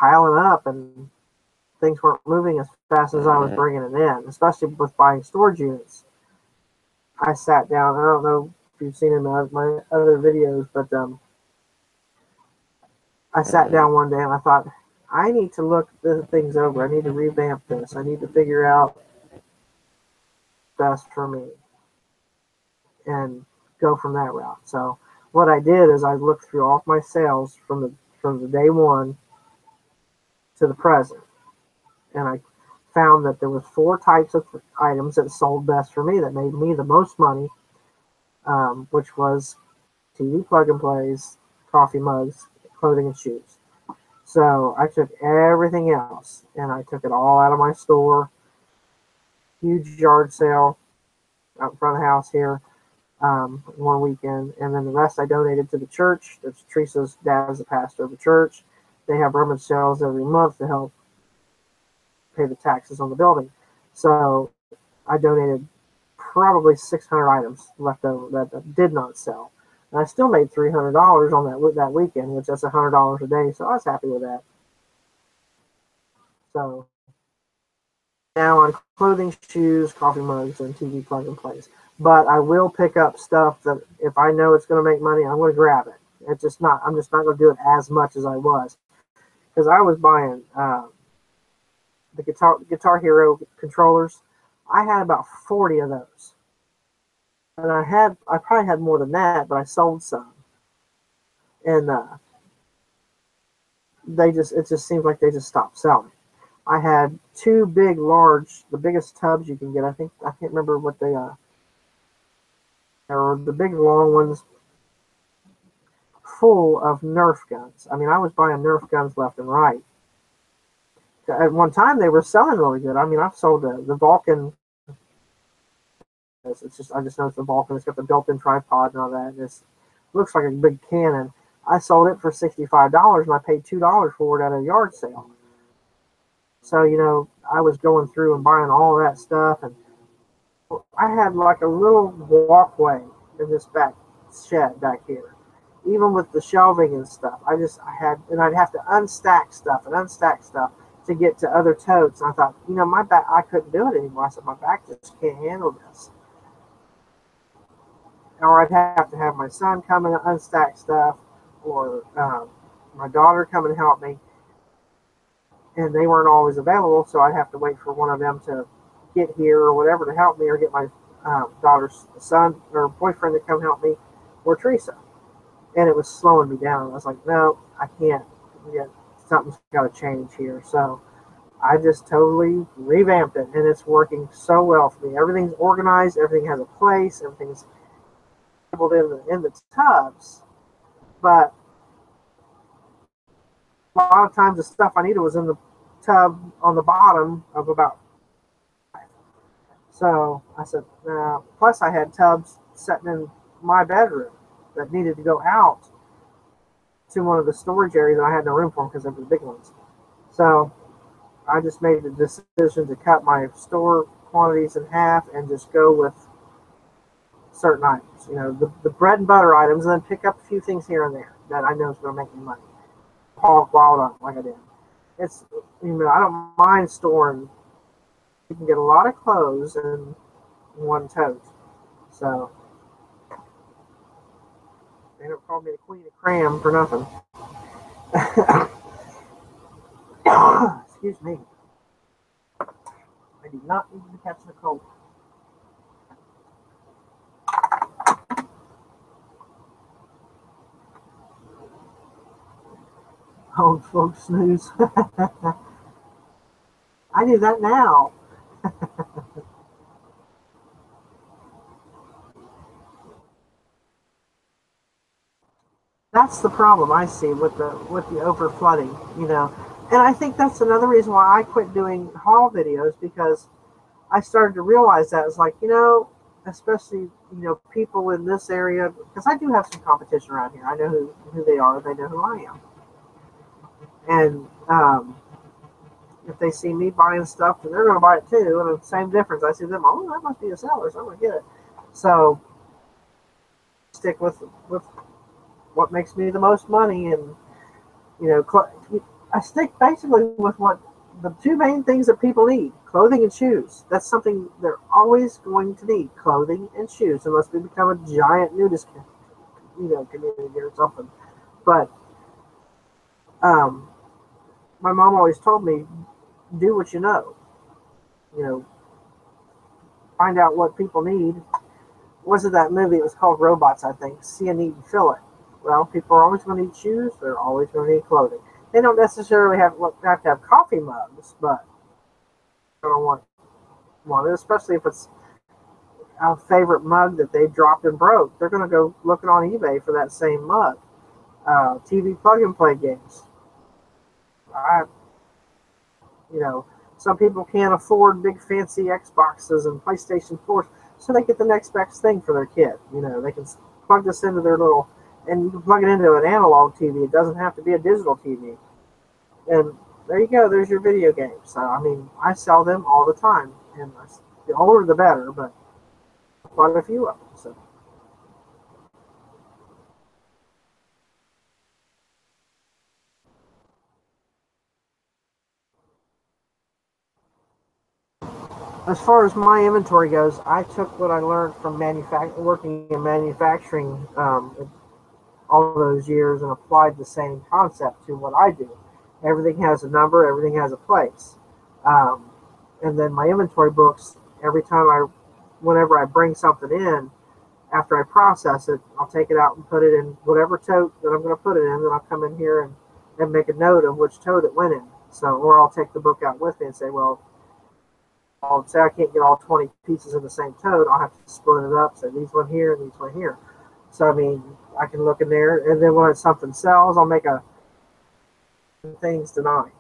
piling up, and things weren't moving as fast as I was bringing it in, especially with buying storage units. I sat down. I don't know if you've seen in my other videos, but I sat down one day and I thought, I need to look the things over. I need to revamp this. I need to figure out best for me and go from that route. So what I did is I looked through all of my sales from the day one to the present, and I found that there was 4 types of items that sold best for me, that made me the most money, which was TV plug and plays, coffee mugs, clothing, and shoes. So I took everything else and I took it all out of my store. Huge yard sale out in front of the house here one weekend, and then the rest I donated to the church. That's Teresa's dad is the pastor of the church. They have rummage sales every month to help pay the taxes on the building. So I donated probably 600 items left over that did not sell. And I still made $300 on that weekend, which that's $100 a day. So I was happy with that. So now on clothing, shoes, coffee mugs, and TV plug and plays. But I will pick up stuff that if I know it's going to make money, I'm going to grab it. I'm just not going to do it as much as I was, because I was buying the Guitar Hero controllers. I had about 40 of those, and I probably had more than that, but I sold some, and it just seems like they just stopped selling. I had 2 big, large, the biggest tubs you can get. I can't remember what they are the big long ones, full of Nerf guns. I mean, I was buying Nerf guns left and right. At one time, they were selling really good. I mean, I've sold the Vulcan. I just noticed the Vulcan. It's got the built-in tripod and all that. It looks like a big cannon. I sold it for $65, and I paid $2 for it at a yard sale. So, I was going through and buying all of that stuff, and I had like a little walkway in this back shed back here, even with the shelving and stuff. I'd have to unstack stuff to get to other totes. And I thought, my back, I couldn't do it anymore. I said, my back just can't handle this. Or I'd have to have my son come and unstack stuff, or my daughter come and help me. and they weren't always available, so I'd have to wait for one of them to get here or whatever to help me, or get my daughter's son or boyfriend to come help me, or Teresa. And it was slowing me down. I was like, no, I can't. Yeah, something's got to change here. So I just totally revamped it, and it's working so well for me. Everything's organized. Everything has a place. Everything's labeled in the tubs. But a lot of times the stuff I needed was in the tub on the bottom of about. So I said, plus I had tubs sitting in my bedroom that needed to go out to one of the storage areas that I had no room for because they were the big ones. So I just made the decision to cut my store quantities in half and just go with certain items. You know, the bread and butter items, and then pick up a few things here and there that I know is going to make me money. Hog wild up like I did. It's, you know, I don't mind storing. You can get a lot of clothes in one tote. So they don't call me the queen of cram for nothing. Excuse me. I do not need to catch the cold. Old folks snooze. I do that now. That's the problem I see with the over flooding, you know. And I think that's another reason why I quit doing haul videos, because I started to realize that it's like, you know, especially, you know, people in this area, because I do have some competition around here. I know who they are. They know who I am. And if they see me buying stuff, then they're going to buy it too. And the same difference. I see them, oh, that must be a seller, so I'm going to get it. So stick with what makes me the most money, and you know, I stick basically with what the two main things that people need: clothing and shoes. That's something they're always going to need: clothing and shoes, unless we become a giant nudist, you know, community or something. But um, my mom always told me, do what you know. You know, find out what people need. Was it that movie? It was called Robots, I think. See a need and fill it. Well, people are always going to need shoes. They're always going to need clothing. They don't necessarily have to have coffee mugs, but they're going to want it, especially if it's a favorite mug that they dropped and broke. They're going to go looking on eBay for that same mug. TV plug and play games. You know, some people can't afford big fancy Xboxes and PlayStation 4s, so they get the next best thing for their kid. You know, they can plug this into their little, and you can plug it into an analog TV. It doesn't have to be a digital TV. And there you go. There's your video game. So, I mean, I sell them all the time. And the older the better, but quite a few of them. So. As far as my inventory goes, I took what I learned from working in manufacturing all those years, and applied the same concept to what I do. Everything has a number, everything has a place. Um, and then my inventory books, every time whenever I bring something in, after I process it, I'll take it out and put it in whatever tote that I'm going to put it in. Then I'll come in here and make a note of which tote it went in. So, or I'll take the book out with me and say, well, I'll say I can't get all 20 pieces in the same tote. I'll have to split it up. Say these one here and these one here. So, I mean, I can look in there, and then when something sells, I'll make a things tonight,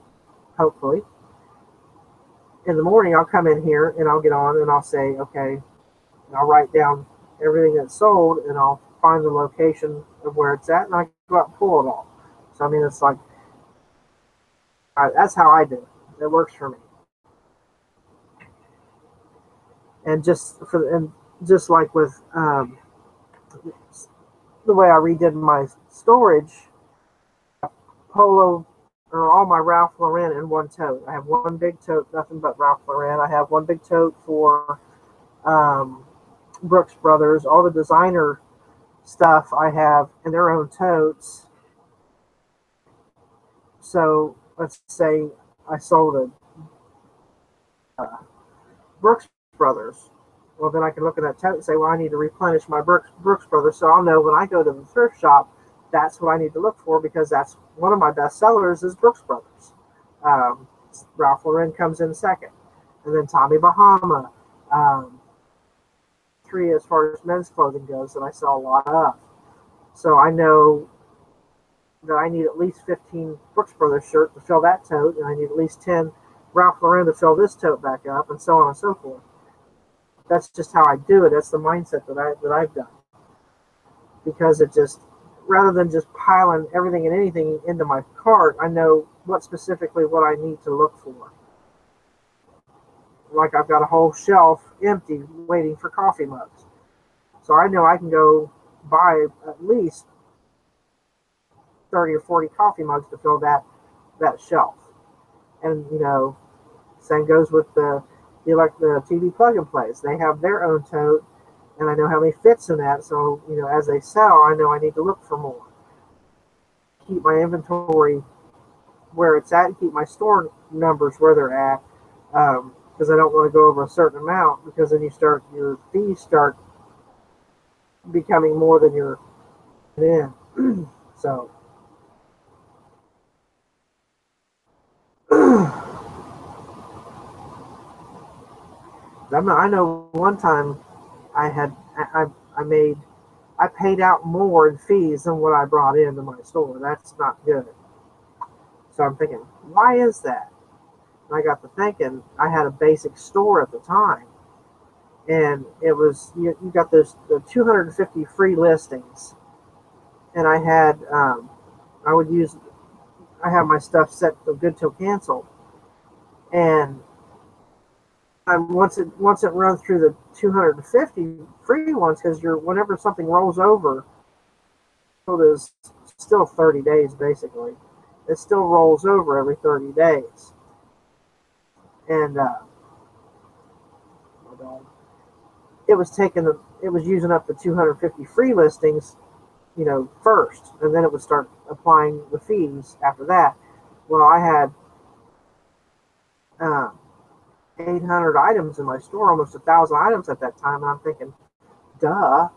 hopefully. In the morning, I'll come in here and I'll get on and I'll say, okay, and I'll write down everything that's sold, and I'll find the location of where it's at, and I go out and pull it all. So, I mean, it's like, that's how I do it. It works for me. And just like with the way I redid my storage, Polo or all my Ralph Lauren in one tote. I have one big tote, nothing but Ralph Lauren. I have one big tote for Brooks Brothers. All the designer stuff I have in their own totes. So let's say I sold a Brooks Brothers. Well, then I can look at that tote and say, well, I need to replenish my Brooks Brothers, so I'll know when I go to the thrift shop, that's what I need to look for, because that's one of my best sellers is Brooks Brothers. Ralph Lauren comes in second, and then Tommy Bahama. Three as far as men's clothing goes that I sell a lot of. So I know that I need at least 15 Brooks Brothers shirts to fill that tote, and I need at least 10 Ralph Lauren to fill this tote back up, and so on and so forth. That's just how I do it. That's the mindset that I've done. Because it just, rather than just piling everything and anything into my cart, I know what I need to look for. Like I've got a whole shelf empty waiting for coffee mugs. So I know I can go buy at least 30 or 40 coffee mugs to fill that shelf. And, same goes with the TV plug and plays. They have their own tote, and I know how many fits in that. So, as they sell, I know I need to look for more. Keep my inventory where it's at, and keep my store numbers where they're at, because I don't want to go over a certain amount, because then your fees start becoming more than you're in. So I know one time I paid out more in fees than what I brought into my store. That's not good. So I'm thinking, why is that? And I got to thinking, I had a basic store at the time, and it was you got the 250 free listings, and I have my stuff set to good till canceled, and once it runs through the 250 free ones, because whenever something rolls over, it is still 30 days basically. It still rolls over every 30 days, and it was using up the 250 free listings, first, and then it would start applying the fees after that. Well, I had 800 items in my store, almost 1,000 items at that time, and I'm thinking, duh,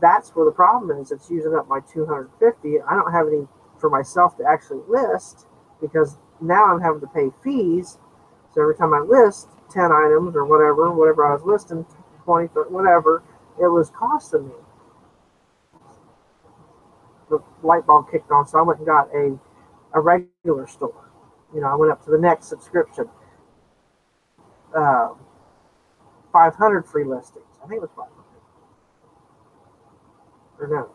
that's where the problem is. It's using up my 250. I don't have any for myself to actually list, because now I'm having to pay fees. So every time I list 10 items or whatever I was listing, 20, whatever, it was costing me. The light bulb kicked on, so I went and got a regular store. I went up to the next subscription. 500 free listings. I think it was 500. Or no,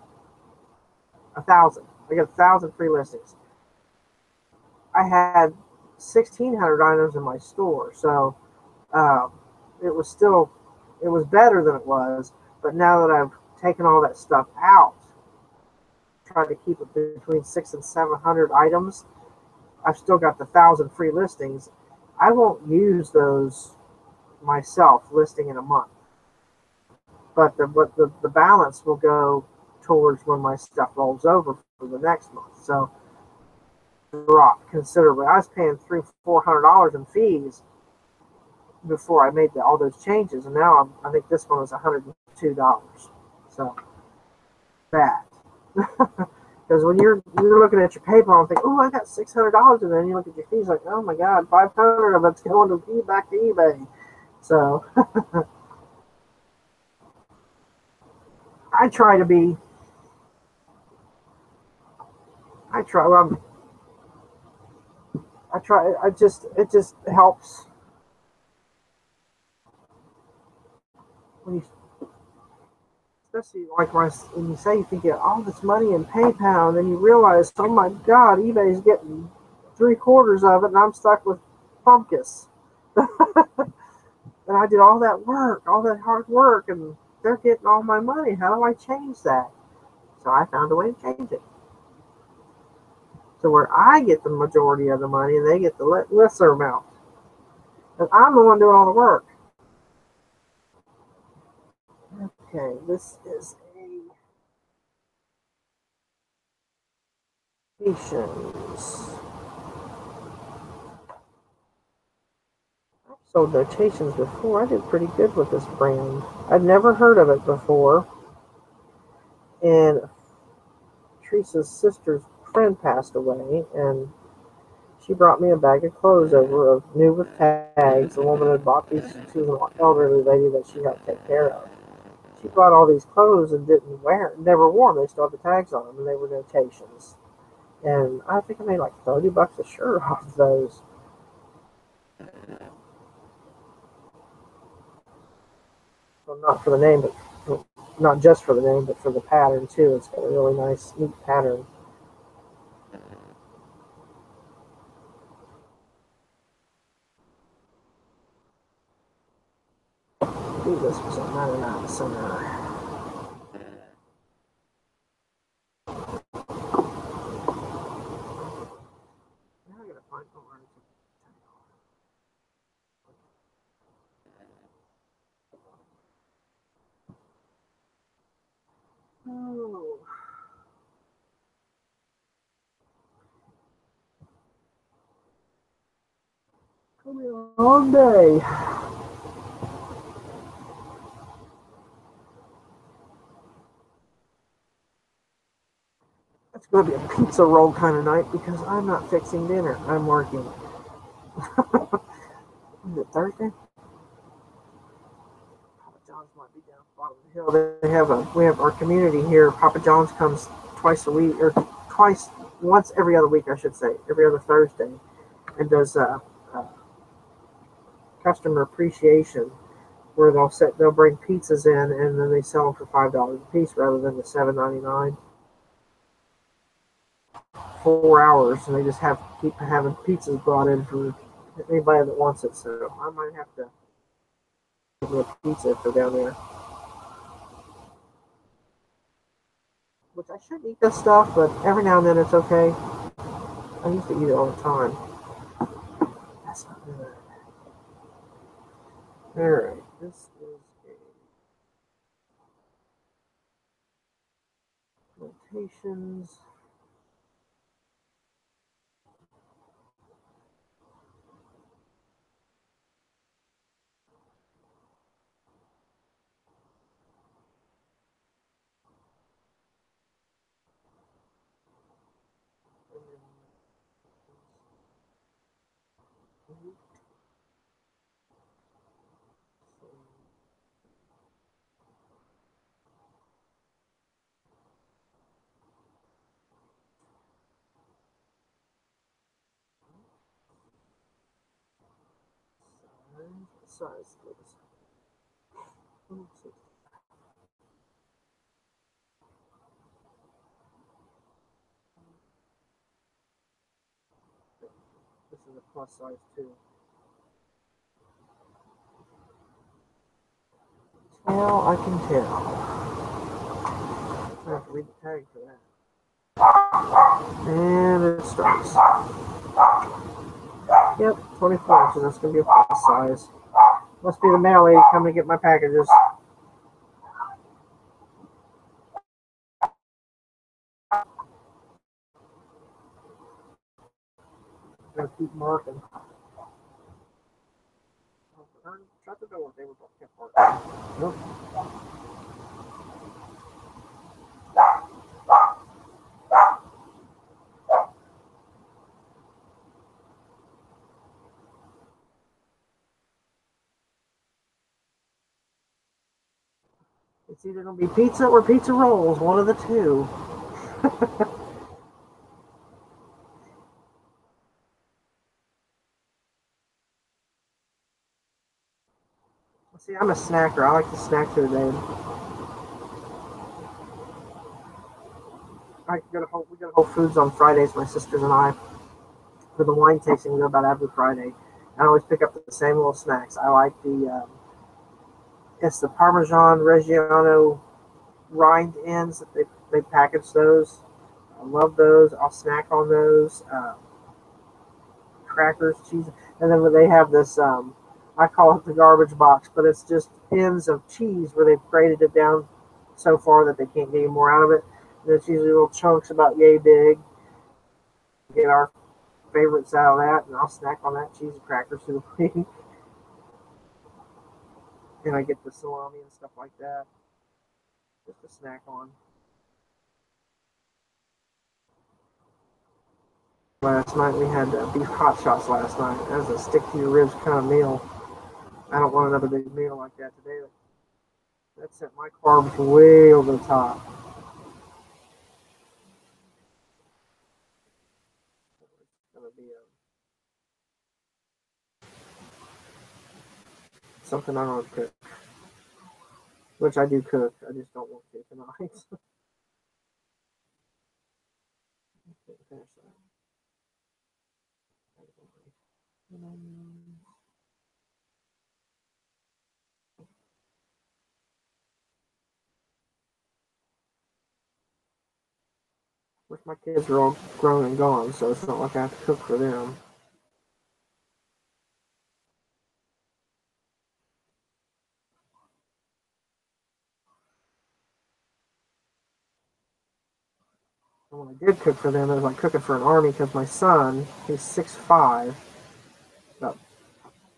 1,000. I got 1,000 free listings. I had 1,600 items in my store, so it was better than it was. But now that I've taken all that stuff out, tried to keep it between 600 and 700 items, I've still got the 1,000 free listings. I won't use those myself listing in a month, but the balance will go towards when my stuff rolls over for the next month. So dropped considerably. I was paying $300-400 in fees before I made all those changes, and now I think this one was $102. So that. Because when you're looking at your PayPal and think, oh, I got $600, and then you look at your fees like, oh my God, 500 of it's going to back to eBay. So I try. It just helps when you, especially like when you say you can get all this money in PayPal, and then you realize, oh my God, eBay's getting 3/4 of it, and I'm stuck with Pumpkins. And I did all that work, all that hard work, and they're getting all my money. How do I change that? So I found a way to change it. So where I get the majority of the money, and they get the lesser amount. And I'm the one doing all the work. Okay, this is a patience. notations before. I did pretty good with this brand. I'd never heard of it before. And Teresa's sister's friend passed away, and she brought me a bag of clothes over of new with tags. The woman had bought these. She was an elderly lady that she helped take care of. She bought all these clothes and didn't wear, never wore them. They still had the tags on them, and they were notations. And I think I made like $30 a shirt off of those. So not for the name, but not just for the name, but for the pattern too. It's got a really nice, neat pattern. Ooh, this was a 99 center. Now I gotta find the word. Oh, gonna be a long day. It's gonna be a pizza roll kind of night because I'm not fixing dinner. I'm working. Is it Thursday? Papa John's might be down bottom of the hill. We have our community here. Papa John's comes twice a week, or once every other week, I should say, every other Thursday, and does customer appreciation where they'll bring pizzas in and then they sell them for $5 a piece rather than the $7.99. 4 hours, and they just keep having pizzas brought in for anybody that wants it. So I might have to give them a pizza if they're down there. Which I should eat this stuff, but every now and then it's okay. I used to eat it all the time. That's not good. Alright, this is notations. Size, please. This is a plus size too. Tell, I can tell. I have to read the tag for that. And it starts. Yep, 24 inches. That's going to be a plus size. Must be the mail lady coming to get my packages. Gotta keep marking. Shut the door. They were kept marking. Nope. It's either going to be pizza or pizza rolls. One of the two. See, I'm a snacker. I like to snack through the day. We go to Whole Foods on Fridays, my sisters and I, for the wine tasting. We go about every Friday. I always pick up the same little snacks. I like it's the Parmesan Reggiano rind ends. They package those. I love those. I'll snack on those. Crackers, cheese, and then they have this. I call it the garbage box, but it's just ends of cheese where they've grated it down so far that they can't get any more out of it. And it's usually little chunks about yay big. Get our favorites out of that, and I'll snack on that cheese and crackers through the week. and I get the salami and stuff like that, just to snack on. Last night we had beef hot shots last night. That was a stick to your ribs kind of meal. I don't want another big meal like that today. That sent my carbs way over the top. It's gonna be something I don't cook, which I do cook. I just don't want to tonight. Finish that. Which my kids are all grown and gone, so it's not like I have to cook for them. And when I did cook for them, it was like cooking for an army because my son, he's 6'5", about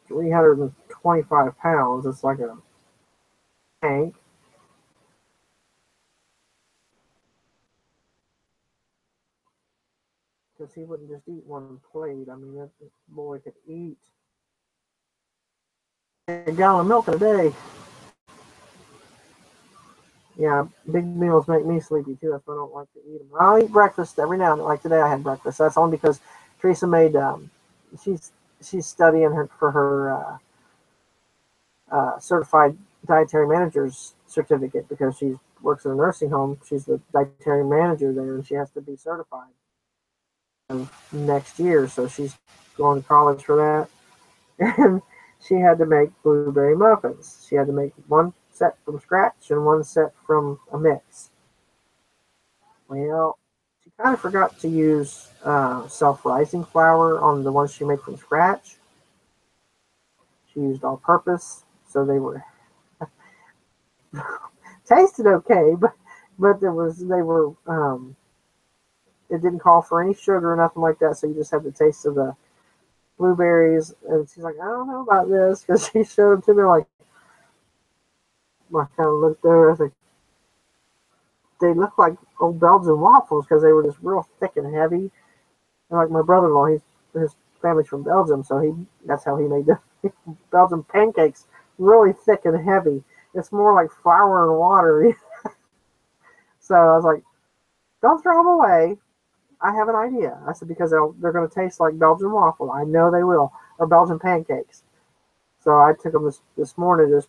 325 pounds. It's like a tank. Because he wouldn't just eat one plate. I mean, that boy could eat a gallon of milk in a day. Yeah, big meals make me sleepy too. That's why I don't like to eat them. I'll eat breakfast every now and then. Like today, I had breakfast. That's only because Teresa made. She's she's studying for her certified dietary manager's certificate because she works in a nursing home. She's the dietary manager there, and she has to be certified next year. So she's going to college for that. And she had to make blueberry muffins. She had to make one set from scratch and one set from a mix. Well, she kind of forgot to use self-rising flour on the ones she made from scratch. She used all-purpose, so they were tasted okay, but there was they were it didn't call for any sugar or nothing like that. So you just had the taste of the blueberries. And she's like, I don't know about this because she showed them to me like I kind of looked there. I think they looked like old Belgian waffles because they were just real thick and heavy. And like my brother-in-law, his family's from Belgium, so that's how he made the Belgian pancakes, really thick and heavy. It's more like flour and water. So I was like, don't throw them away. I have an idea. I said, because they're going to taste like Belgian waffle. I know they will, or Belgian pancakes. So I took them this morning,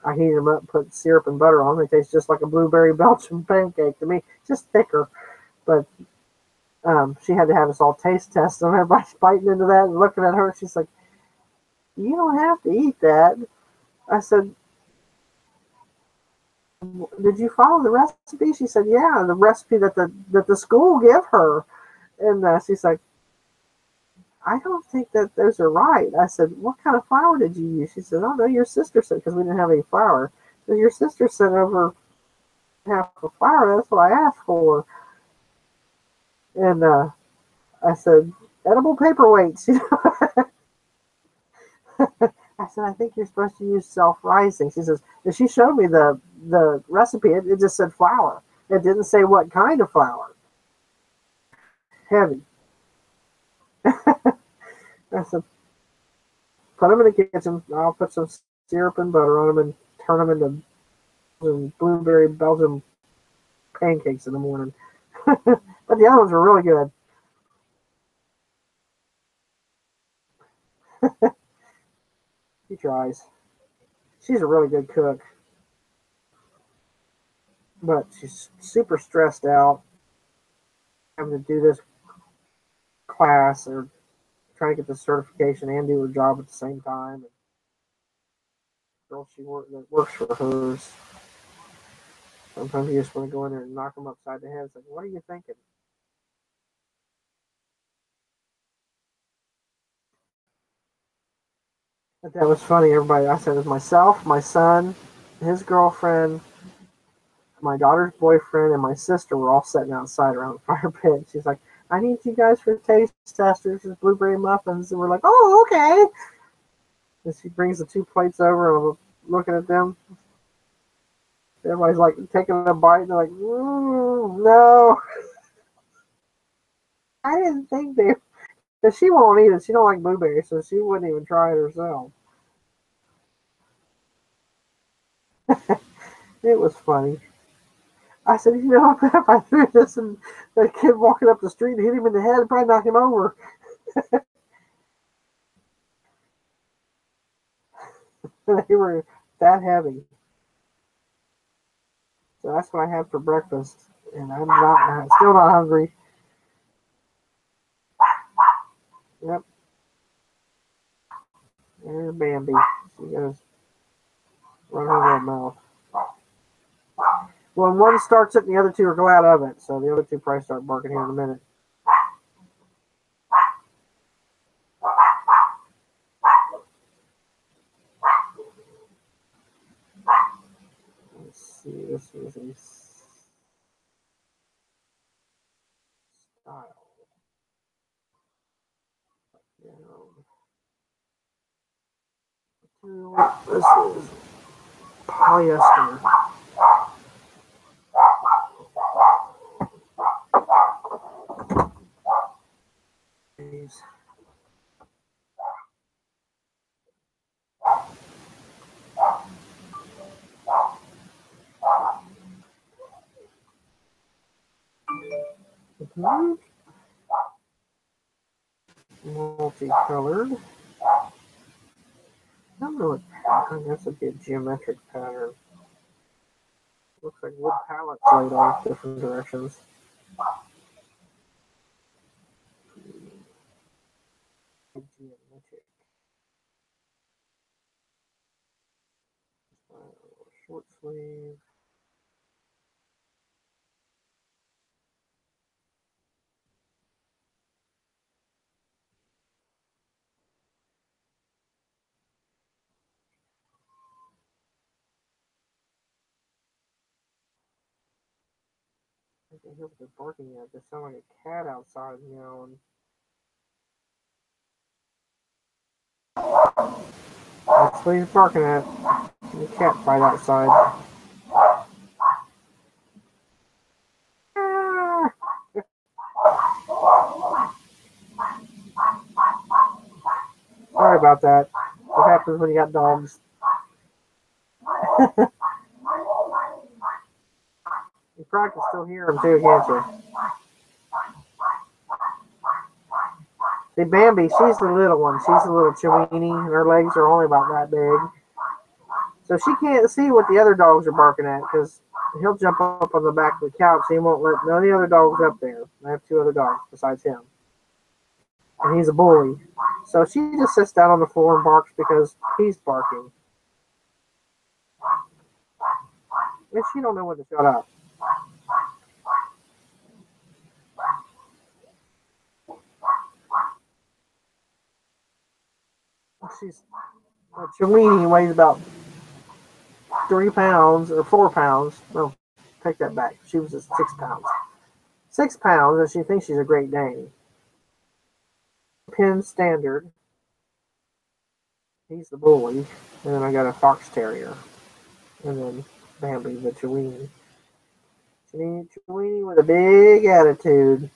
I heated them up, put syrup and butter on them. They taste just like a blueberry Belgian pancake to me, just thicker. But she had to have us all taste test them. Everybody's biting into that and looking at her. She's like, you don't have to eat that. I said, did you follow the recipe? She said, yeah, the recipe that the school gave her. And she's like, I don't think that those are right. I said, what kind of flour did you use? She said, oh, no, your sister said, because we didn't have any flour. So your sister sent over half a flour. That's what I asked for. And I said, edible paperweights. I said, I think you're supposed to use self-rising. She says, and she showed me the recipe. It just said flour. It didn't say what kind of flour. Heavy. I said, put them in the kitchen. I'll put some syrup and butter on them and turn them into blueberry Belgian pancakes in the morning. But the other ones were really good. She tries. She's a really good cook, but she's super stressed out having to do this class or trying to get the certification and do her job at the same time. And the girl that works for hers. Sometimes you just want to go in there and knock them upside the head. It's like, what are you thinking? But that was funny. Everybody, I said it was myself, my son, his girlfriend, my daughter's boyfriend, and my sister were all sitting outside around the fire pit. She's like, I need you guys for taste testers, these blueberry muffins. And we're like, oh, okay. And she brings the two plates over, looking at them. Everybody's like taking a bite. And they're like, no. I didn't think they. Cause she won't eat it. She don't like blueberries, so she wouldn't even try it herself. It was funny. I said, if I threw this and the kid walking up the street and hit him in the head, it'd probably knock him over. They were that heavy. So that's what I had for breakfast, and I'm still not hungry. Yep, there's Bambi. She goes run her little mouth. Well, when one starts it, the other two are glad of it. So the other two probably start barking here in a minute. Let's see. This is a style. This is polyester. These. Multicolored. I don't know what pattern. That's a good geometric pattern. Looks like wood pallets laid off different directions. Geometric. Short sleeve. I can hear what they're barking at. They sound like a cat outside meowing. That's what he's barking at. The cat fight outside. Ah! Sorry about that. What happens when you got dogs? You probably can still hear them too, can't you? See, Bambi, she's the little one. She's the little Chiweenie, and her legs are only about that big. So she can't see what the other dogs are barking at because he'll jump up on the back of the couch. He won't let none of the other dogs up there. I have two other dogs besides him. And he's a bully. So she just sits down on the floor and barks because he's barking. And she don't know when to shut up. She's Chiweenie weighs about 3 pounds or 4 pounds. No, take that back. She was just 6 pounds. 6 pounds, and she thinks she's a Great Dane. Penn Standard. He's the bully. And then I got a Fox Terrier. And then Bambi, the Chiweenie. Chiweenie with a big attitude.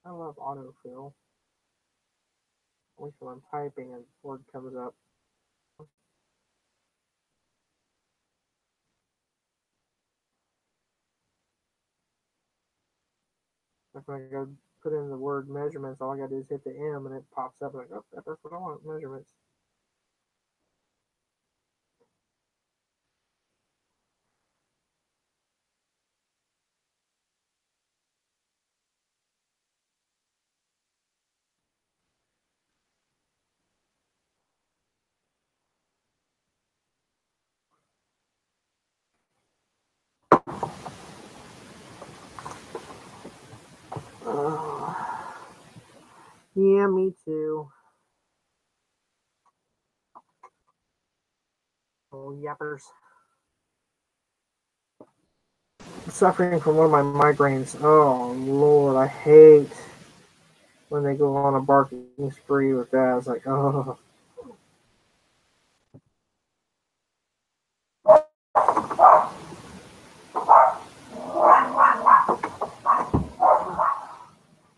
I love autofill. At least when I'm typing and word comes up. Like when I go put in the word measurements, all I gotta do is hit the M and it pops up like, oh, that's what I want, measurements. Yeah, me too. Oh, yappers. I'm suffering from one of my migraines. Oh, Lord, I hate when they go on a barking spree with that. It's like, oh.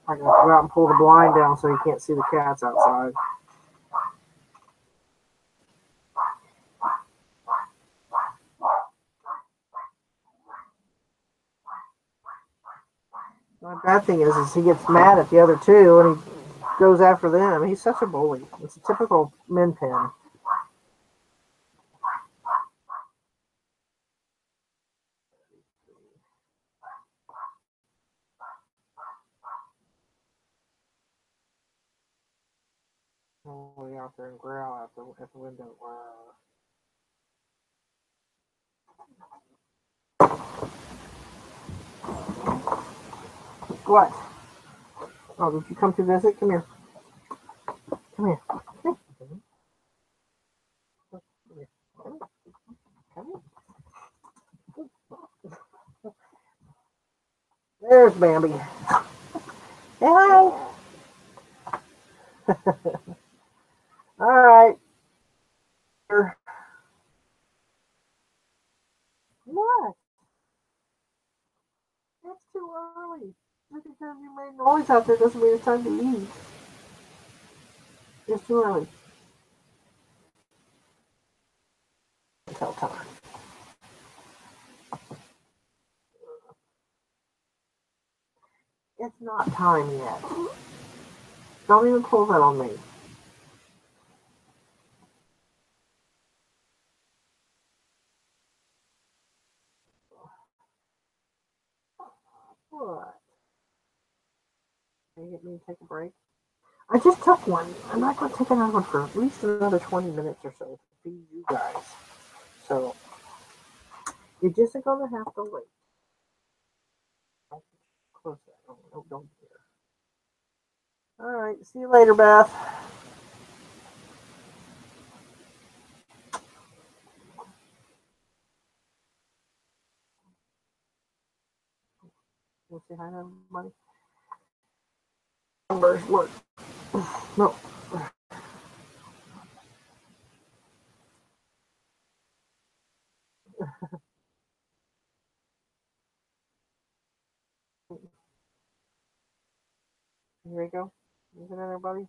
I gotta go out and pull the blind down so you can't see the cats outside. The bad thing is he gets mad at the other two and he goes after them. He's such a bully. It's a typical min pin. Way out there and growl at the window. What? Oh, did you come to visit? Come here. Come here. Come here. Come here. There's Bambi. Hey, hi. All right. What? It's too early. Just because you made noise out there doesn't mean it's time to eat. It's too early. Tell time. It's not time yet. Don't even pull that on me. What? Can you get me to take a break? I just took one. I'm not going to take another one for at least another 20 minutes or so to feed you guys. So, you're just going to have to wait. Close that. Oh, no, don't care. All right. See you later, Beth. You say hi to everybody? Numbers. Look. No. Here we go. Is it everybody?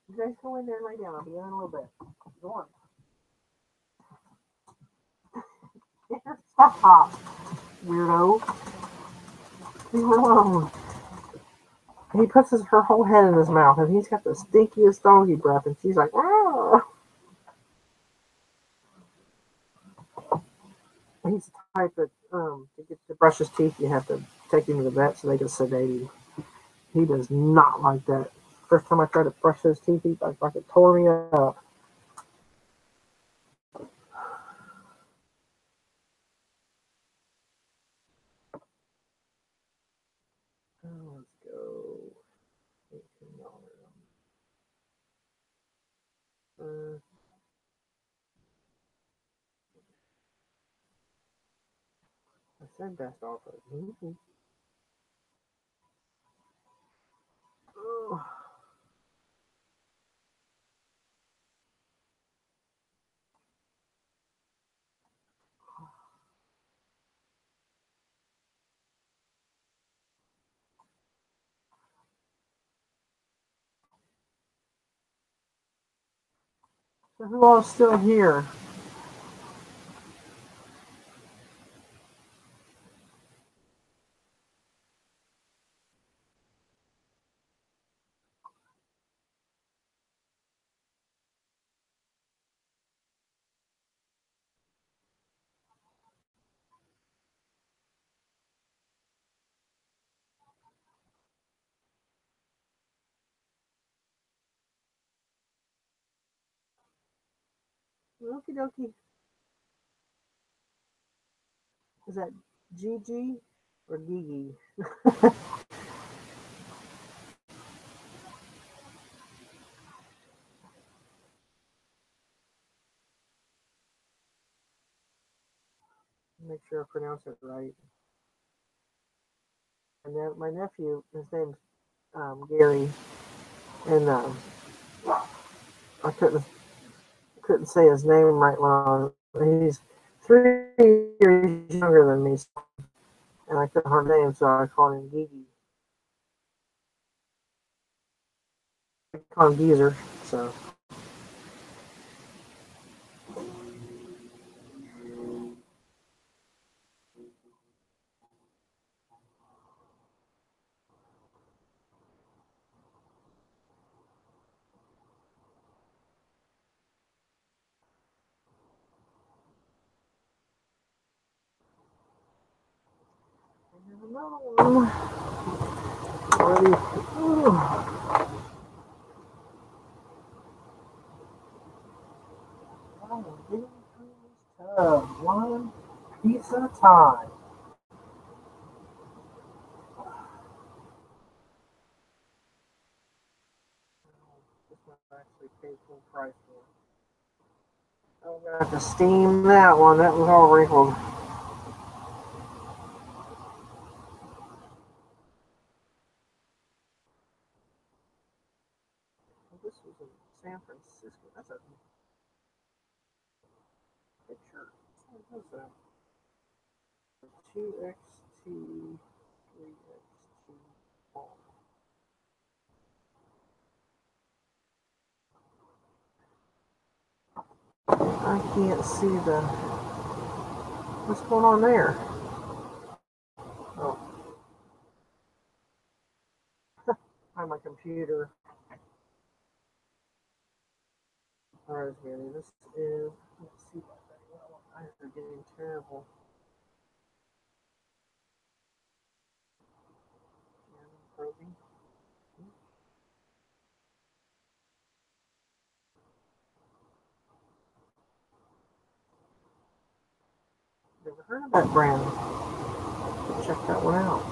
You guys go in there and lay down. I'll be in a little bit. Go on. Stop. Weirdo. Leave her alone. He puts her whole head in his mouth, and he's got the stinkiest doggy breath, and she's like, oh. He's the type that, to get to brush his teeth, you have to take him to the vet so they can sedate him. He does not like that. First time I tried to brush his teeth, he like it tore me up. Oh, let's go. $18. I said best offer. Mm-hmm. Oh. So who all is still here? Okie dokie. Is that Gigi or Gigi? Make sure I pronounce it right. And then my nephew, his name's Gary, and I couldn't say his name right when he's 3 years younger than me, and I couldn't her name, so I called him Gigi. I call him Geezer. So another one. Ready? I'm getting through this tub one piece at a time. This one actually paid full price for. I'm gonna have to steam that one. That was all wrinkled. This was in San Francisco. That's a picture. What was that? 2XT, 3XT. I can't see the. What's going on there? Oh, on my computer. Alright, Gary. This is. Let's see. My eyes are getting terrible. Probing. Never heard of that brand. Check that one out.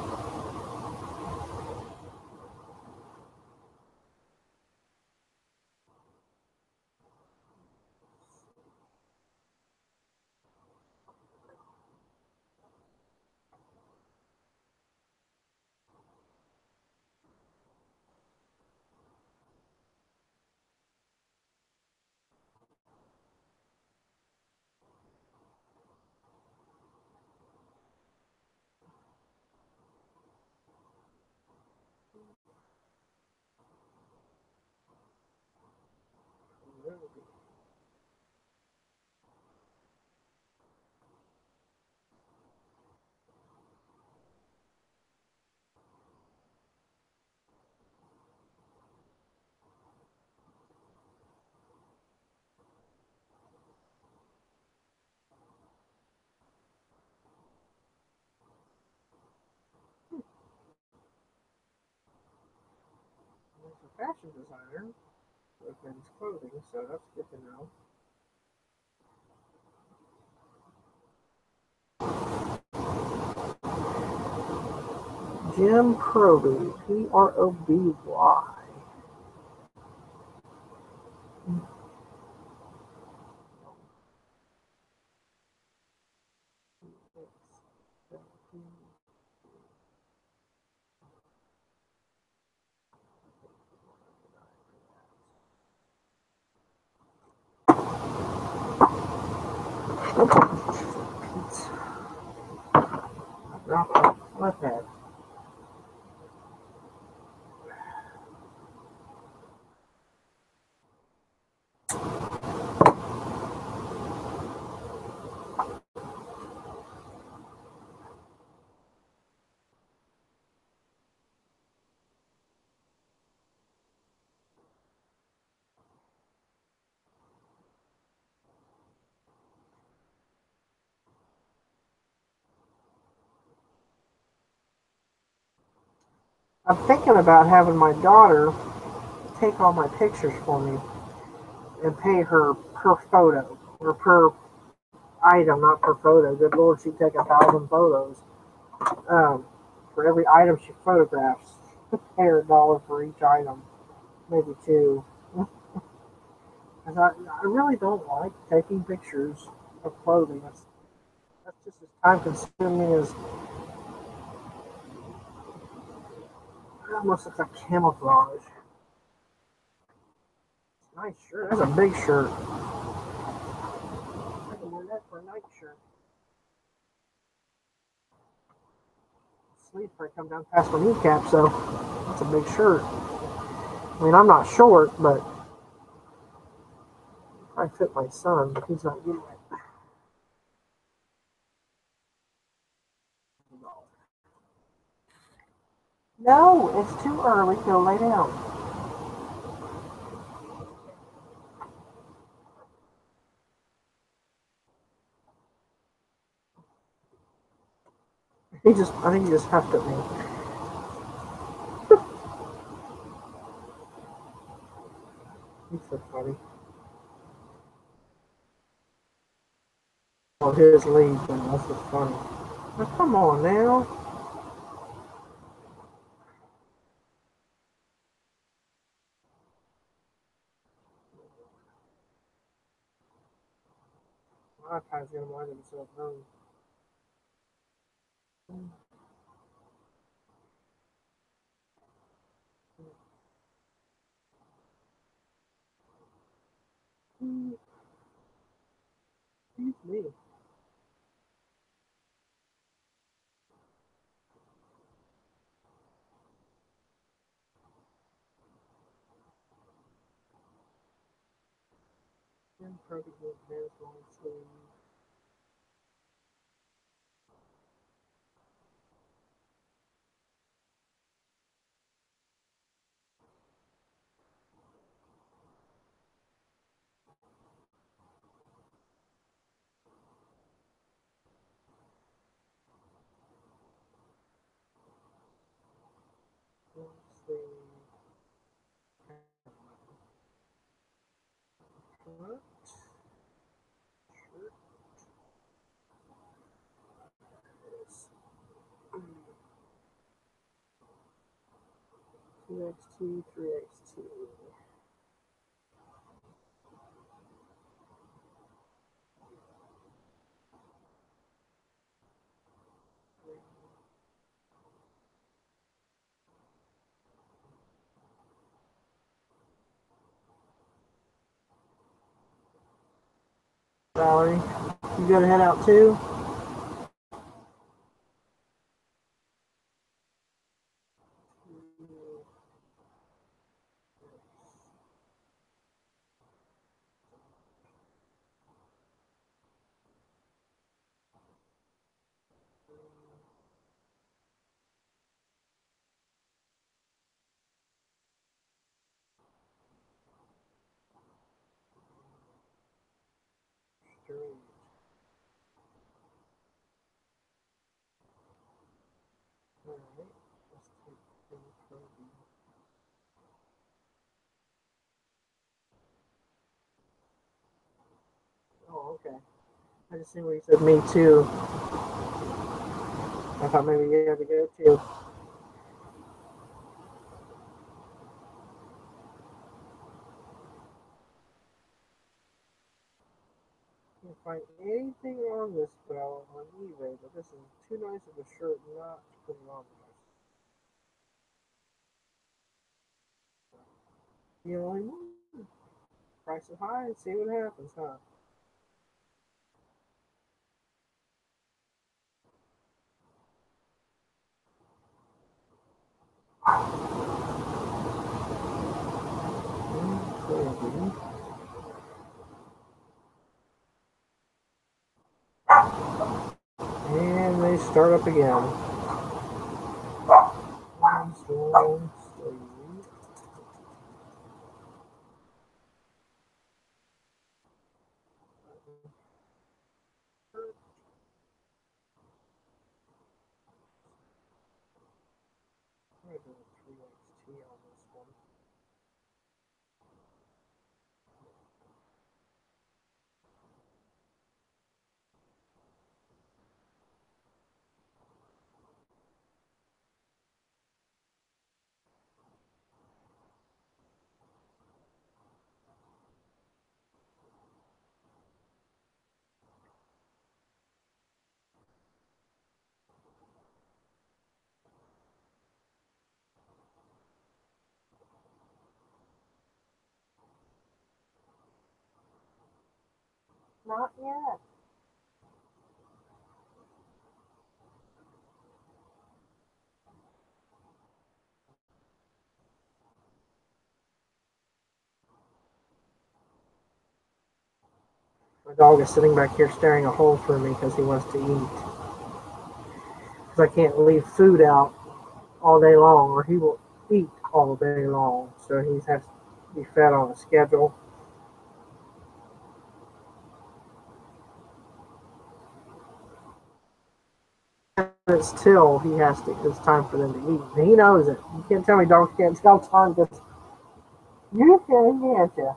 He's a fashion designer with men's clothing, so that's good to know. Jim Proby, Proby. What's that? I'm thinking about having my daughter take all my pictures for me and pay her per photo or per item, not per photo. Good Lord, she'd take 1,000 photos um, for every item she photographs. Pay her $1 for each item, maybe two. 'Cause I really don't like taking pictures of clothing. That's just as time consuming as it almost looks like camouflage. Nice shirt. That's a big shirt. I can wear that for a night shirt. Sleeves probably come down past my kneecap, so that's a big shirt. I mean, I'm not short, but I fit my son, but he's not getting it. No, it's too early. Go lay down. I think he just huffed at me. He's so funny. On his lead, but that's so funny. Now, come on now. My iPad's gonna wind himself home. Excuse me. I'm probably good hands long sleeve. Long sleeve. What? Shirt is 2XT, 3XT. Valerie, you gotta head out too? Straight. Alright. Let's take info. Oh, okay. I just seen where you said me too. I thought maybe you had to go too. Can't find anything on this belt on eBay, but this is too nice of a shirt not to put it on there. You know, price it high and see what happens, huh? And they start up again. Long sleeve. I'm gonna go with 3XT on this one. Not yet. My dog is sitting back here staring a hole through me because he wants to eat. Because I can't leave food out all day long or he will eat all day long. So he has to be fed on a schedule. It's till it's time for them to eat. And he knows it. You can't tell me dogs can't tell time because you can, can't you?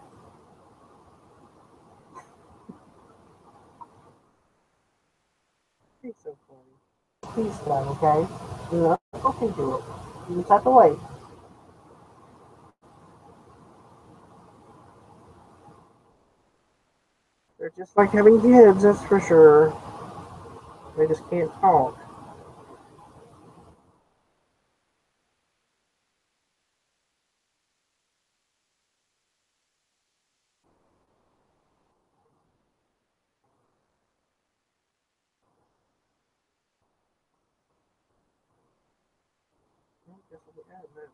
He's so funny. He's done, okay? You're not talking to it. You just have to wait. They're just like having kids, that's for sure. They just can't talk. I guess we'll add that.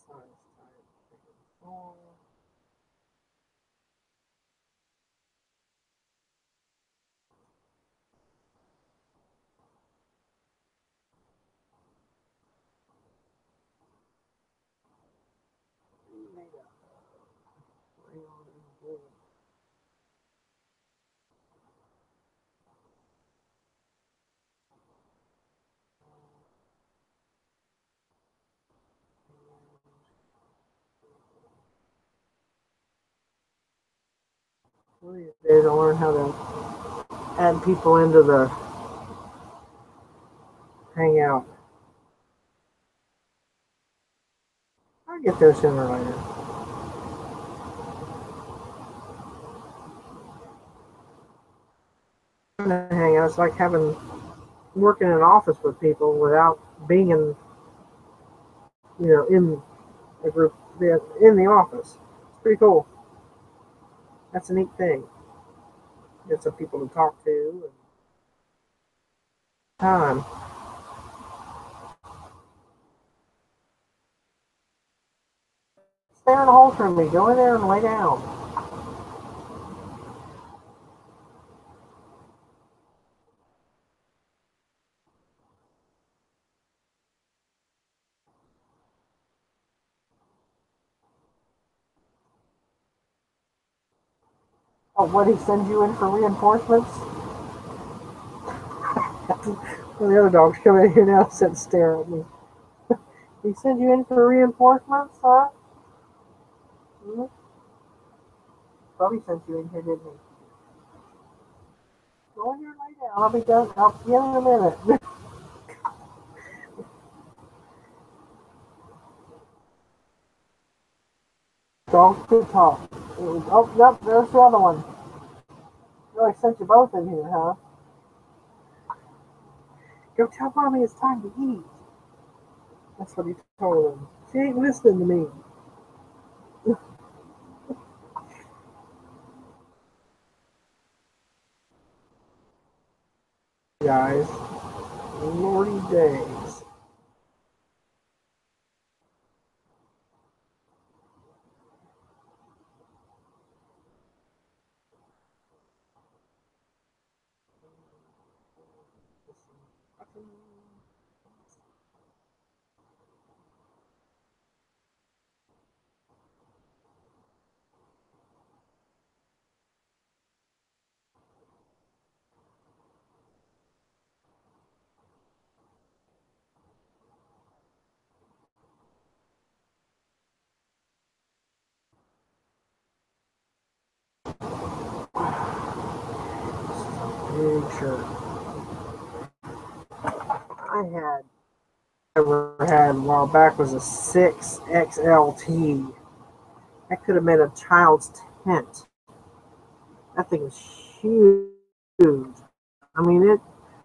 So, size type. One of these days I'll learn how to add people into the hangout. I'll get there sooner or later. Hangout, it's like having working in an office with people without being in a group in the office. It's pretty cool. That's a neat thing. Get some people to talk to and time. Stare in the hole for me. Go in there and lay down. Oh, what, he sends you in for reinforcements? Well, the other dogs come in here now and sit and stare at me. He send you in for reinforcements, huh? Mm-hmm. Bobby sent you in here, didn't he? Go in here and lay down. I'll be done. I'll see you in a minute. Dogs could talk. Oh, yep, there's the other one. Oh, I sent you both in here, huh? Go tell Mommy it's time to eat. That's what he told him. She ain't listening to me. Guys, lordy days. Big shirt. I had ever had a while back was a 6XLT. That could have been a child's tent. That thing is huge. I mean, it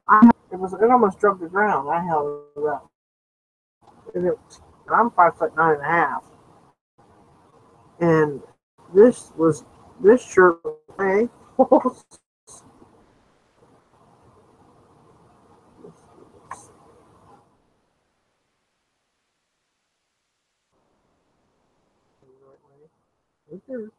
almost struck the ground. I held it up. I'm 5'9.5", and this shirt way. Right there.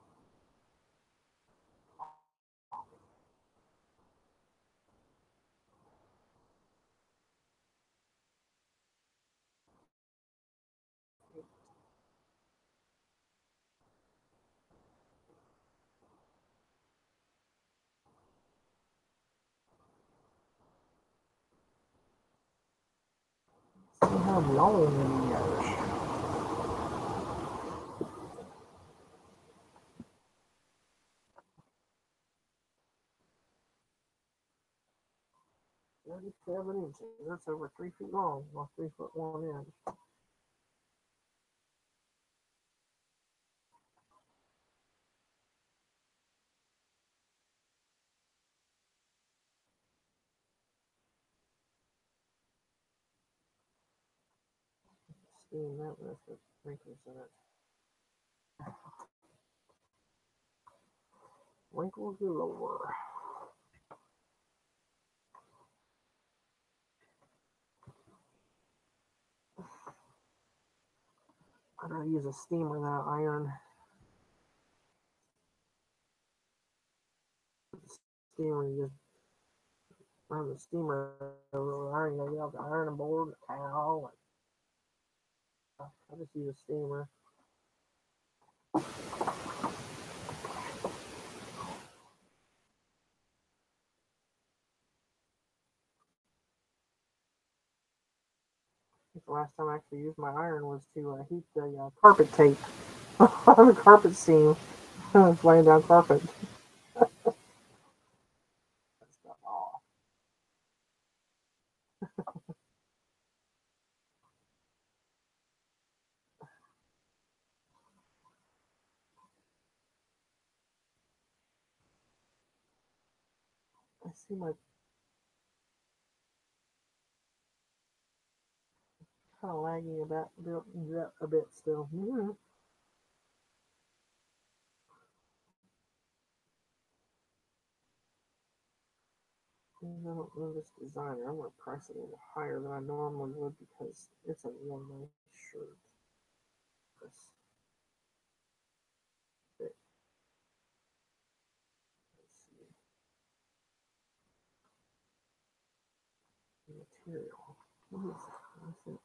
See how long it is. $37 inches. That's over 3 feet long. Well, 3 foot 1 inch. Steam that with the wrinkles in it. Wrinkles galore. I gotta use a steamer, that iron. Steamer, you just run the steamer over the iron. You have the iron board, the towel. I just use a steamer. The last time I actually used my iron was to heat the carpet tape on the carpet seam. It's laying down carpet. Oh. I see my kind of lagging a bit still. Mm-hmm. I don't know this designer. I'm going to price it a little higher than I normally would because it's a real nice shirt. This bit. Let's see. Material. What is it?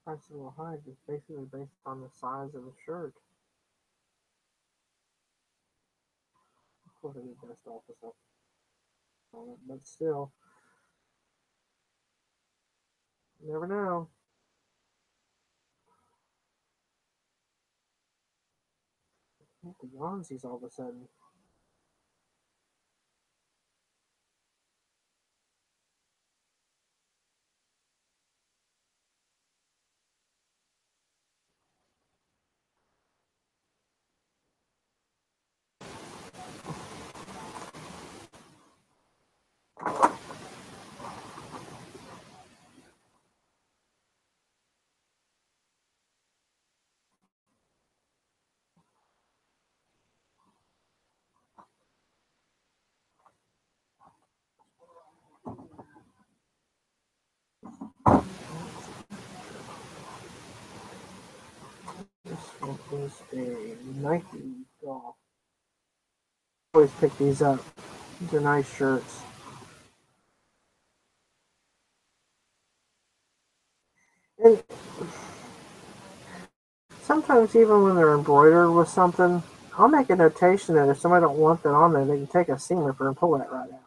Price a little high just basically based on the size of the shirt. Of course, I need best office up on it, but still, you never know. The onesies all of a sudden. is a Nike golf. Always pick these up. These are nice shirts. And sometimes even when they're embroidered with something, I'll make a notation that if somebody don't want that on there, they can take a seam ripper and pull that right out.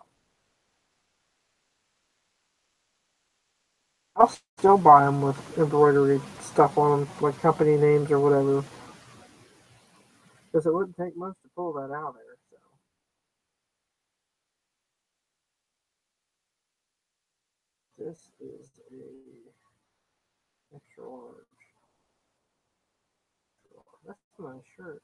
I'll still buy them with embroidery stuff on them, like company names or whatever, because it wouldn't take much to pull that out of there. So this is a extra large. That's my shirt.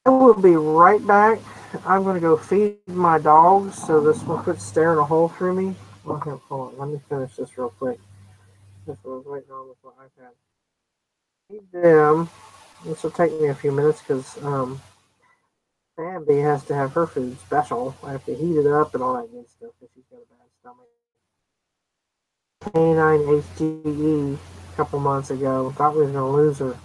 I will be right back. I'm going to go feed my dogs so this one quit staring a hole through me. Okay, hold on. Let me finish this real quick. That's what I was waiting on with my iPad. Feed them. This will take me a few minutes because Bambi has to have her food special. I have to heat it up and all that good stuff because she's got a bad stomach. Canine HGE a couple months ago. Thought we was going to lose her.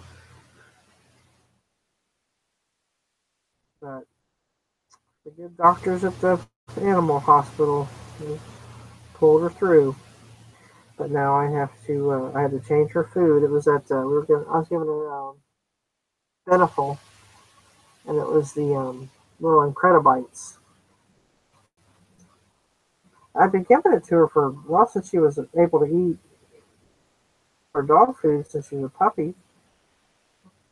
But the good doctors at the animal hospital pulled her through. But now I had to change her food. It was at, I was giving her Beneful, and it was the little Incredibites. I've been giving it to her for a while since she was able to eat her dog food since she was a puppy.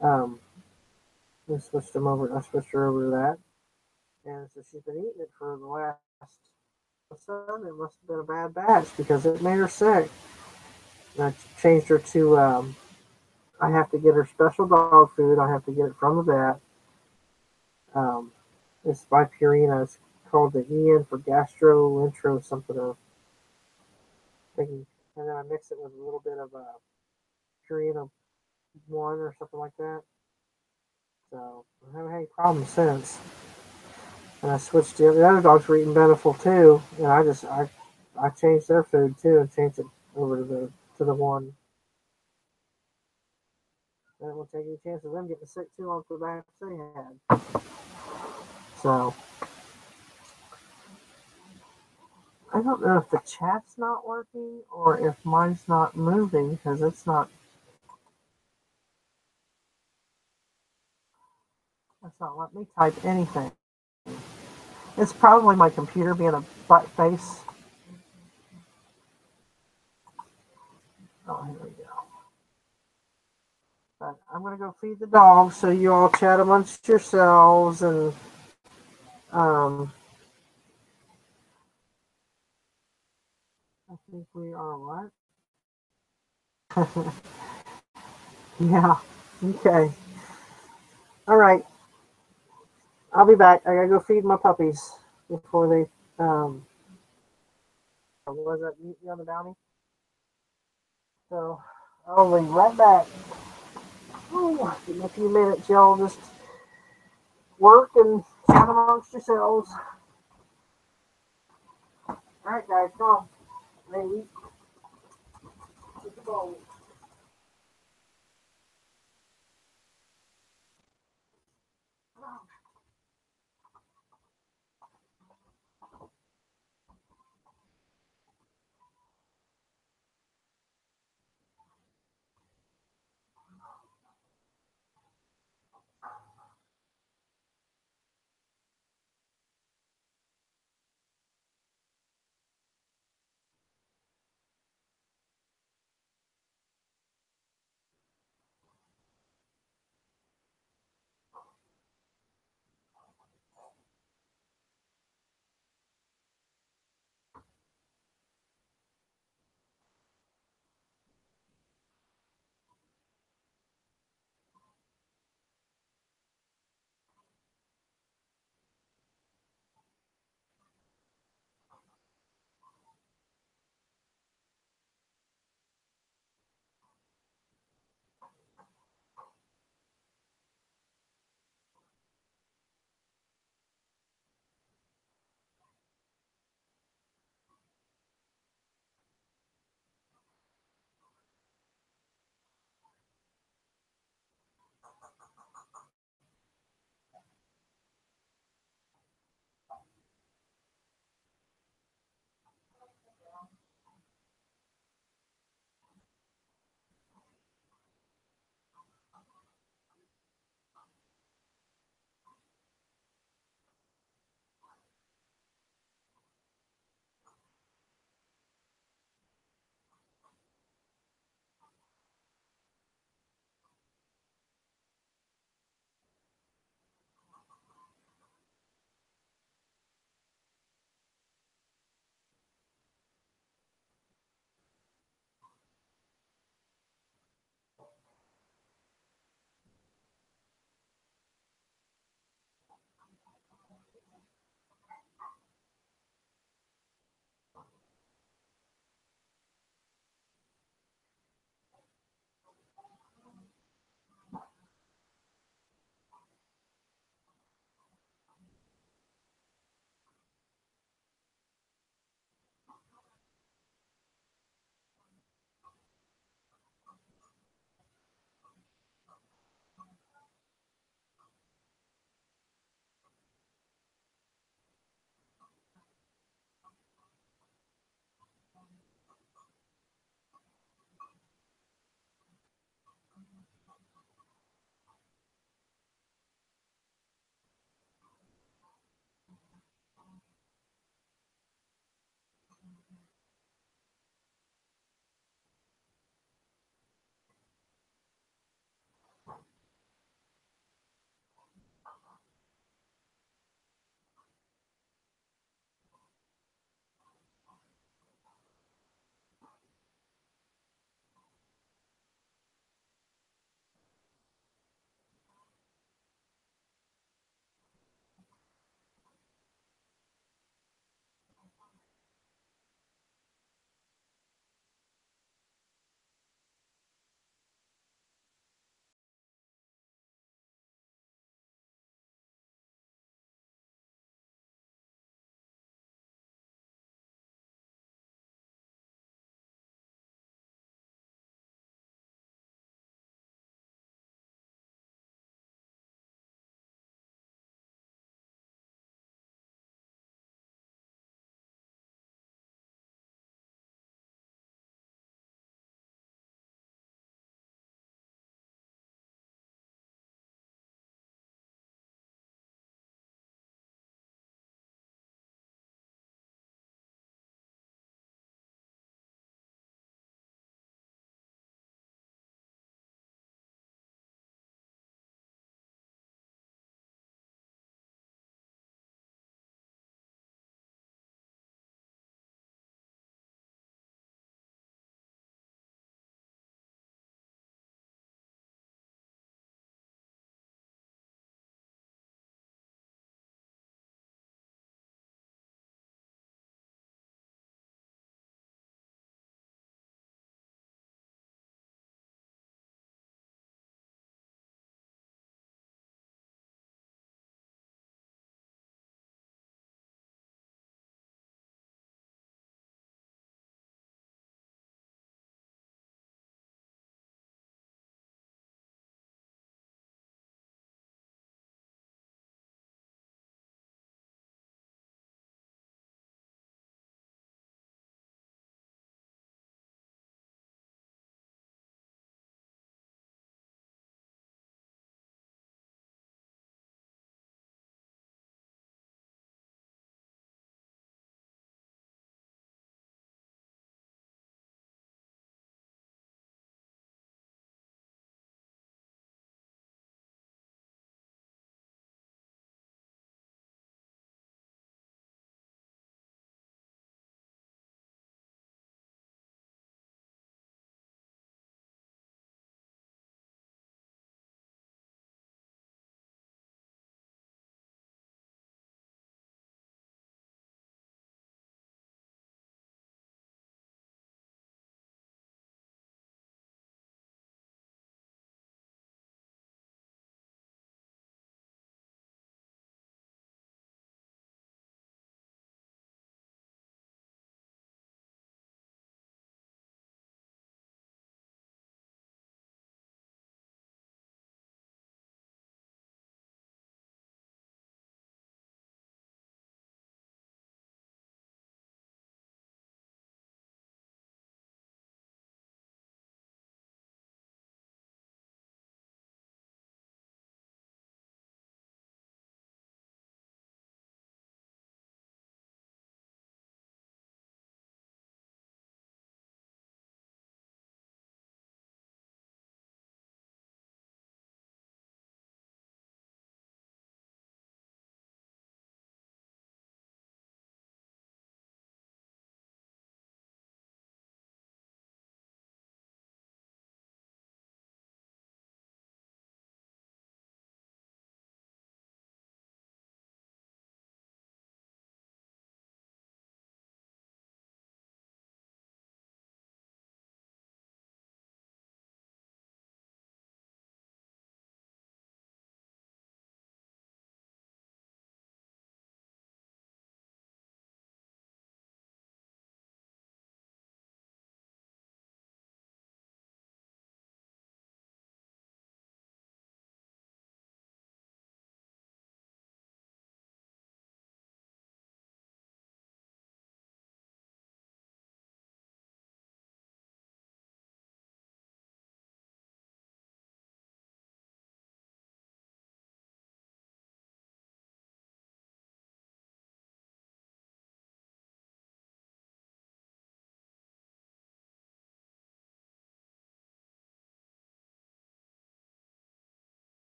Um, I switched her over to that, and so she's been eating it for the last. It must have been a bad batch because it made her sick. And I changed her to. I have to get her special dog food. I have to get it from the vet. It's by Purina. It's called the EN for gastrointro something. And then I mix it with a little bit of Purina 1 or something like that. So I haven't had any problems since. And I switched the other dogs were eating Beneful too, and I changed their food too and changed it over to the one. I didn't want to take any chances of them getting sick too on the batch they had. So I don't know if the chat's not working or if mine's not moving because it's not letting me type anything. It's probably my computer being a butt face. Oh, here we go. But I'm gonna go feed the dogs, so you all chat amongst yourselves, and I think we are what? Yeah. Okay. All right. I'll be back. I gotta go feed my puppies before they what was that, meet me on the bounty? So I'll be right back. Ooh, give me a few minutes, y'all. Just work and chat amongst yourselves. All right, guys, come on. Ready? Get the ball.